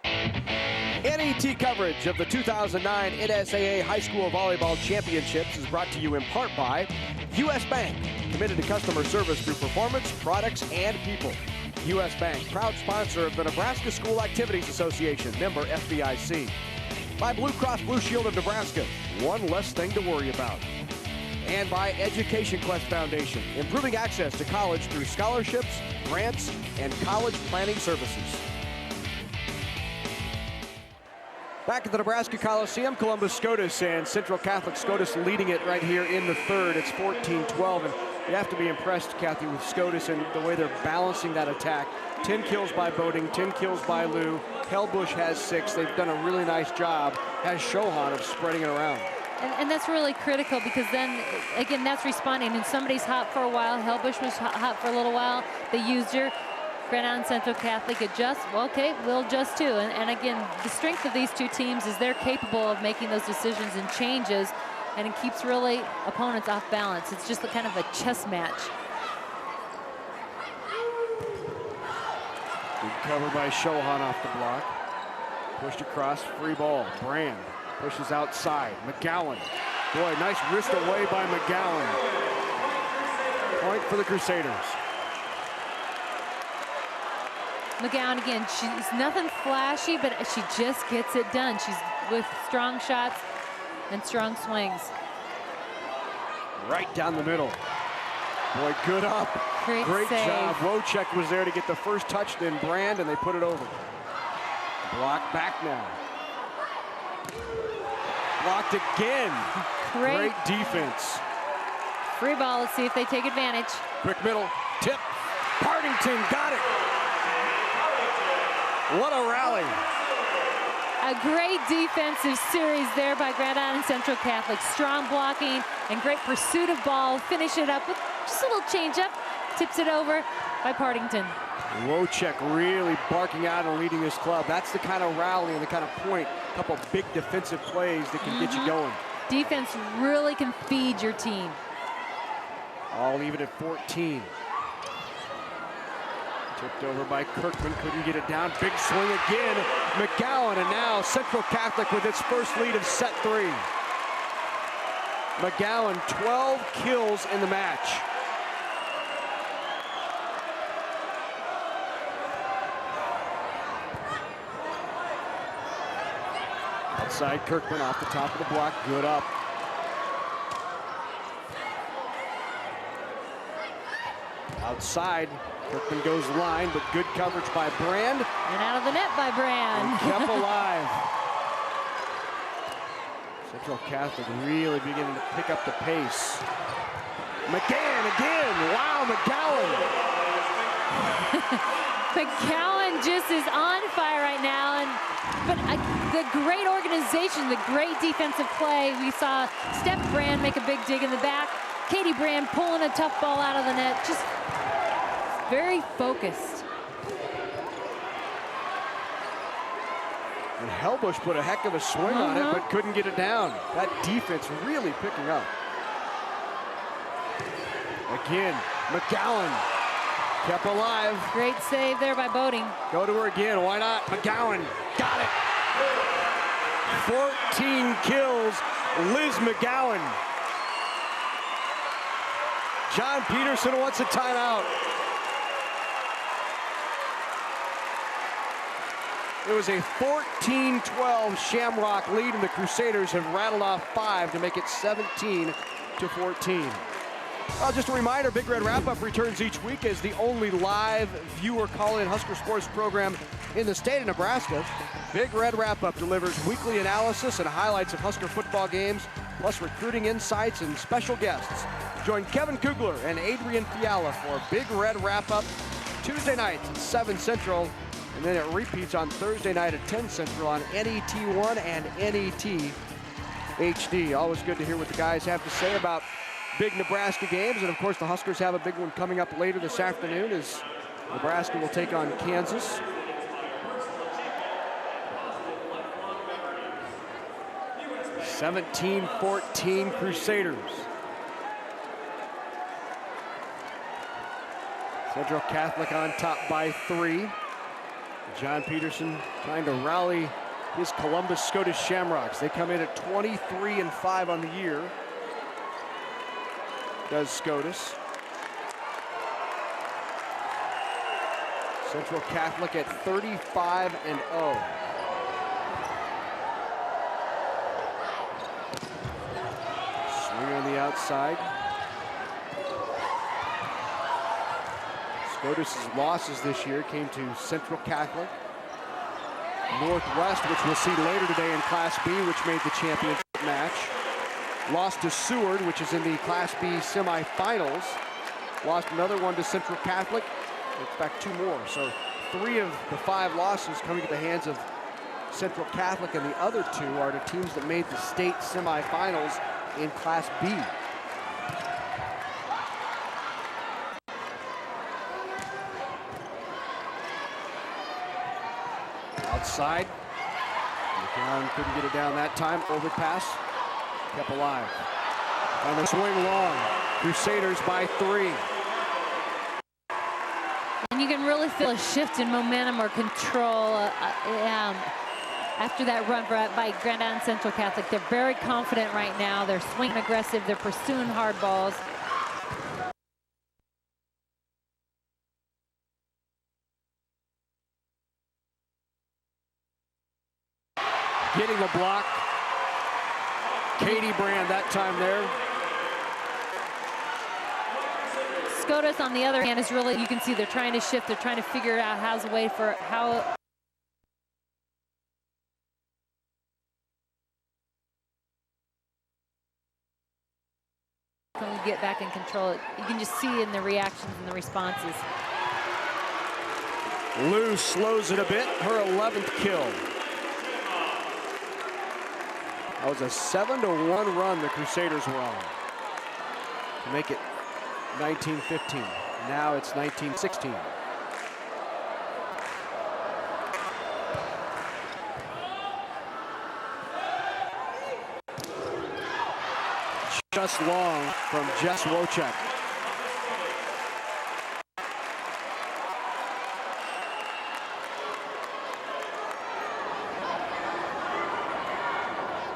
NET coverage of the 2009 NSAA High School Volleyball Championships is brought to you in part by U.S. Bank, committed to customer service through performance, products, and people. U.S. Bank, proud sponsor of the Nebraska School Activities Association, member FDIC. By Blue Cross Blue Shield of Nebraska, one less thing to worry about. And by Education Quest Foundation, improving access to college through scholarships, grants, and college planning services. Back at the Nebraska Coliseum, Columbus Scotus and Central Catholic Scotus leading it right here in the third. It's 14-12, and you have to be impressed, Kathy, with Scotus and the way they're balancing that attack. 10 kills by Boating, 10 kills by Lou. Helbush has 6. They've done a really nice job, has Shohan, of spreading it around. And that's really critical because then, again, that's responding. And somebody's hot for a while. Helbush was hot for a little while. They used her. Grand Island Central Catholic adjust. Well, okay, we'll adjust too. And again, the strength of these two teams is they're capable of making those decisions and changes, and it keeps really opponents off balance. It's just a kind of a chess match. Good cover by Shohan off the block. Pushed across, free ball. Brand pushes outside. McGowan Boy, nice wrist away by McGowan. Point for the Crusaders. McGowan again, she's nothing flashy, but she just gets it done. She's with strong shots and strong swings. Right down the middle. Boy, good up. Great save. Job. Wojcik was there to get the first touch, then Brand, and they put it over. Block back now. Blocked again. Great defense. Free ball, let's see if they take advantage. Quick middle, tip. Partington got it. What a rally. A great defensive series there by Grand Island Central Catholic. Strong blocking and great pursuit of ball. Finish it up with just a little change up. Tips it over by Partington. Wojcik really barking out and leading this club. That's the kind of rally and the kind of point. A couple big defensive plays that can get you going. Defense really can feed your team. All even at 14. Tipped over by Kirkman, couldn't get it down. Big swing again. McGowan, and now Central Catholic with its first lead of set 3. McGowan, 12 kills in the match. Outside Kirkman off the top of the block, good up. Outside, Kirkman goes line, but good coverage by Brand. And out of the net by Brand. And kept alive. Central Catholic really beginning to pick up the pace. McGann again, wow, McGowan. McGowan just is on fire right now, but the great organization, the great defensive play. We saw Steph Brand make a big dig in the back. Katie Brand pulling a tough ball out of the net, just very focused. And Helbush put a heck of a swing on it, but couldn't get it down. That defense really picking up. Again, McGowan kept alive. Great save there by Boating. Go to her again, why not? McGowan, got it. 14 kills, Liz McGowan. John Peterson wants a timeout. It was a 14-12 Shamrock lead, and the Crusaders have rattled off 5 to make it 17-14. Well, just a reminder, Big Red Wrap-Up returns each week as the only live viewer call-in Husker sports program in the state of Nebraska. Big Red Wrap-Up delivers weekly analysis and highlights of Husker football games, plus recruiting insights and special guests. Join Kevin Kugler and Adrian Fiala for Big Red Wrap-Up Tuesday nights at 7 Central, and then it repeats on Thursday night at 10 Central on NET1 and NET HD. Always good to hear what the guys have to say about big Nebraska games, and of course the Huskers have a big one coming up later this afternoon as Nebraska will take on Kansas. (17-14) Crusaders. Central Catholic on top by 3. John Peterson trying to rally his Columbus Scotus Shamrocks. They come in at 23-5 on the year. Does Scotus. Central Catholic at 35-0. Swing on the outside. Scotus's losses this year came to Central Catholic, Northwest, which we'll see later today in Class B, which made the championship match. Lost to Seward, which is in the Class B semifinals. Lost another one to Central Catholic. Expect 2 more. So 3 of the 5 losses coming to the hands of Central Catholic, and the other 2 are to teams that made the state semifinals in Class B. Outside. McGowan couldn't get it down that time. Overpass. Kept alive. And the swing long. Crusaders by 3. And you can really feel a shift in momentum or control. After that run by Grand Island Central Catholic, they're very confident right now. They're swinging aggressive. They're pursuing hard balls. Getting the block. Katie Brand that time there. Scotus, on the other hand, is really, you can see they're trying to shift. They're trying to figure out how's a way for how. Can we get back and control it? You can just see in the reactions and the responses. Lou slows it a bit, her 11th kill. That was a 7-1 run the Crusaders were on to make it 19-15. Now it's 19-16. Just long from Jess Wojcik.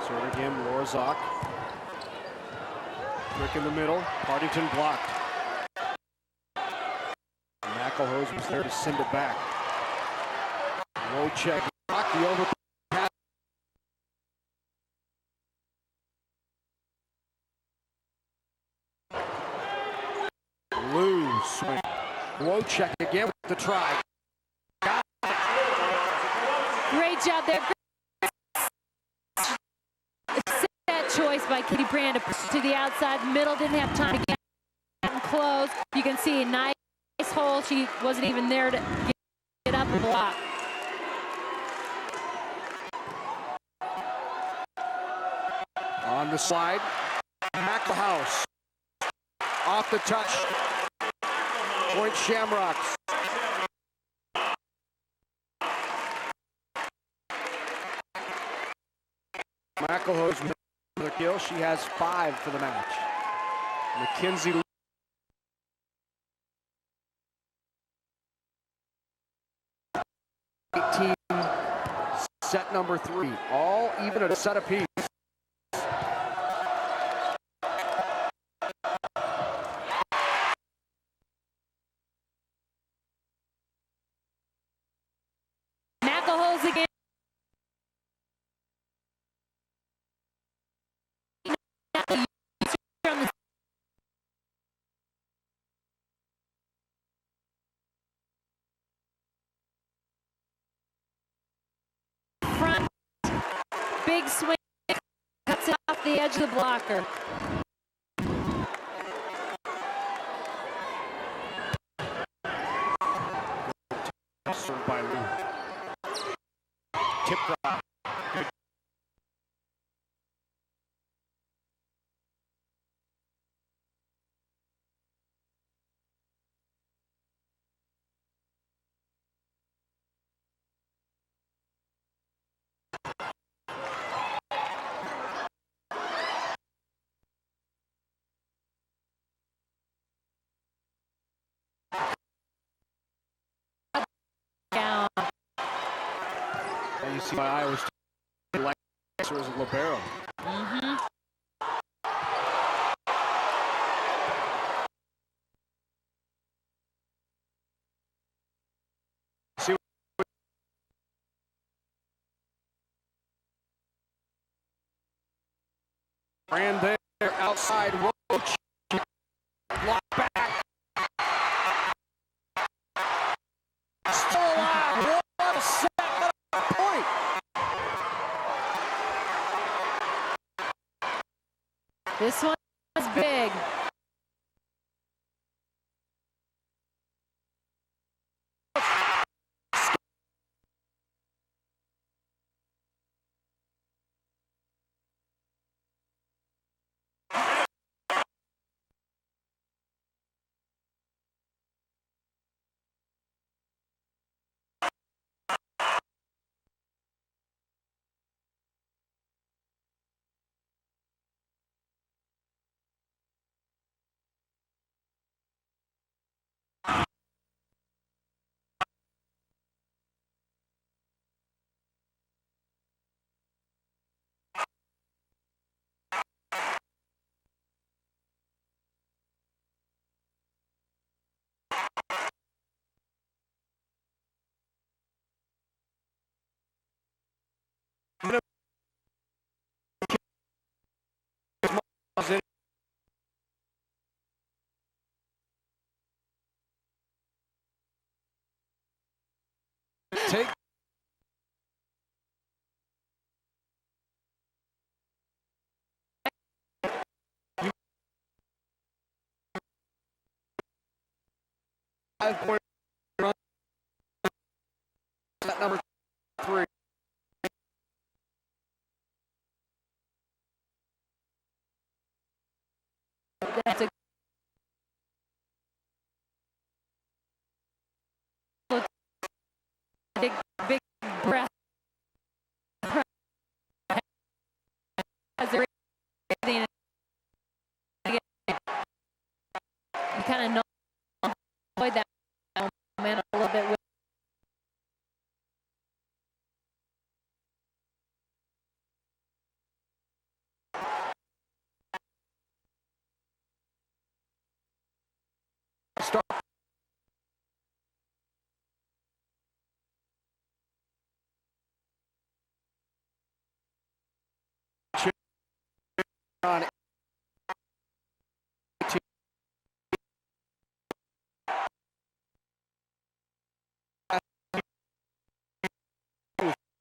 Serve again, Lorzak. Quick in the middle, Partington blocked. McElhose was there to send it back. Wojcik blocked the over. Lou swing. Wojcik again with the try. Great job there. That choice by Katie Brand to push to the outside. Middle didn't have time to get close. You can see a nice hole. She wasn't even there to get up and block. On the slide, McElhouse. Off the touch. Point Shamrocks. McElhose with the kill. She has 5 for the match. McKenzie. Set number 3. All even at a set apiece. Big swing, cuts it off the edge of the blocker. Served by Lou. Tip drop. Good. Down. And you see my Iowa State as a libero. See Brand there outside. Roach. Block back. Still alive. What a set. What a point. This one is big. take. Five-point run. Set number 3. That's a big breath. You kind of know avoid that momentum a little bit with start. On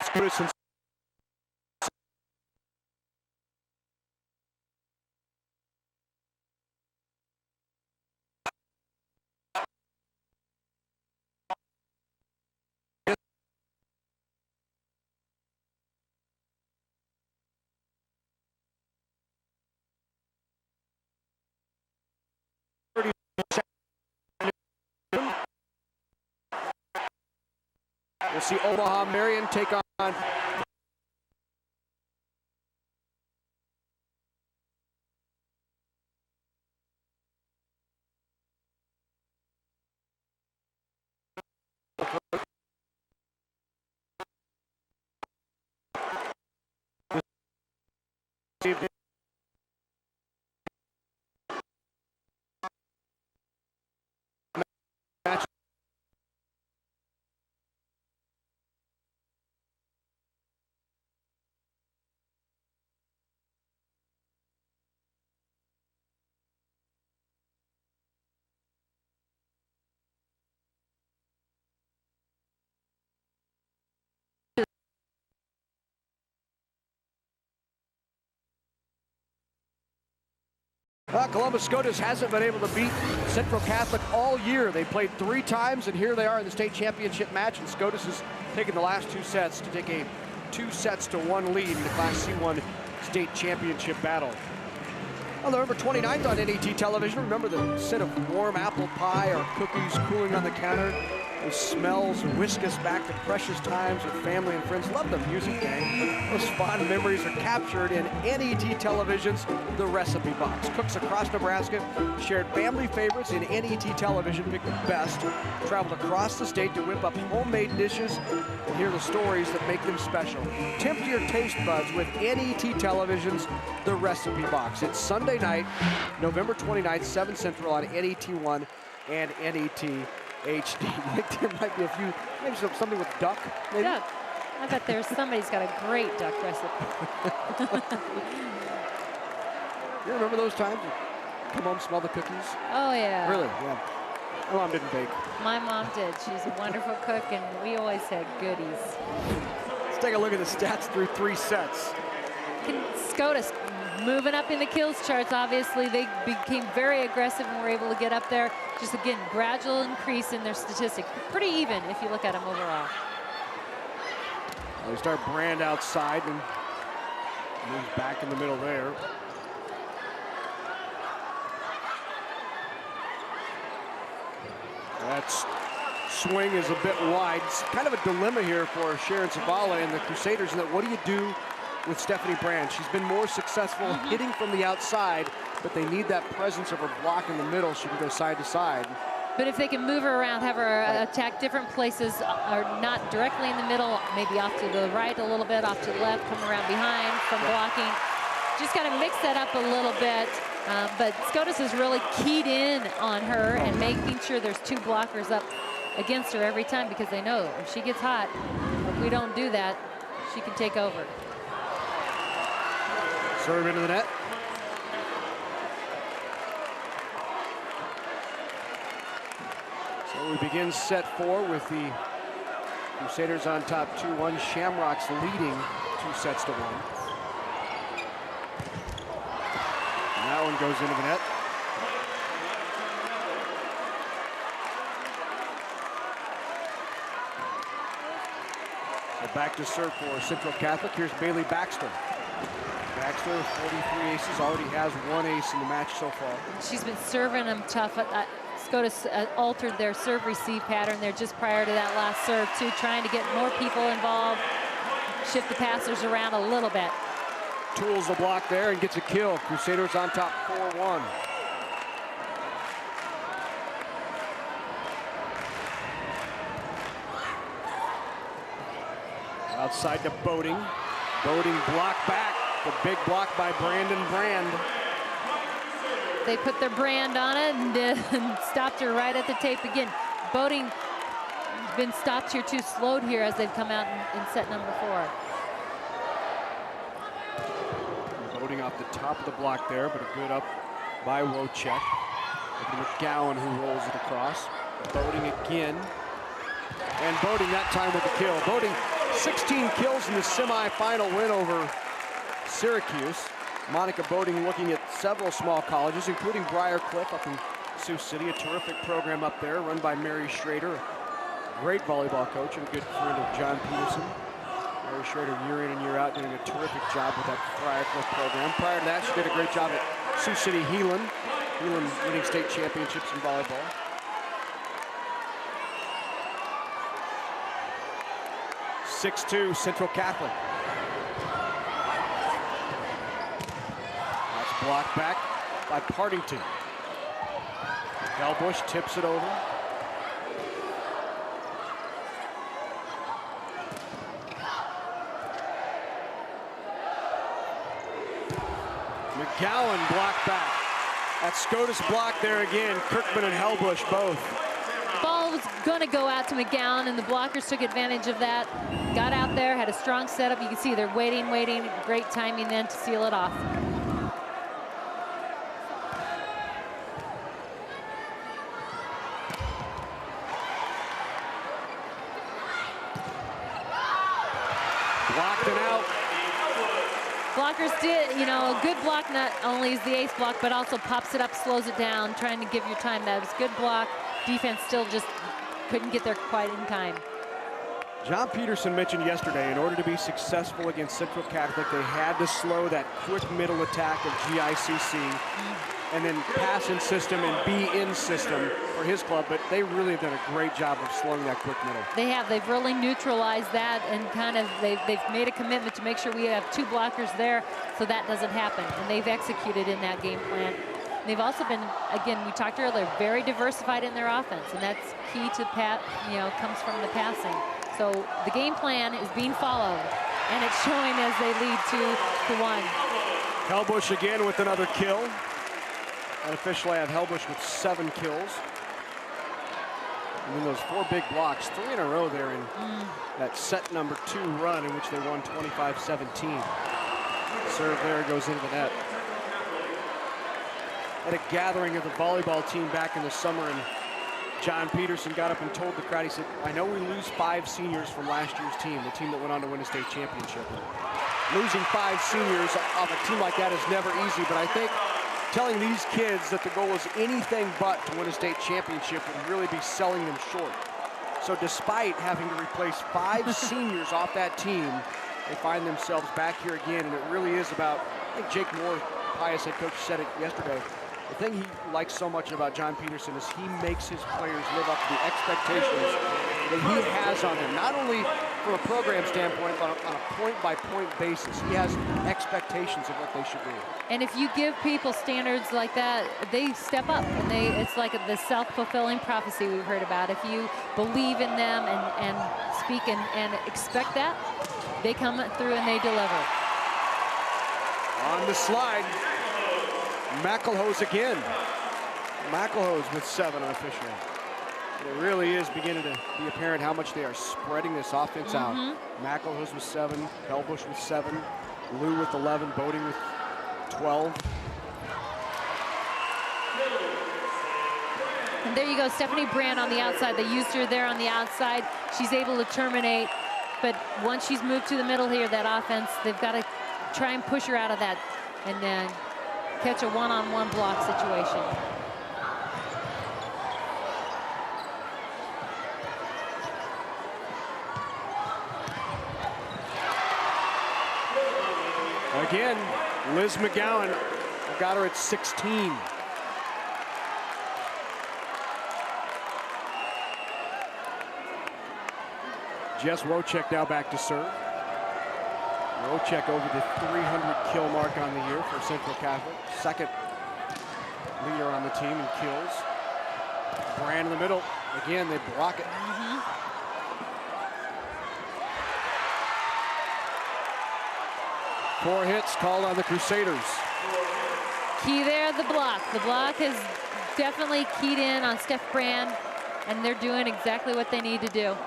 Scotus. We'll see Omaha Marion take on match. Columbus Scotus hasn't been able to beat Central Catholic all year. They played 3 times, and here they are in the state championship match, and Scotus is taking the last 2 sets to take a 2-1 lead in the Class C1 state championship battle. On November 29th on NET television, remember the scent of warm apple pie or cookies cooling on the counter? Those smells whisk us back to precious times with family and friends. Love the music, gang. Those fond memories are captured in NET Television's The Recipe Box. Cooks across Nebraska shared family favorites in NET Television, picked the best, traveled across the state to whip up homemade dishes and hear the stories that make them special. Tempt your taste buds with NET Television's The Recipe Box. It's Sunday night, November 29th, 7 Central on NET1 and NET HD. I think there might be a few, maybe something with duck, maybe? duck. I bet there's somebody's got a great duck recipe. You remember those times? You come home, smell the cookies? Oh, yeah. Really? Yeah. My mom didn't bake. My mom did. She's a wonderful cook, and we always had goodies. Let's take a look at the stats through 3 sets. Scotus moving up in the kills charts. Obviously, they became very aggressive and were able to get up there. Just, again, gradual increase in their statistics. Pretty even if you look at them overall. They start Brand outside and moves back in the middle there. That swing is a bit wide. It's kind of a dilemma here for Sharon Zavala and the Crusaders in that what do you do with Stephanie Brand? She's been more successful hitting from the outside, but they need that presence of her block in the middle. She can go side to side. But if they can move her around, have her attack different places, or not directly in the middle, maybe off to the right a little bit, off to the left, come around behind from blocking. Just got to mix that up a little bit. But Scotus is really keyed in on her and making sure there's 2 blockers up against her every time, because they know if she gets hot, if we don't do that, she can take over. Serve into the net. So we begin set 4 with the Crusaders on top 2-1. Shamrocks leading 2-1. And that one goes into the net. So back to serve for Central Catholic. Here's Bailey Baxter. Baxter, 43 aces, already has 1 ace in the match so far. She's been serving them tough. Scotus altered their serve-receive pattern there just prior to that last serve, too, trying to get more people involved, shift the passers around a little bit. Tools the block there and gets a kill. Crusaders on top 4-1. Outside to Boating. Boating blocked back. The big block by Brandon Brand. They put their brand on it and stopped her right at the tape again. Boating has been stopped here too, slowed here as they've come out in set number 4. Boating off the top of the block there, but a good up by Wojcik. McGowan who rolls it across. Boating again. And Boating that time with the kill. Boating 16 kills in the semifinal win over Syracuse. Monica Boating looking at several small colleges, including Briarcliff up in Sioux City, a terrific program up there run by Mary Schrader, a great volleyball coach and a good friend of John Peterson. Mary Schrader year in and year out doing a terrific job with that Briarcliff program. Prior to that, she did a great job at Sioux City Heelan. Heelan winning state championships in volleyball. (6-2) Central Catholic. Blocked back by Partington. Hellbush tips it over. McGowan blocked back. That Scotus block there again. Kirkman and Hellbush both. Ball was going to go out to McGowan, and the blockers took advantage of that. Got out there, had a strong setup. You can see they're waiting. Great timing then to seal it off. Blocked and out. Blockers did, you know, a good block not only is the ace block, but also pops it up, slows it down, trying to give your time. That was good block. Defense still just couldn't get there quite in time. John Peterson mentioned yesterday, in order to be successful against Central Catholic, they had to slow that quick middle attack of GICC and then pass in system and be in system for his club, but they really have done a great job of slowing that quick middle. They have. They've really neutralized that and kind of they've made a commitment to make sure we have 2 blockers there so that doesn't happen, and they've executed in that game plan. They've also been, again, we talked earlier, very diversified in their offense, and that's key to comes from the passing. So the game plan is being followed, and it's showing as they lead 2-1. Hellbush again with another kill. And officially I have Hellbush with 7 kills. And then those 4 big blocks, 3 in a row there in that set number 2 run in which they won 25-17. Serve there goes into the net. At a gathering of the volleyball team back in the summer, and John Peterson got up and told the crowd, he said, I know we lose 5 seniors from last year's team, the team that went on to win a state championship. Losing 5 seniors off a team like that is never easy, but I think telling these kids that the goal is anything but to win a state championship would really be selling them short. So despite having to replace 5 seniors off that team, they find themselves back here again, and it really is about, I think Jake Moore, Pius head coach, said it yesterday, the thing he likes so much about John Peterson is he makes his players live up to the expectations that he has on them, not only from a program standpoint, but on a point-by-point basis. He has expectations of what they should do. And if you give people standards like that, they step up, and it's like the self-fulfilling prophecy we've heard about. If you believe in them and speak and expect that, they come through and they deliver. On the slide, McElhose again. McElhose with 7 officially. It really is beginning to be apparent how much they are spreading this offense out. McElhose with 7, Hellbush with 7, Lou with 11, Boating with 12. And there you go, Stephanie Brand on the outside. They used her there on the outside. She's able to terminate. But once she's moved to the middle here, that offense, they've got to try and push her out of that and then catch a one-on-one block situation. Again, Liz McGowan got her at 16. Jess Wojcik now back to serve. Wojcik over the 300 kill mark on the year for Central Catholic. Second leader on the team in kills. Brand in the middle. Again, they block it. Four hits called on the Crusaders. Key there, the block. The block has definitely keyed in on Steph Brand, and they're doing exactly what they need to do.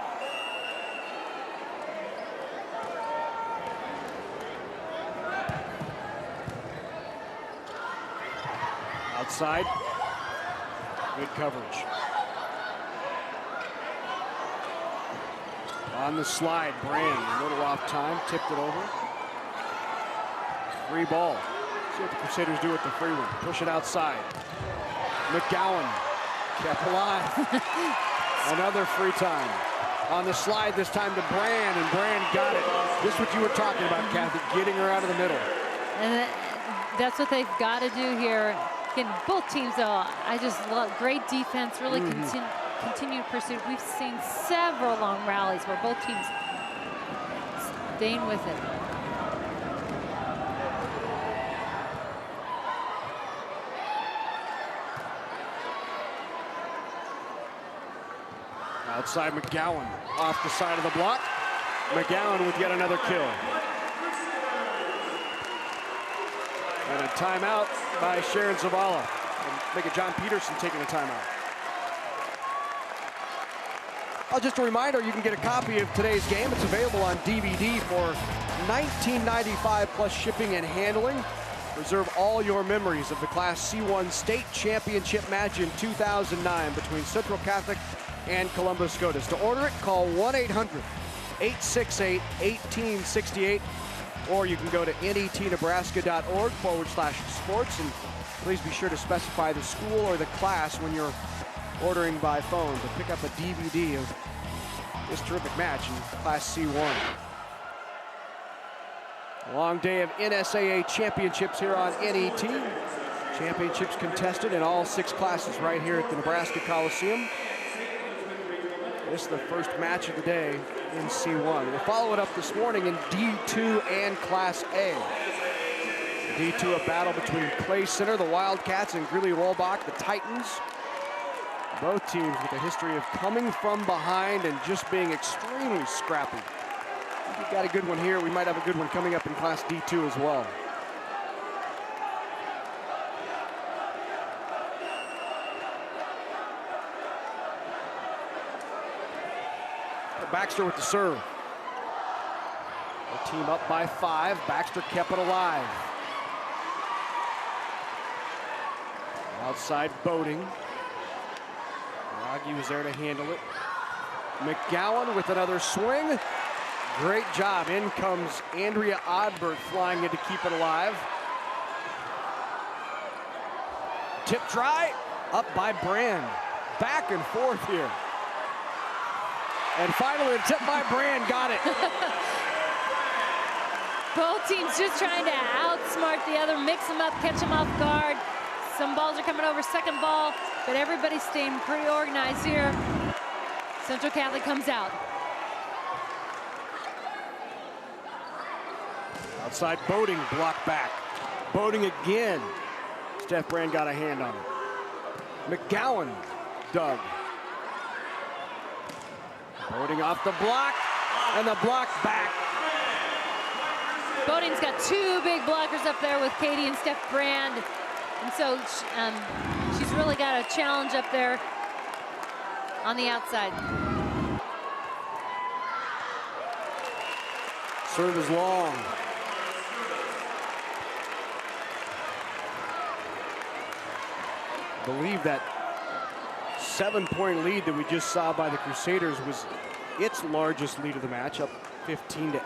Outside, good coverage. On the slide, Brand, a little off time, tipped it over. Free ball. See what the Crusaders do with the free one. Push it outside. McGowan kept alive. Another free time. On the slide this time to Brand, and Brand got it. This is what you were talking about, Kathy, getting her out of the middle. And that's what they've got to do here. Again, both teams, though, I just love great defense, really continued pursuit. We've seen several long rallies where both teams staying with it. Outside McGowan, off the side of the block. McGowan with yet another kill. And a timeout by Sharon Zavala. And make it John Peterson taking a timeout. Just a reminder, you can get a copy of today's game. It's available on DVD for $19.95 plus shipping and handling. Preserve all your memories of the Class C1 State Championship match in 2009 between Central Catholic and Columbus Scotus. To order it, call 1-800-868-1868, or you can go to netnebraska.org/sports, and please be sure to specify the school or the class when you're ordering by phone to pick up a DVD of this terrific match in Class C1. A long day of NSAA championships here on NET. Championships contested in all 6 classes right here at the Nebraska Coliseum. This is the first match of the day in C1. We'll follow it up this morning in D2 and Class A. D2, a battle between Clay Center, the Wildcats, and Greeley-Wolbach, the Titans. Both teams with a history of coming from behind and just being extremely scrappy. We've got a good one here. We might have a good one coming up in Class D2 as well. Baxter with the serve. The team up by 5. Baxter kept it alive. Outside Boating. Rogge was there to handle it. McGowan with another swing. Great job. In comes Andrea Oddberg flying in to keep it alive. Tip try. Up by Brand. Back and forth here. And finally, a tip by Brand, got it. Both teams just trying to outsmart the other, mix them up, catch them off guard. Some balls are coming over second ball, but everybody's staying pretty organized here. Central Catholic comes out. Outside Boating, blocked back. Boating again. Steph Brand got a hand on it. McGowan dug. Boating off the block, and the block back. Boating's got 2 big blockers up there with Katie and Steph Brand. And so she's really got a challenge up there on the outside. Serve is long. I believe that 7-point lead that we just saw by the Crusaders was its largest lead of the match, up 15-8.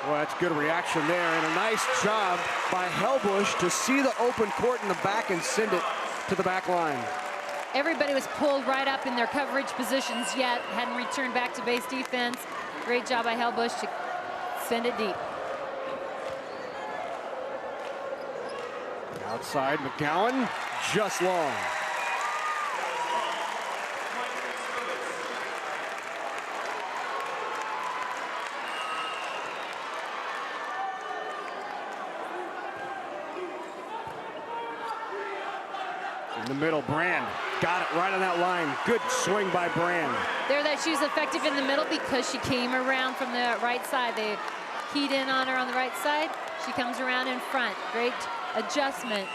Well, that's good reaction there, and a nice job by Helbush to see the open court in the back and send it to the back line. Everybody was pulled right up in their coverage positions yet, hadn't returned back to base defense. Great job by Helbush to send it deep. Outside, McGowan, just long. In the middle, Brand got it right on that line. Good swing by Brand. There, that she's effective in the middle because she came around from the right side. They keyed in on her on the right side. She comes around in front. Great adjustment.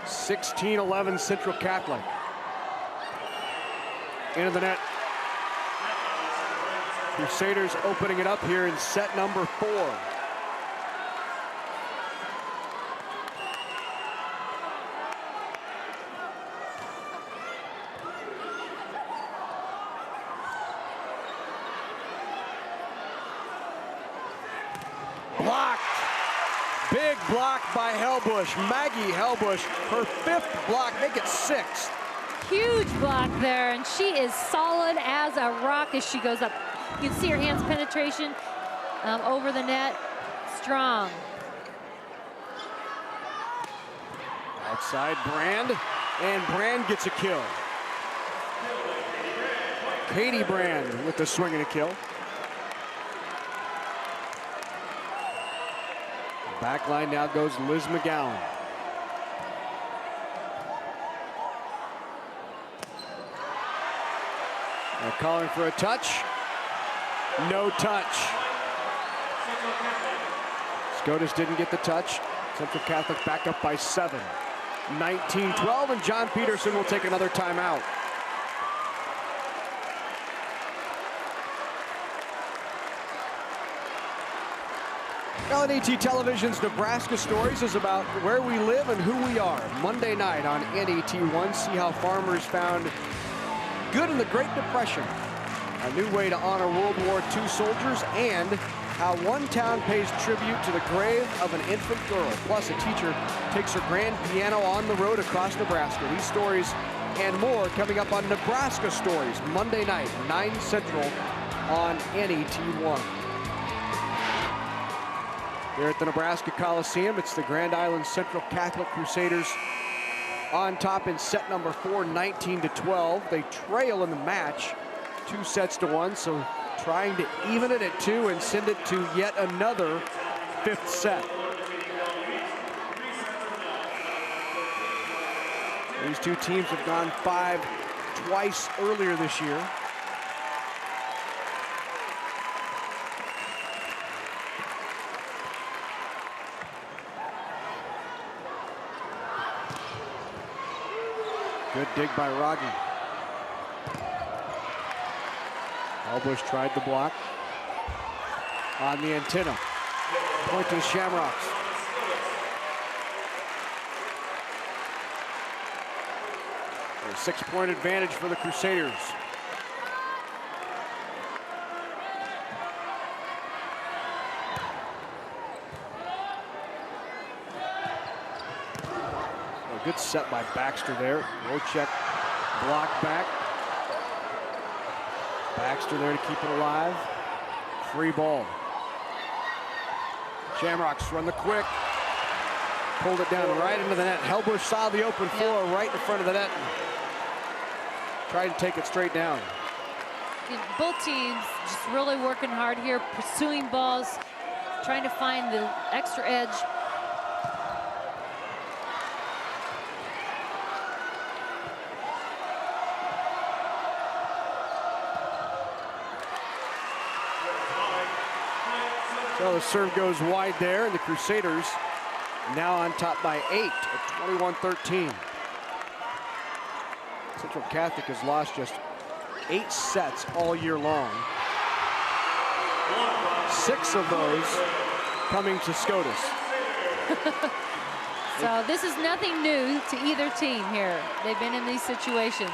16-11 Central Catholic. Into the net. Crusaders opening it up here in set number 4. Blocked. Big block by Helbush. Maggie Helbush, her 5th block, make it 6th. Huge block there, and she is solid as a rock as she goes up. You can see her hands penetration over the net. Strong. Outside, Brand, and Brand gets a kill. Katie Brand with the swing and a kill. Back line now goes Liz McGowan. They're calling for a touch. No touch. Scotus didn't get the touch. Central Catholic back up by 7. 19-12, and John Peterson will take another timeout. NET Television's Nebraska Stories is about where we live and who we are. Monday night on NET1, see how farmers found good in the Great Depression, a new way to honor World War II soldiers, and how one town pays tribute to the grave of an infant girl. Plus, a teacher takes her grand piano on the road across Nebraska. These stories and more coming up on Nebraska Stories, Monday night, 9 Central on NET1. Here at the Nebraska Coliseum, it's the Grand Island Central Catholic Crusaders on top in set number 4, 19-12. They trail in the match 2-1, so trying to even it at 2 and send it to yet another 5th set. These two teams have gone 5 twice earlier this year. Good dig by Rogge. Helbush tried the block. On the antenna. Point to the Shamrocks. A 6-point advantage for the Crusaders. A good set by Baxter there. Wojcik block back. Baxter there to keep it alive. Free ball. Shamrocks run the quick. Pulled it down right into the net. Helbush saw the open floor right in front of the net. Tried to take it straight down. Both teams just really working hard here, pursuing balls, trying to find the extra edge. So the serve goes wide there, and the Crusaders now on top by 8 at 21-13. Central Catholic has lost just 8 sets all year long. 6 of those coming to Scotus. So this is nothing new to either team here. They've been in these situations.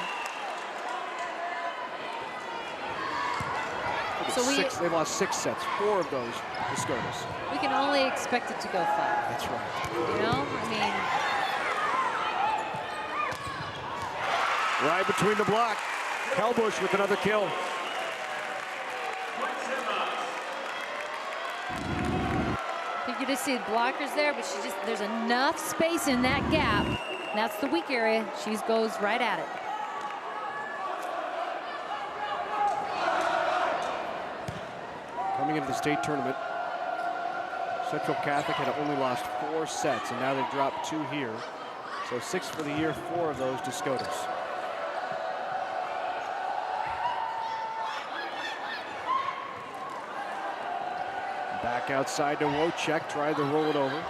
So they've lost 6 sets, 4 of those to Scotus. We can only expect it to go 5. That's right. You know, I mean. Right between the block. Helbush with another kill. You can just see the blockers there, but there's enough space in that gap. And that's the weak area. She goes right at it. Coming into the state tournament, Central Catholic had only lost 4 sets, and now they've dropped 2 here. So 6 for the year, 4 of those to Scotus. Back outside to Wojcik, tried to roll it over.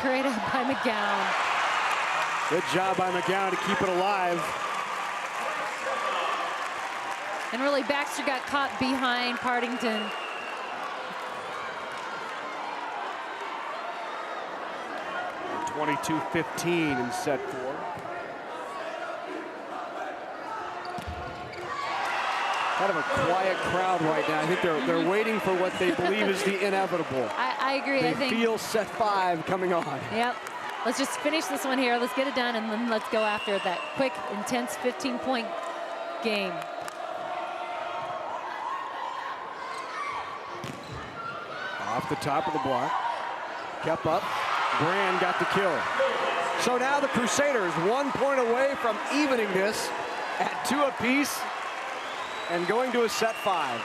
Great up by McGowan. Good job by McGowan to keep it alive. And really, Baxter got caught behind Partington. And 22-15 in set 4. Kind of a quiet crowd right now. I think they're waiting for what they believe is the inevitable. I agree. They I think feel set 5 coming on. Yep. Let's just finish this one here. Let's get it done, and then let's go after that quick, intense 15-point game. Off the top of the block. Kept up. Brand got the kill. So now the Crusaders 1 point away from evening this at 2 apiece and going to a set 5.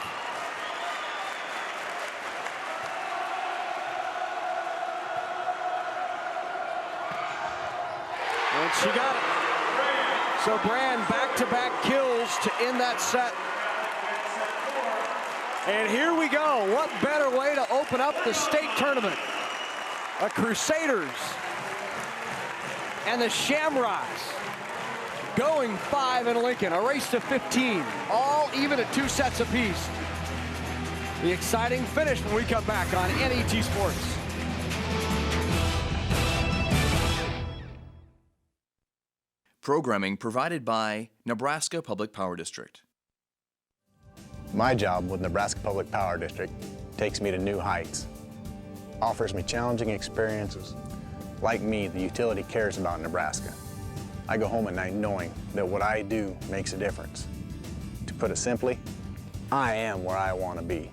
And she got it. So Brand back-to-back kills to end that set. And here we go. What better way to open up the state tournament? The Crusaders and the Shamrocks going 5 in Lincoln. A race to 15. All even at 2 sets apiece. The exciting finish when we come back on NET Sports. Programming provided by Nebraska Public Power District. My job with Nebraska Public Power District takes me to new heights, offers me challenging experiences. Like me, the utility cares about Nebraska. I go home at night knowing that what I do makes a difference. To put it simply, I am where I want to be.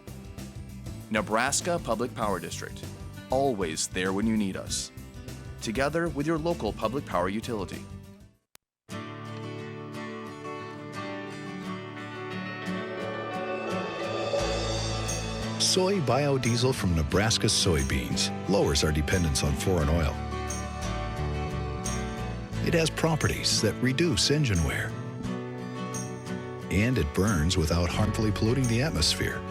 Nebraska Public Power District, always there when you need us. Together with your local public power utility. Soy biodiesel from Nebraska soybeans lowers our dependence on foreign oil. It has properties that reduce engine wear. And it burns without harmfully polluting the atmosphere.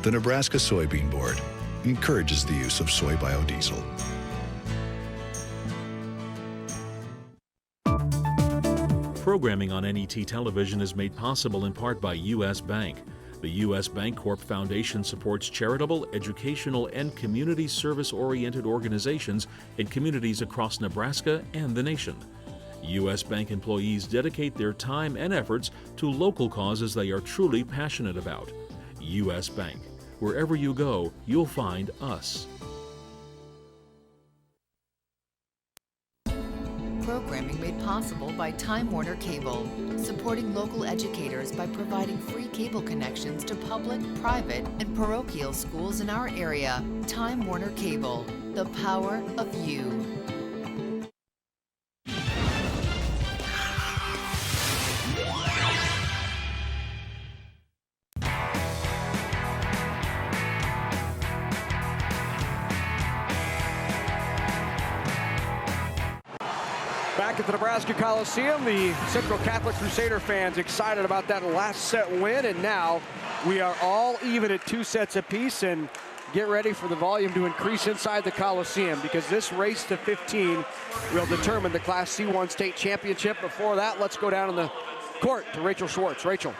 The Nebraska Soybean Board encourages the use of soy biodiesel. Programming on NET television is made possible in part by U.S. Bank. The U.S. Bancorp Foundation supports charitable, educational, and community service-oriented organizations in communities across Nebraska and the nation. U.S. Bank employees dedicate their time and efforts to local causes they are truly passionate about. U.S. Bank. Wherever you go, you'll find us. Programming made possible by Time Warner Cable, supporting local educators by providing free cable connections to public, private, and parochial schools in our area. Time Warner Cable, the power of you. Back at the Nebraska Coliseum, the Central Catholic Crusader fans excited about that last set win, and now we are all even at 2 sets apiece, and get ready for the volume to increase inside the Coliseum, because this race to 15 will determine the Class C1 state championship. Before that, let's go down in the court to Rachel Schwartz. Rachel.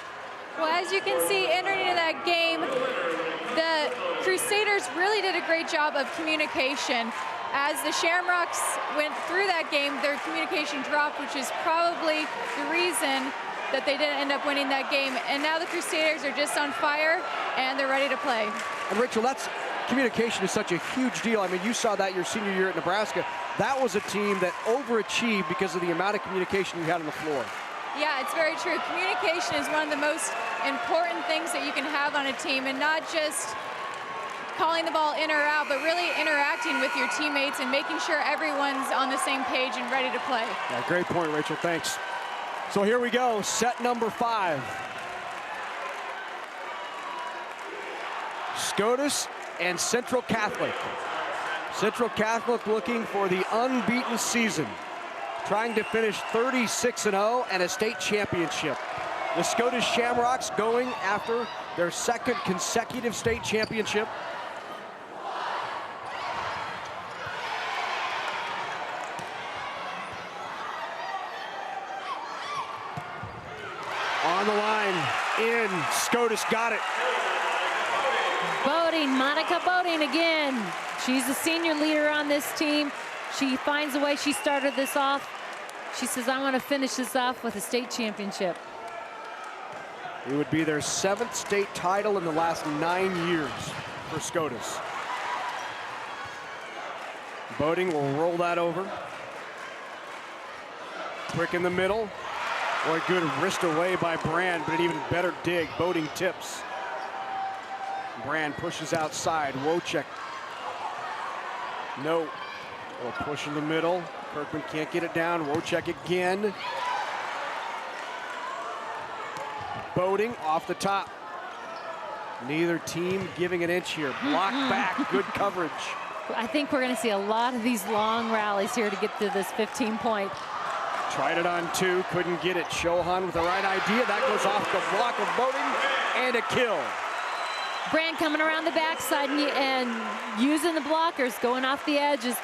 Well, as you can see, entering into that game, the Crusaders really did a great job of communication. As the Shamrocks went through that game, their communication dropped, which is probably the reason that they didn't end up winning that game. And now the Crusaders are just on fire, and they're ready to play. And Rachel, communication is such a huge deal. I mean, you saw that your senior year at Nebraska. That was a team that overachieved because of the amount of communication you had on the floor. Yeah, it's very true. Communication is one of the most important things that you can have on a team, and not just calling the ball in or out, but really interacting with your teammates and making sure everyone's on the same page and ready to play. Yeah, great point, Rachel. Thanks. So here we go, set number 5. Scotus and Central Catholic. Central Catholic looking for the unbeaten season, trying to finish 36-0 and a state championship. The Scotus Shamrocks going after their 2nd consecutive state championship. On the line, in, Scotus got it. Boating, Monica Boating again. She's the senior leader on this team. She finds a way. She started this off. She says, I want to finish this off with a state championship. It would be their 7th state title in the last 9 years for Scotus. Boating will roll that over. Quick in the middle. Boy, good wrist away by Brand, but an even better dig. Boating tips. Brand pushes outside. Wojcik. No. We'll push in the middle. Kirkman can't get it down. Wojcik again. Boating off the top. Neither team giving an inch here. Block back. Good coverage. I think we're going to see a lot of these long rallies here to get to this 15-point. Tried it on 2, couldn't get it. Shohan with the right idea. That goes off the block of Boating, and a kill. Brand coming around the backside and using the blockers, going off the edges,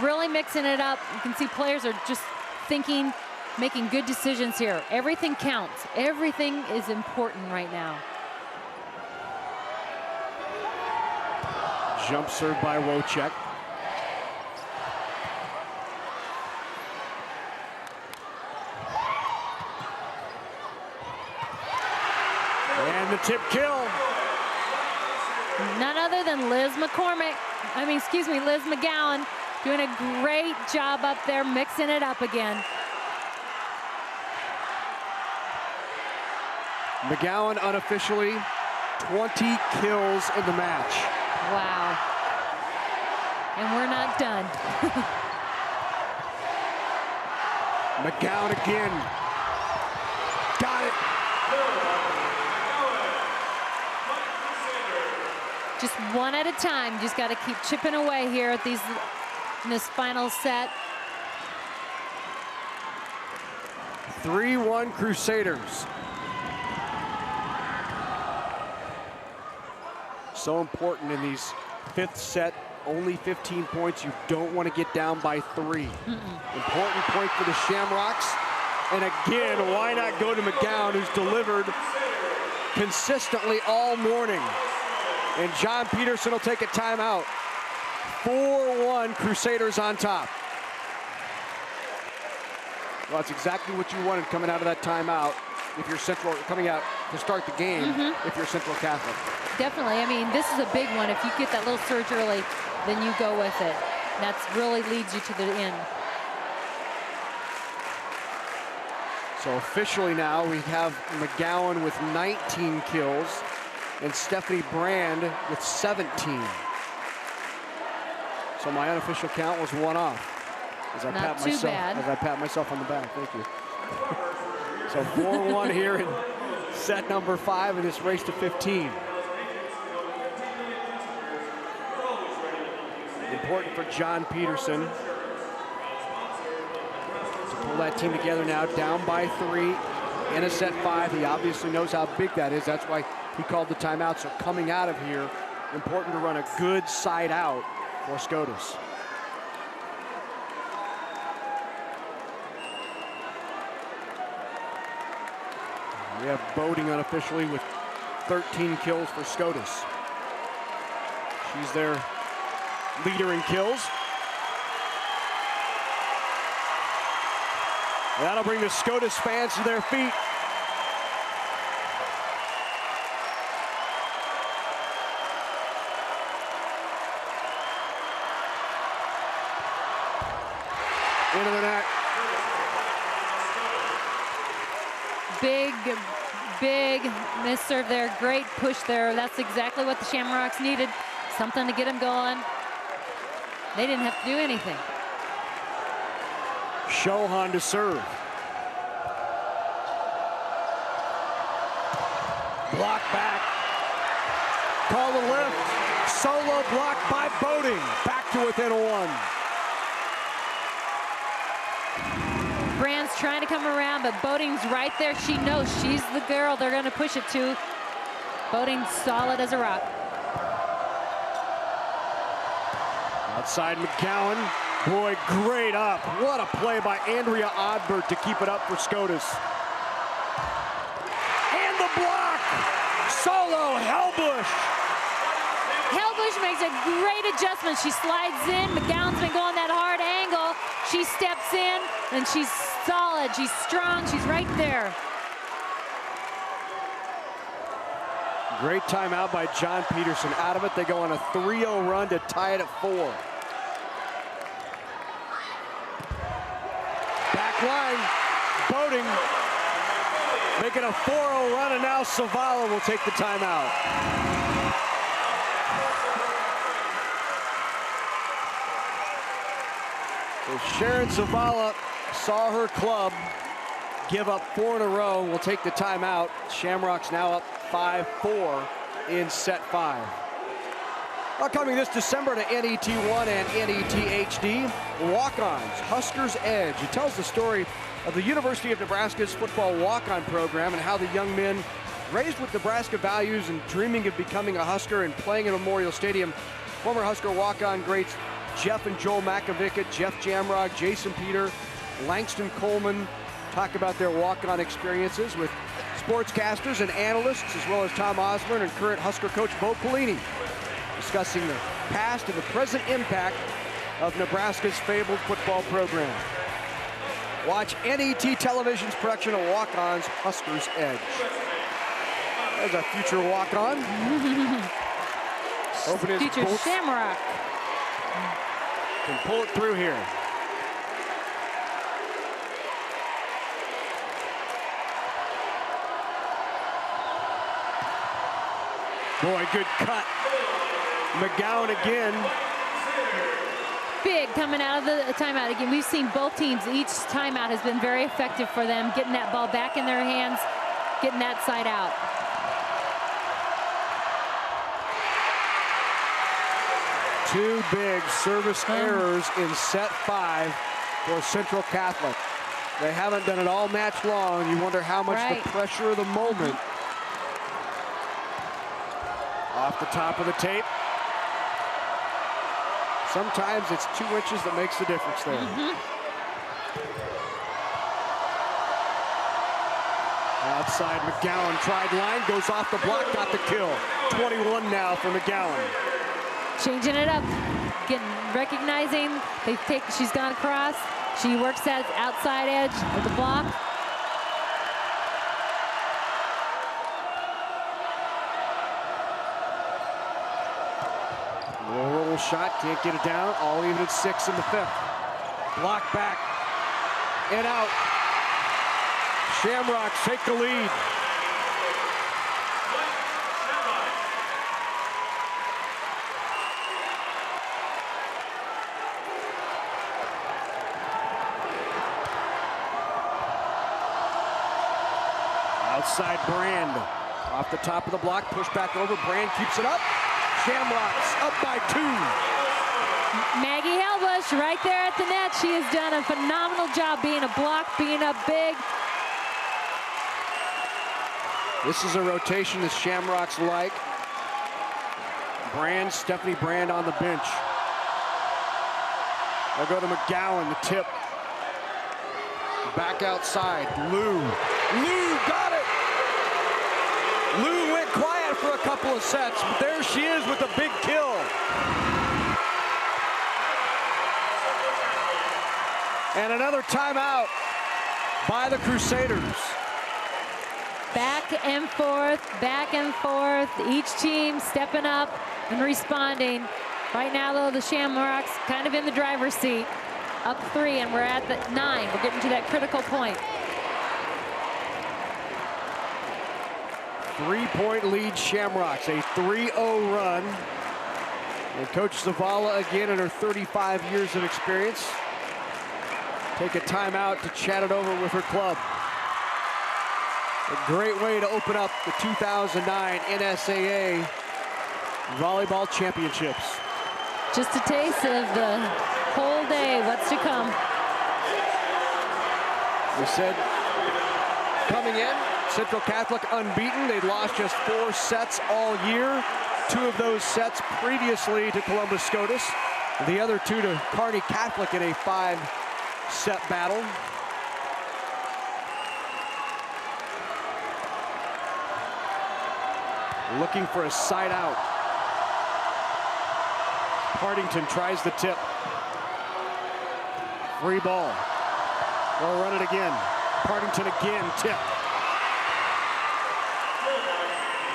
really mixing it up. You can see players are just thinking, making good decisions here. Everything counts. Everything is important right now. Jump serve by Wojcik. And the tip kill. None other than Liz McGowan doing a great job up there, mixing it up again. McGowan unofficially 20 kills in the match. Wow. And we're not done. McGowan again. Got it. Just one at a time. Just got to keep chipping away here at these in this final set. 3-1 Crusaders. So important in these 5th set, only 15 points. You don't want to get down by 3. Important point for the Shamrocks. And again, why not go to McGowan, who's delivered consistently all morning. And John Peterson will take a timeout. 4-1 Crusaders on top. Well, that's exactly what you wanted coming out of that timeout if you're Central, coming out to start the game if you're Central Catholic. Definitely. I mean, this is a big one. If you get that little surge early, then you go with it. That really leads you to the end. So officially now we have McGowan with 19 kills and Stephanie Brand with 17. So my unofficial count was 1 off. As I pat myself on the back. Thank you. So 4-1 here in set number 5 in this race to 15. Important for John Peterson to pull that team together now, down by 3 in a set 5. He obviously knows how big that is. That's why he called the timeout. So coming out of here, important to run a good side out for Scotus. We have Boating unofficially with 13 kills for Scotus. She's their leader in kills. That'll bring the Scotus fans to their feet. Into the net. Big miss serve there. Great push there. That's exactly what the Shamrocks needed. Something to get them going. They didn't have to do anything. Shohan to serve. Block back. Call the lift. Solo block by Boating. Back to within one. Brand's trying to come around, but Boating's right there. She knows she's the girl they're going to push it to. Boating's solid as a rock. Outside McGowan. Boy, great up. What a play by Andrea Odbert to keep it up for Scotus. And the block. Solo Helbush. Helbush makes a great adjustment. She slides in. McGowan's been going that hard angle. She steps in, and she's solid. She's strong. She's right there. Great timeout by John Peterson. Out of it, they go on a 3-0 run to tie it at 4. Back line, Boating making a 4-0 run, and now Savala will take the timeout. So Sharon Savala saw her club give up 4 in a row. Will take the timeout. Shamrocks now up 5-4 in set 5. Well, coming this December to NET1 and NET HD, Walk-Ons, Huskers Edge. It tells the story of the University of Nebraska's football walk-on program and how the young men raised with Nebraska values and dreaming of becoming a Husker and playing in Memorial Stadium. Former Husker walk-on greats Jeff and Joel Makovic, Jeff Jamrog, Jason Peter, Langston Coleman talk about their walk-on experiences with sportscasters and analysts, as well as Tom Osborne and current Husker coach Bo Pelini, discussing the past and the present impact of Nebraska's fabled football program. Watch NET Television's production of Walk-On's Huskers Edge. There's a future walk-on. Open his future bolts. Shamrock. Can pull it through here. Boy, good cut. McGowan again. Big coming out of the timeout again. We've seen both teams. Each timeout has been very effective for them, getting that ball back in their hands, getting that side out. Two big service errors in set 5 for Central Catholic. They haven't done it all match long. You wonder how much the pressure of the moment. Off the top of the tape. Sometimes it's 2 inches that makes the difference there. Outside McGowan, tried line, goes off the block, got the kill. 21 now for McGowan. Changing it up, recognizing she's gone across. She works that outside edge with the block. Roll shot, can't get it down. All even at 6 in the 5th. Block back and out. Shamrocks take the lead. Outside Brand. Off the top of the block, push back over. Brand keeps it up. Shamrocks up by 2. Maggie Helbush right there at the net. She has done a phenomenal job being a block, being up big. This is a rotation the Shamrocks like. Brand, Stephanie Brand on the bench. They'll go to McGowan, the tip. Back outside, Lou. Lou got it! Lou went quiet for a couple of sets, but there she is with a big kill. And another timeout by the Crusaders. Back and forth, each team stepping up and responding. Right now, though, the Shamrocks kind of in the driver's seat. Up 3, and we're at the 9. We're getting to that critical point. 3-point lead Shamrocks, a 3-0 run. And Coach Zavala, again, in her 35 years of experience, take a timeout to chat it over with her club. A great way to open up the 2009 NSAA Volleyball Championships. Just a taste of the whole day, what's to come. We said, coming in, Central Catholic unbeaten. They'd lost just 4 sets all year. 2 of those sets previously to Columbus Scotus. The other 2 to Kearney Catholic in a 5-set battle. Looking for a side out. Partington tries the tip. Free ball. They'll run it again. Partington again, tip.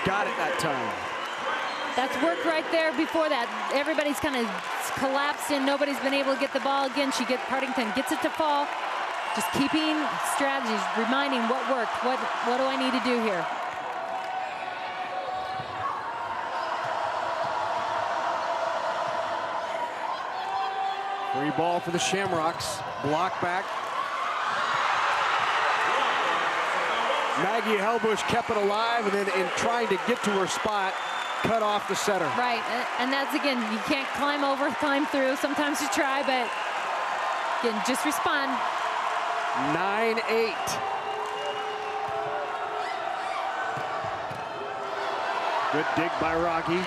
Got it that time. That's work right there before that. Everybody's kind of collapsed and nobody's been able to get the ball again. Partington gets it to fall. Just keeping strategies, reminding what worked. What do I need to do here? Free ball for the Shamrocks. Block back. Maggie Helbush kept it alive, and then in trying to get to her spot, cut off the setter. Right, and that's, again, you can't climb through. Sometimes you try, but again, just respond. 9-8. Good dig by Rocky.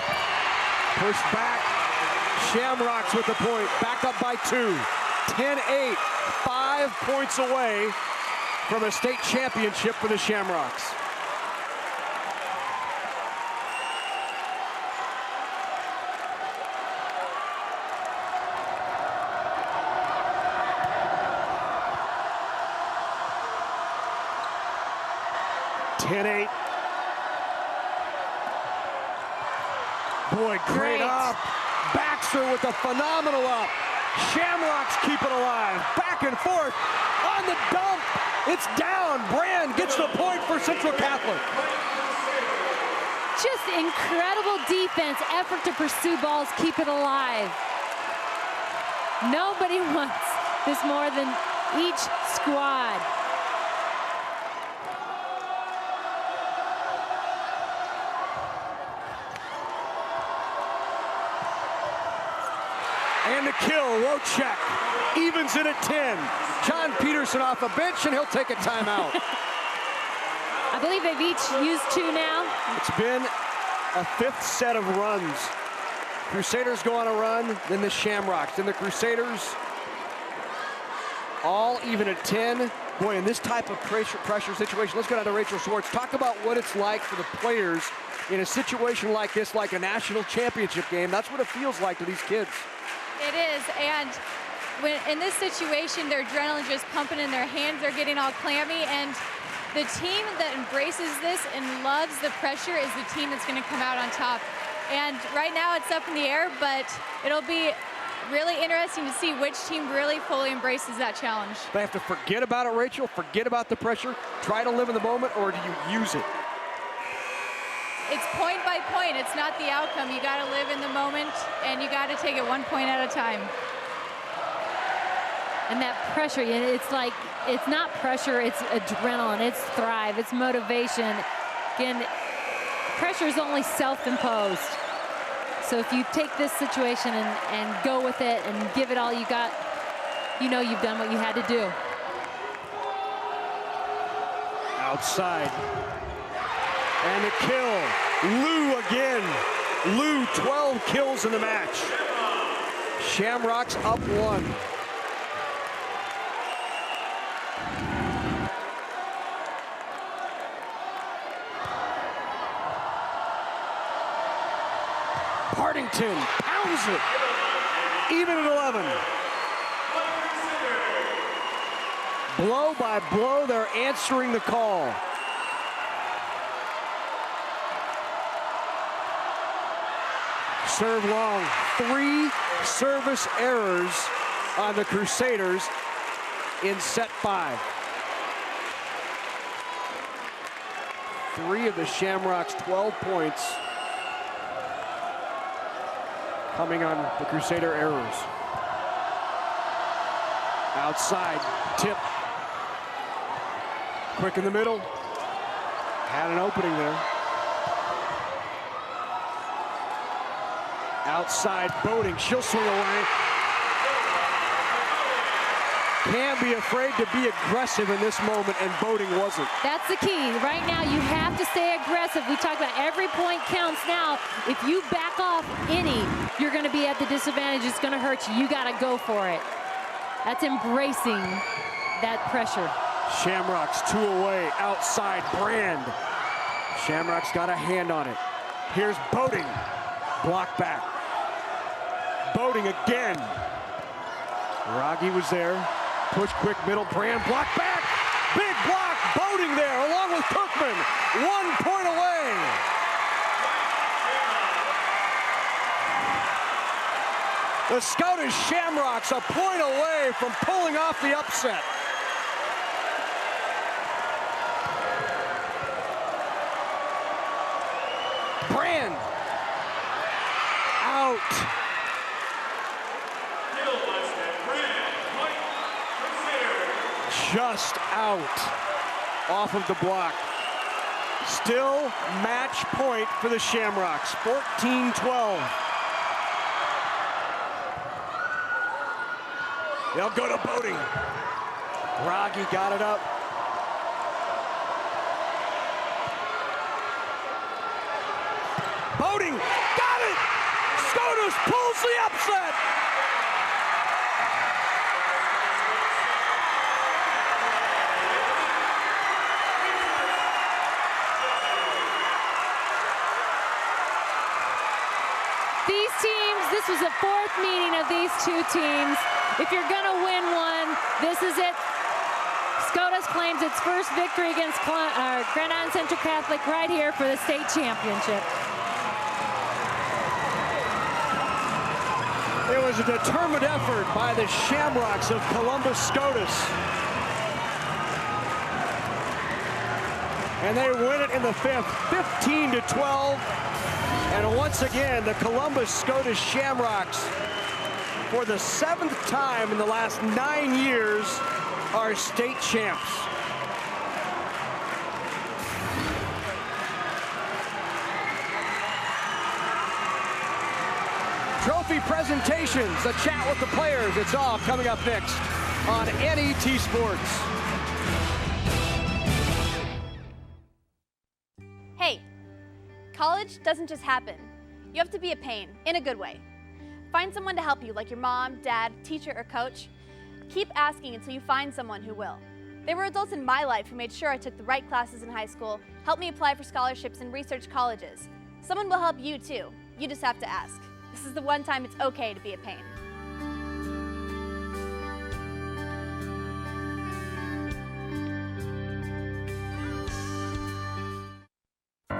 Pushed back. Shamrocks with the point. Back up by 2. 10-8. 5 points away from a state championship for the Shamrocks. Boy, great up. Baxter with a phenomenal up. Shamrocks keep it alive. Back and forth on the dump. It's down. Brand gets the point for Central Catholic. Just incredible defense, effort to pursue balls, keep it alive. Nobody wants this more than each squad. And the kill, Wojcik evens it at 10. John Peterson off a bench, and he'll take a timeout. I believe they've each used 2 now. It's been a 5th set of runs. Crusaders go on a run, then the Shamrocks, then the Crusaders. All even at 10. Boy, in this type of pressure situation, let's go down to Rachel Schwartz. Talk about what it's like for the players in a situation like this, like a national championship game. That's what it feels like to these kids. It is, and when in this situation, their adrenaline just pumping and their hands are getting all clammy, and the team that embraces this and loves the pressure is the team that's going to come out on top. And right now it's up in the air, but it'll be really interesting to see which team really fully embraces that challenge. They have to forget about it, Rachel, forget about the pressure, try to live in the moment, or do you use it? It's point by point. It's not the outcome. You got to live in the moment, and you got to take it 1 point at a time. And that pressure, it's like, it's not pressure, it's adrenaline, it's thrive, it's motivation. Again, pressure is only self-imposed. So if you take this situation and go with it and give it all you got, you know you've done what you had to do. Outside. And the kill. Lou again. Lou, 12 kills in the match. Shamrocks up 1. Washington pounds it. Even at 11. Blow by blow, they're answering the call. Serve long. 3 service errors on the Crusaders in set 5. 3 of the Shamrocks' 12 points coming on the Crusader errors. Outside, tip. Quick in the middle. Had an opening there. Outside, Boating. She'll swing away. Can't be afraid to be aggressive in this moment, and Boating wasn't. That's the key. Right now, you have to stay aggressive. We talk about every point counts now. If you back off any, you're going to be at the disadvantage. It's going to hurt you. You got to go for it. That's embracing that pressure. Shamrocks 2 away. Outside, Brand. Shamrocks got a hand on it. Here's Boating. Block back. Boating again. Raggi was there. Push quick middle. Brand block back. Big block. Boating there along with Cookman. 1 point away. The Scotus Shamrocks a point away from pulling off the upset. Brand. Out. Just out off of the block. Still match point for the Shamrocks, 14-12. They'll go to Boating. Raggi got it up. Boating got it! Scotus pulls the upset! These teams, this was the 4th meeting of these 2 teams. If you're gonna win one, this is it. Scotus claims its first victory against Grand Island Central Catholic right here for the state championship. It was a determined effort by the Shamrocks of Columbus Scotus. And they win it in the 5th, 15-12. And once again, the Columbus Scotus Shamrocks, for the 7th time in the last 9 years, are state champs. Trophy presentations, a chat with the players. It's all coming up next on NET Sports. Hey, college doesn't just happen. You have to be a pain, in a good way. Find someone to help you, like your mom, dad, teacher, or coach. Keep asking until you find someone who will. There were adults in my life who made sure I took the right classes in high school, helped me apply for scholarships and research colleges. Someone will help you too. You just have to ask. This is the one time it's okay to be a pain.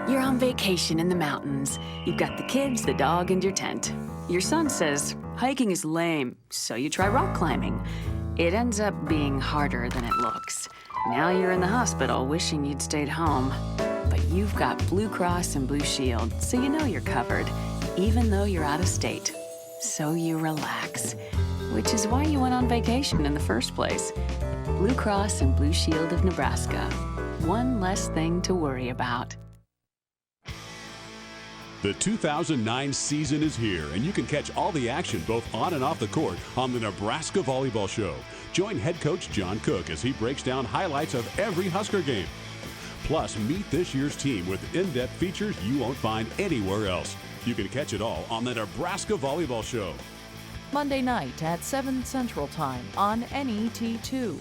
You're on vacation in the mountains. You've got the kids, the dog, and your tent. Your son says, hiking is lame, so you try rock climbing. It ends up being harder than it looks. Now you're in the hospital wishing you'd stayed home. But you've got Blue Cross and Blue Shield, so you know you're covered, even though you're out of state. So you relax, which is why you went on vacation in the first place. Blue Cross and Blue Shield of Nebraska. One less thing to worry about. The 2009 season is here, and you can catch all the action both on and off the court on the Nebraska Volleyball Show. Join head coach John Cook as he breaks down highlights of every Husker game. Plus, meet this year's team with in-depth features you won't find anywhere else. You can catch it all on the Nebraska Volleyball Show. Monday night at 7 Central Time on NET2.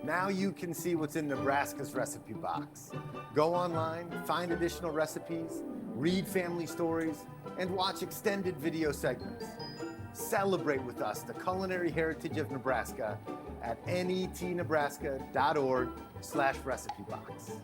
Now you can see what's in Nebraska's recipe box. Go online, find additional recipes, read family stories, and watch extended video segments. Celebrate with us the culinary heritage of Nebraska at netnebraska.org/recipebox.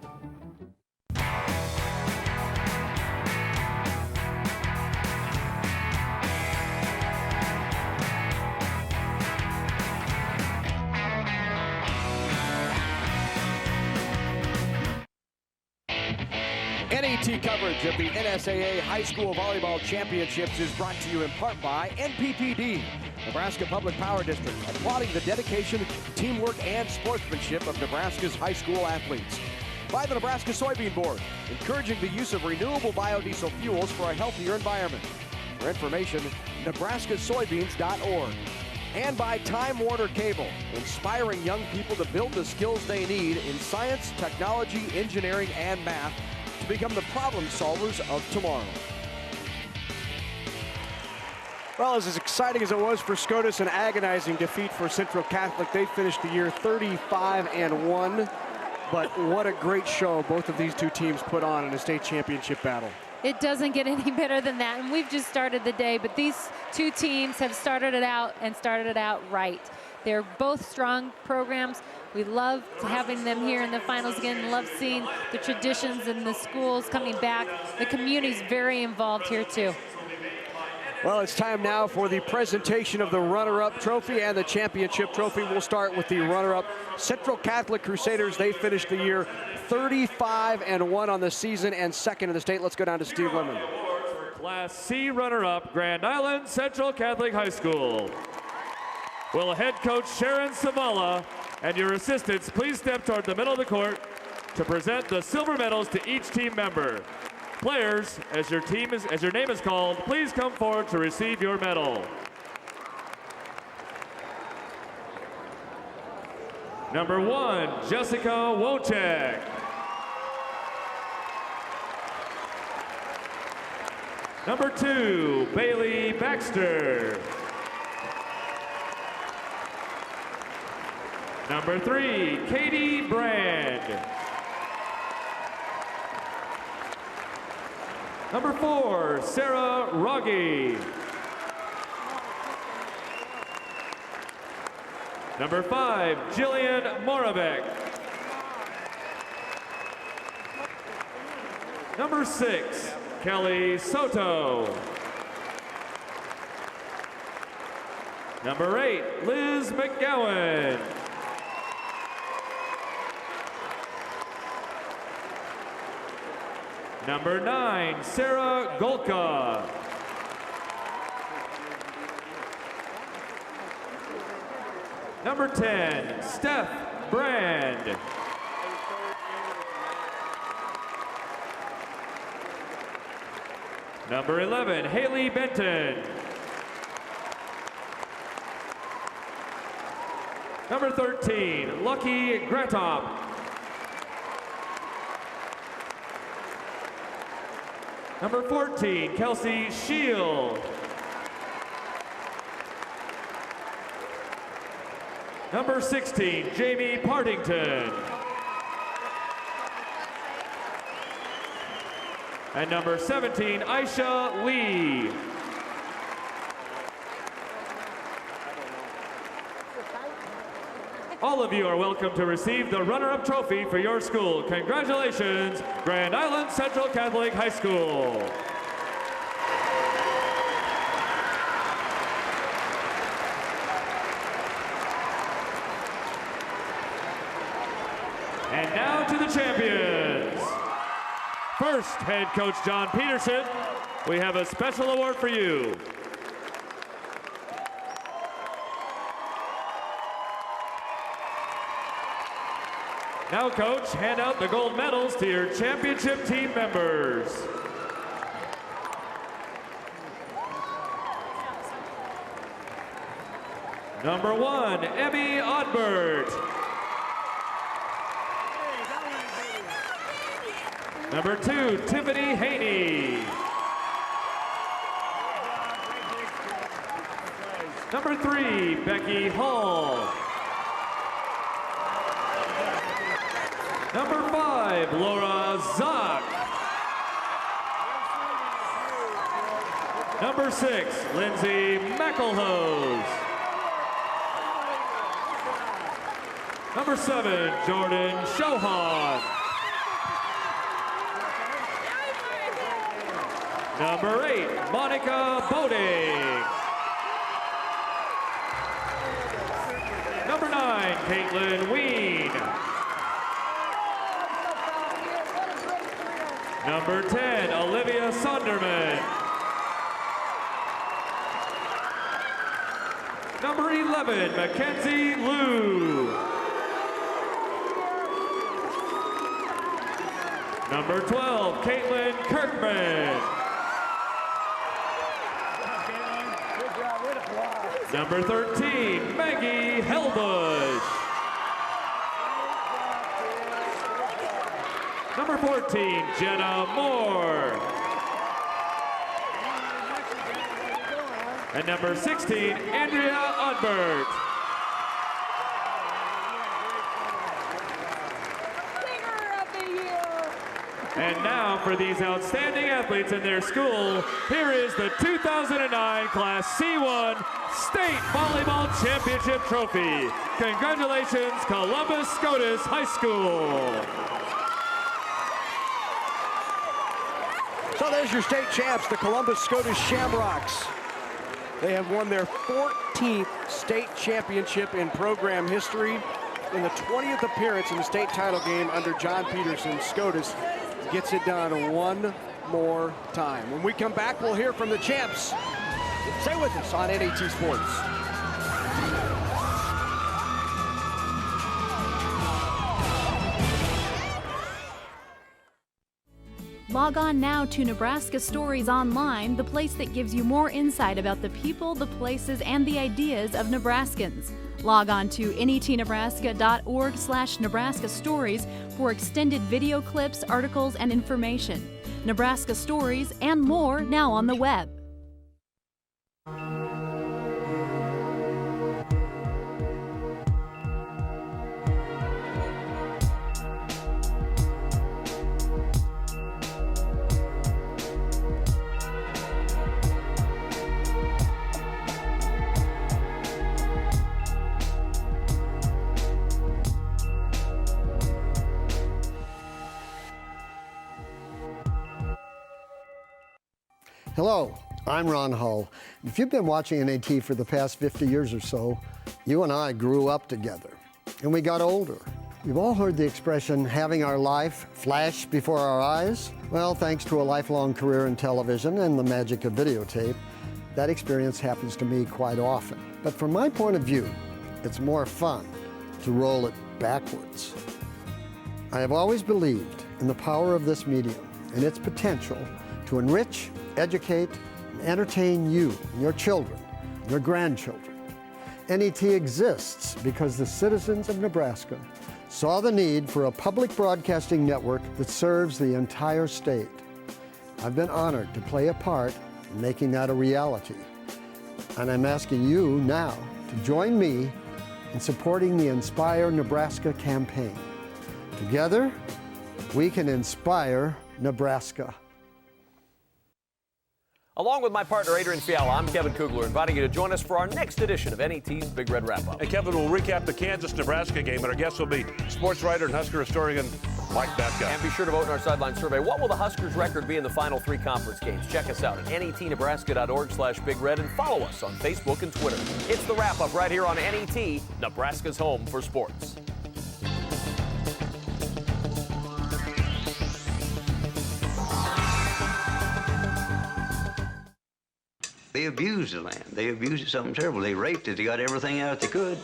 NET coverage of the NSAA High School Volleyball Championships is brought to you in part by NPPD, Nebraska Public Power District, applauding the dedication, teamwork, and sportsmanship of Nebraska's high school athletes. By the Nebraska Soybean Board, encouraging the use of renewable biodiesel fuels for a healthier environment. For information, nebraskasoybeans.org. And by Time Warner Cable, inspiring young people to build the skills they need in science, technology, engineering, and math to become the problem solvers of tomorrow. Well, as exciting as it was for Scotus, an agonizing defeat for Central Catholic. They finished the year 35-1, but what a great show both of these two teams put on in a state championship battle. It doesn't get any better than that, and we've just started the day, but these two teams have started it out right. They're both strong programs. We love having them here in the finals again. Love seeing the traditions and the schools coming back. The community's very involved here too. Well, it's time now for the presentation of the runner-up trophy and the championship trophy. We'll start with the runner-up, Central Catholic Crusaders. They finished the year 35-1 on the season and second in the state. Let's go down to Steve Lemon. Class C runner-up, Grand Island Central Catholic High School. Will head coach Sharon Savala and your assistants please step toward the middle of the court to present the silver medals to each team member. Players, as your name is called, please come forward to receive your medal. Number 1, Jessica Wojcik. Number 2, Bailey Baxter. Number 3, Katie Brand. Number 4, Sarah Rogge. Number 5, Jillian Moravec. Number 6, Kelly Soto. Number 8, Liz McGowan. Number 9, Sarah Golka. Number 10, Steph Brand. Number 11, Haley Benton. Number 13, Lucky Gratop. Number 14, Kelsey Shield. Number 16, Jamie Partington. And number 17, Aisha Lee. All of you are welcome to receive the runner-up trophy for your school. Congratulations, Grand Island Central Catholic High School. And now to the champions. First, head coach John Peterson, we have a special award for you. Now, coach, hand out the gold medals to your championship team members. Number 1, Emmy Odbert. Number 2, Tiffany Haney. Number 3, Becky Hall. Number 5, Laura Zock. Number 6, Lindsay McElhose. Number 7, Jordan Shohan. Number 8, Monica Boding. Number 9, Caitlin Ween. Number 10, Olivia Sonderman. Number 11, Mackenzie Liu. Number 12, Caitlin Kirkman. Number 13, Maggie Helbush. Number 14, Jenna Moore. And number 16, Andrea Unbert. And now for these outstanding athletes in their school, here is the 2009 Class C1 State Volleyball Championship Trophy. Congratulations, Columbus Scotus High School. So there's your state champs, the Columbus Scotus Shamrocks. They have won their 14th state championship in program history. In the 20th appearance in the state title game under John Peterson, Scotus gets it done one more time. When we come back, we'll hear from the champs. Stay with us on NET Sports. Log on now to Nebraska Stories Online, the place that gives you more insight about the people, the places, and the ideas of Nebraskans. Log on to netnebraska.org/Nebraska Stories for extended video clips, articles, and information. Nebraska Stories and more now on the web. Hello, I'm Ron Hull. If you've been watching NAT for the past 50 years or so, you and I grew up together, and we got older. We've all heard the expression, having our life flash before our eyes. Well, thanks to a lifelong career in television and the magic of videotape, that experience happens to me quite often. But from my point of view, it's more fun to roll it backwards. I have always believed in the power of this medium and its potential to enrich, educate, and entertain you and your children, and your grandchildren. NET exists because the citizens of Nebraska saw the need for a public broadcasting network that serves the entire state. I've been honored to play a part in making that a reality. And I'm asking you now to join me in supporting the Inspire Nebraska campaign. Together, we can inspire Nebraska. Along with my partner Adrian Fiala, I'm Kevin Kugler, inviting you to join us for our next edition of NET's Big Red Wrap-Up. And Kevin will recap the Kansas-Nebraska game, and our guest will be sports writer and Husker historian Mike Batka. And be sure to vote in our sideline survey. What will the Huskers' record be in the final 3 conference games? Check us out at netnebraska.org/Big Red and follow us on Facebook and Twitter. It's the Wrap-Up right here on NET, Nebraska's home for sports. They abused the land. They abused it something terrible. They raped it. They got everything out they could.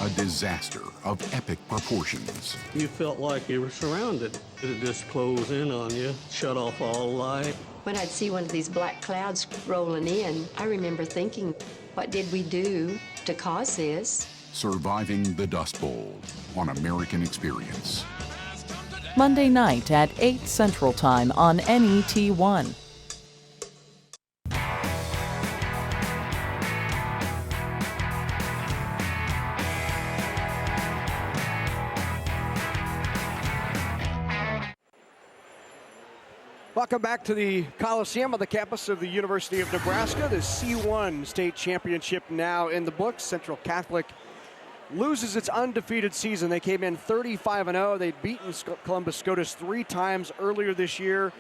A disaster of epic proportions. You felt like you were surrounded. It just closed in on you, shut off all light. When I'd see one of these black clouds rolling in, I remember thinking, what did we do to cause this? Surviving the Dust Bowl on American Experience. Monday night at 8 Central Time on NET1. Welcome back to the Coliseum on the campus of the University of Nebraska. The C1 state championship now in the books. Central Catholic loses its undefeated season. They came in 35-0. They'd beaten Columbus Scotus 3 times earlier this year.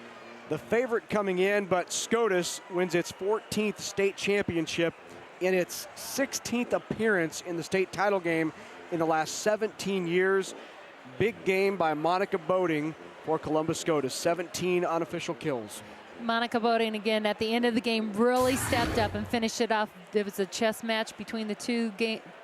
The favorite coming in, but Scotus wins its 14th state championship in its 16th appearance in the state title game in the last 17 years. Big game by Monica Boating for Columbus Scotus, 17 unofficial kills. Monica Boating, again, at the end of the game, really stepped up and finished it off. There was a chess match between the two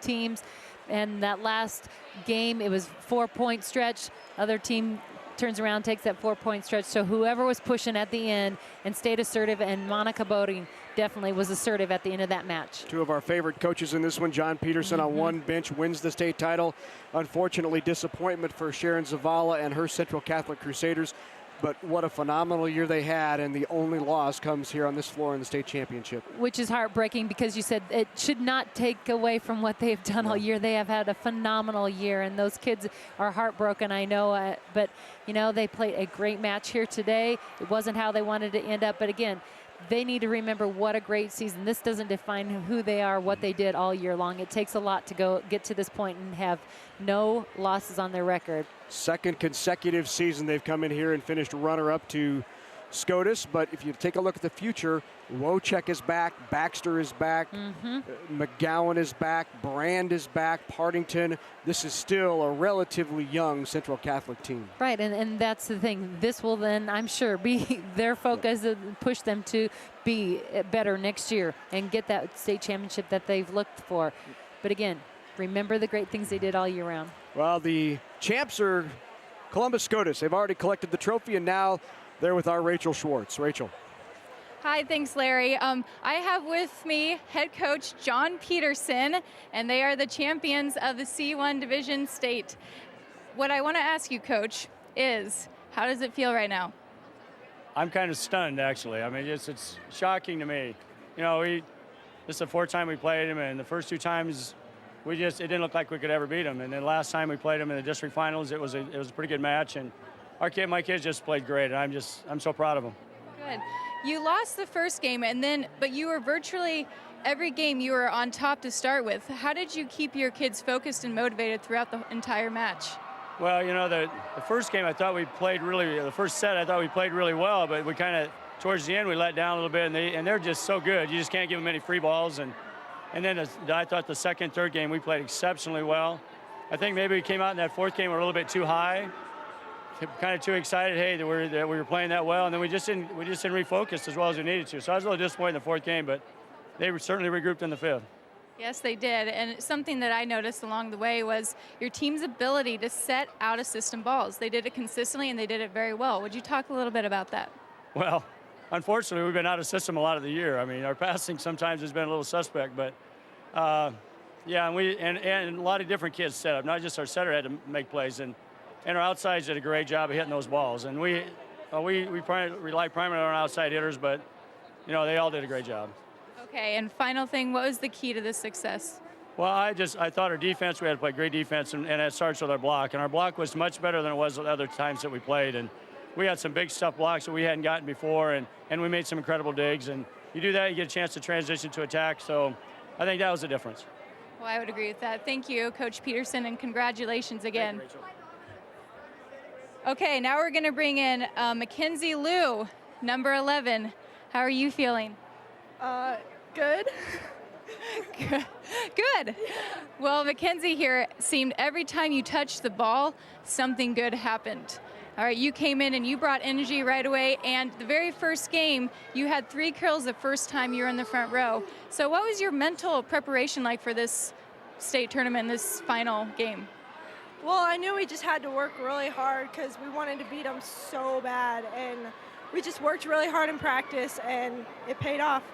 teams, and that last game, it was 4-point stretch. Other team turns around, takes that 4-point stretch. So whoever was pushing at the end and stayed assertive, and Monica Boating definitely was assertive at the end of that match. Two of our favorite coaches in this one, John Peterson on one bench, wins the state title. Unfortunately, disappointment for Sharon Zavala and her Central Catholic Crusaders. But what a phenomenal year they had, and the only loss comes here on this floor in the state championship. Which is heartbreaking, because you said it should not take away from what they've done all year. They have had a phenomenal year, and those kids are heartbroken, I know. But, you know, they played a great match here today. It wasn't how they wanted to end up, but again, they need to remember what a great season. This doesn't define who they are, what they did all year long. It takes a lot to get to this point and have no losses on their record. Second consecutive season they've come in here and finished runner-up to Scotus. But if you take a look at the future, Wojcik is back, Baxter is back, McGowan is back, Brand is back, Partington. This is still a relatively young Central Catholic team. Right, and that's the thing. This will then, I'm sure, be their focus and push them to be better next year and get that state championship that they've looked for. But again, remember the great things they did all year round. Well, the champs are Columbus Scotus. They've already collected the trophy, and now they're with our Rachel Schwartz. Rachel. Hi, thanks, Larry. I have with me head coach John Peterson, and they are the champions of the C1 Division State. What I want to ask you, Coach, is how does it feel right now? I'm kind of stunned, actually. I mean, it's shocking to me. You know, this is the 4th time we played them, and the first 2 times it didn't look like we could ever beat them. And then last time we played them in the district finals, it was a pretty good match, and my kids just played great, and I'm so proud of them. Good. You lost the first game, but you were virtually every game you were on top to start with. How did you keep your kids focused and motivated throughout the entire match? Well, you know, the first game I thought we played the first set I thought we played really well, but we kind of, towards the end, we let down a little bit, and they're just so good. You just can't give them any free balls, and then I thought the second, third game we played exceptionally well. I think maybe we came out in that 4th game a little bit too high. Kind of too excited, hey, that we were playing that well, and then we just didn't refocus as well as we needed to. So I was a little disappointed in the 4th game, but they were certainly regrouped in the 5th. Yes, they did, and something that I noticed along the way was your team's ability to set out of system balls. They did it consistently, and they did it very well. Would you talk a little bit about that? Well, unfortunately, we've been out of system a lot of the year. I mean, our passing sometimes has been a little suspect, but yeah, and a lot of different kids set up. Not just our setter had to make plays, and our outsides did a great job of hitting those balls. And we rely primarily on our outside hitters, but, you know, they all did a great job. Okay, and final thing, what was the key to this success? Well, I thought our defense, we had to play great defense, and it starts with our block. And our block was much better than it was the other times that we played. And we had some big stuff blocks that we hadn't gotten before, and we made some incredible digs. And you do that, you get a chance to transition to attack. So I think that was the difference. Well, I would agree with that. Thank you, Coach Peterson, and congratulations again. Thank you, Rachel. Okay, now we're going to bring in Mackenzie Liu, number 11. How are you feeling? Good. Good. Well, Mackenzie here seemed every time you touched the ball, something good happened. All right, you came in and you brought energy right away, and the very first game, you had 3 kills the first time you were in the front row. So what was your mental preparation like for this state tournament, this final game? Well, I knew we just had to work really hard because we wanted to beat them so bad, and we just worked really hard in practice, and it paid off.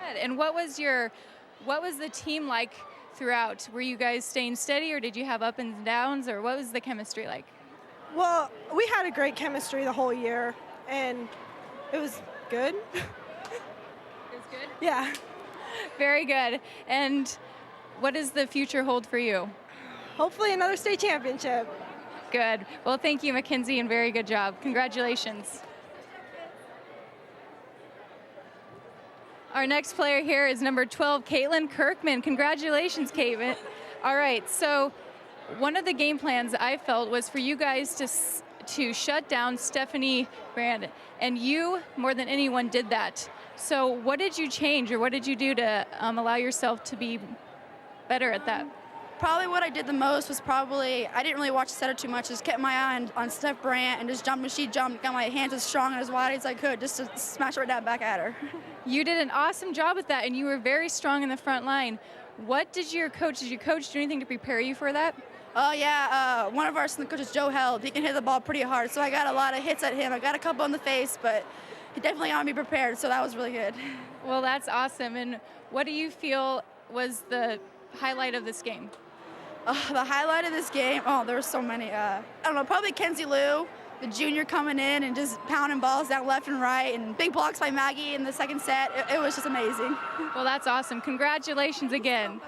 Good. And what was the team like throughout? Were you guys staying steady, or did you have up and downs, or what was the chemistry like? Well, we had a great chemistry the whole year, and it was good. It was good? Yeah. Very good. And what does the future hold for you? Hopefully another state championship. Good. Well, thank you, Mackenzie, and very good job. Congratulations. Our next player here is number 12, Caitlin Kirkman. Congratulations, Caitlin. All right, so one of the game plans I felt was for you guys to shut down Stephanie Brand, and you, more than anyone, did that. So what did you change, or what did you do to allow yourself to be better at that? Probably what I did the most was I didn't really watch the setter too much, just kept my eye on Steph Brandt and just jumped when she jumped, got my hands as strong and as wide as I could just to smash right down back at her. You did an awesome job with that, and you were very strong in the front line. What did your coach do anything to prepare you for that? Oh yeah, one of our assistant coaches, Joe Held, he can hit the ball pretty hard, so I got a lot of hits at him. I got a couple in the face, but he definitely got me prepared, so that was really good. Well, that's awesome. And what do you feel was the highlight of this game? The highlight of this game, there were so many. I don't know, probably Kenzie Lou, the junior, coming in and just pounding balls down left and right, and big blocks by Maggie in the second set. It was just amazing. Well, that's awesome. Congratulations again.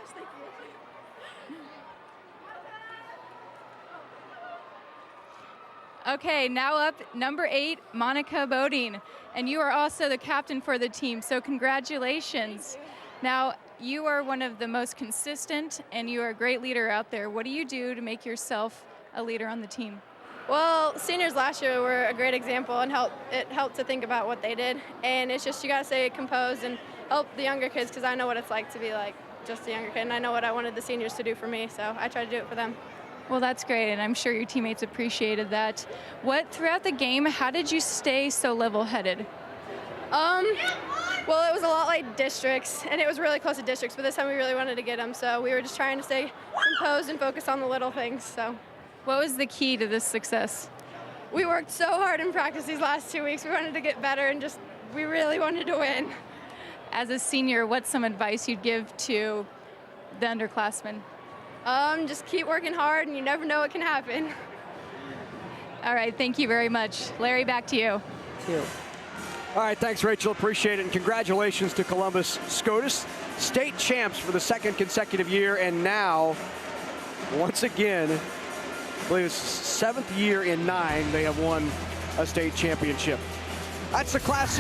Okay, now up number 8, Monica Bodine, and you are also the captain for the team, so congratulations. Now, you are one of the most consistent, and you are a great leader out there. What do you do to make yourself a leader on the team? Well, seniors last year were a great example, and it helped to think about what they did. And it's just you got to stay composed and help the younger kids, because I know what it's like to be like just a younger kid, and I know what I wanted the seniors to do for me, so I try to do it for them. Well, that's great, and I'm sure your teammates appreciated that. Throughout the game, how did you stay so level-headed? Well, it was a lot like districts, and it was really close to districts, but this time we really wanted to get them, so we were just trying to stay composed and focus on the little things. So, what was the key to this success? We worked so hard in practice these last 2 weeks. We wanted to get better, and we really wanted to win. As a senior, what's some advice you'd give to the underclassmen? Just keep working hard, and you never know what can happen. All right, thank you very much. Larry, back to you. Thank you. All right, thanks, Rachel. Appreciate it. And congratulations to Columbus Scotus, state champs for the 2nd consecutive year. And now, once again, I believe it's 7th year in 9, they have won a state championship. That's the Class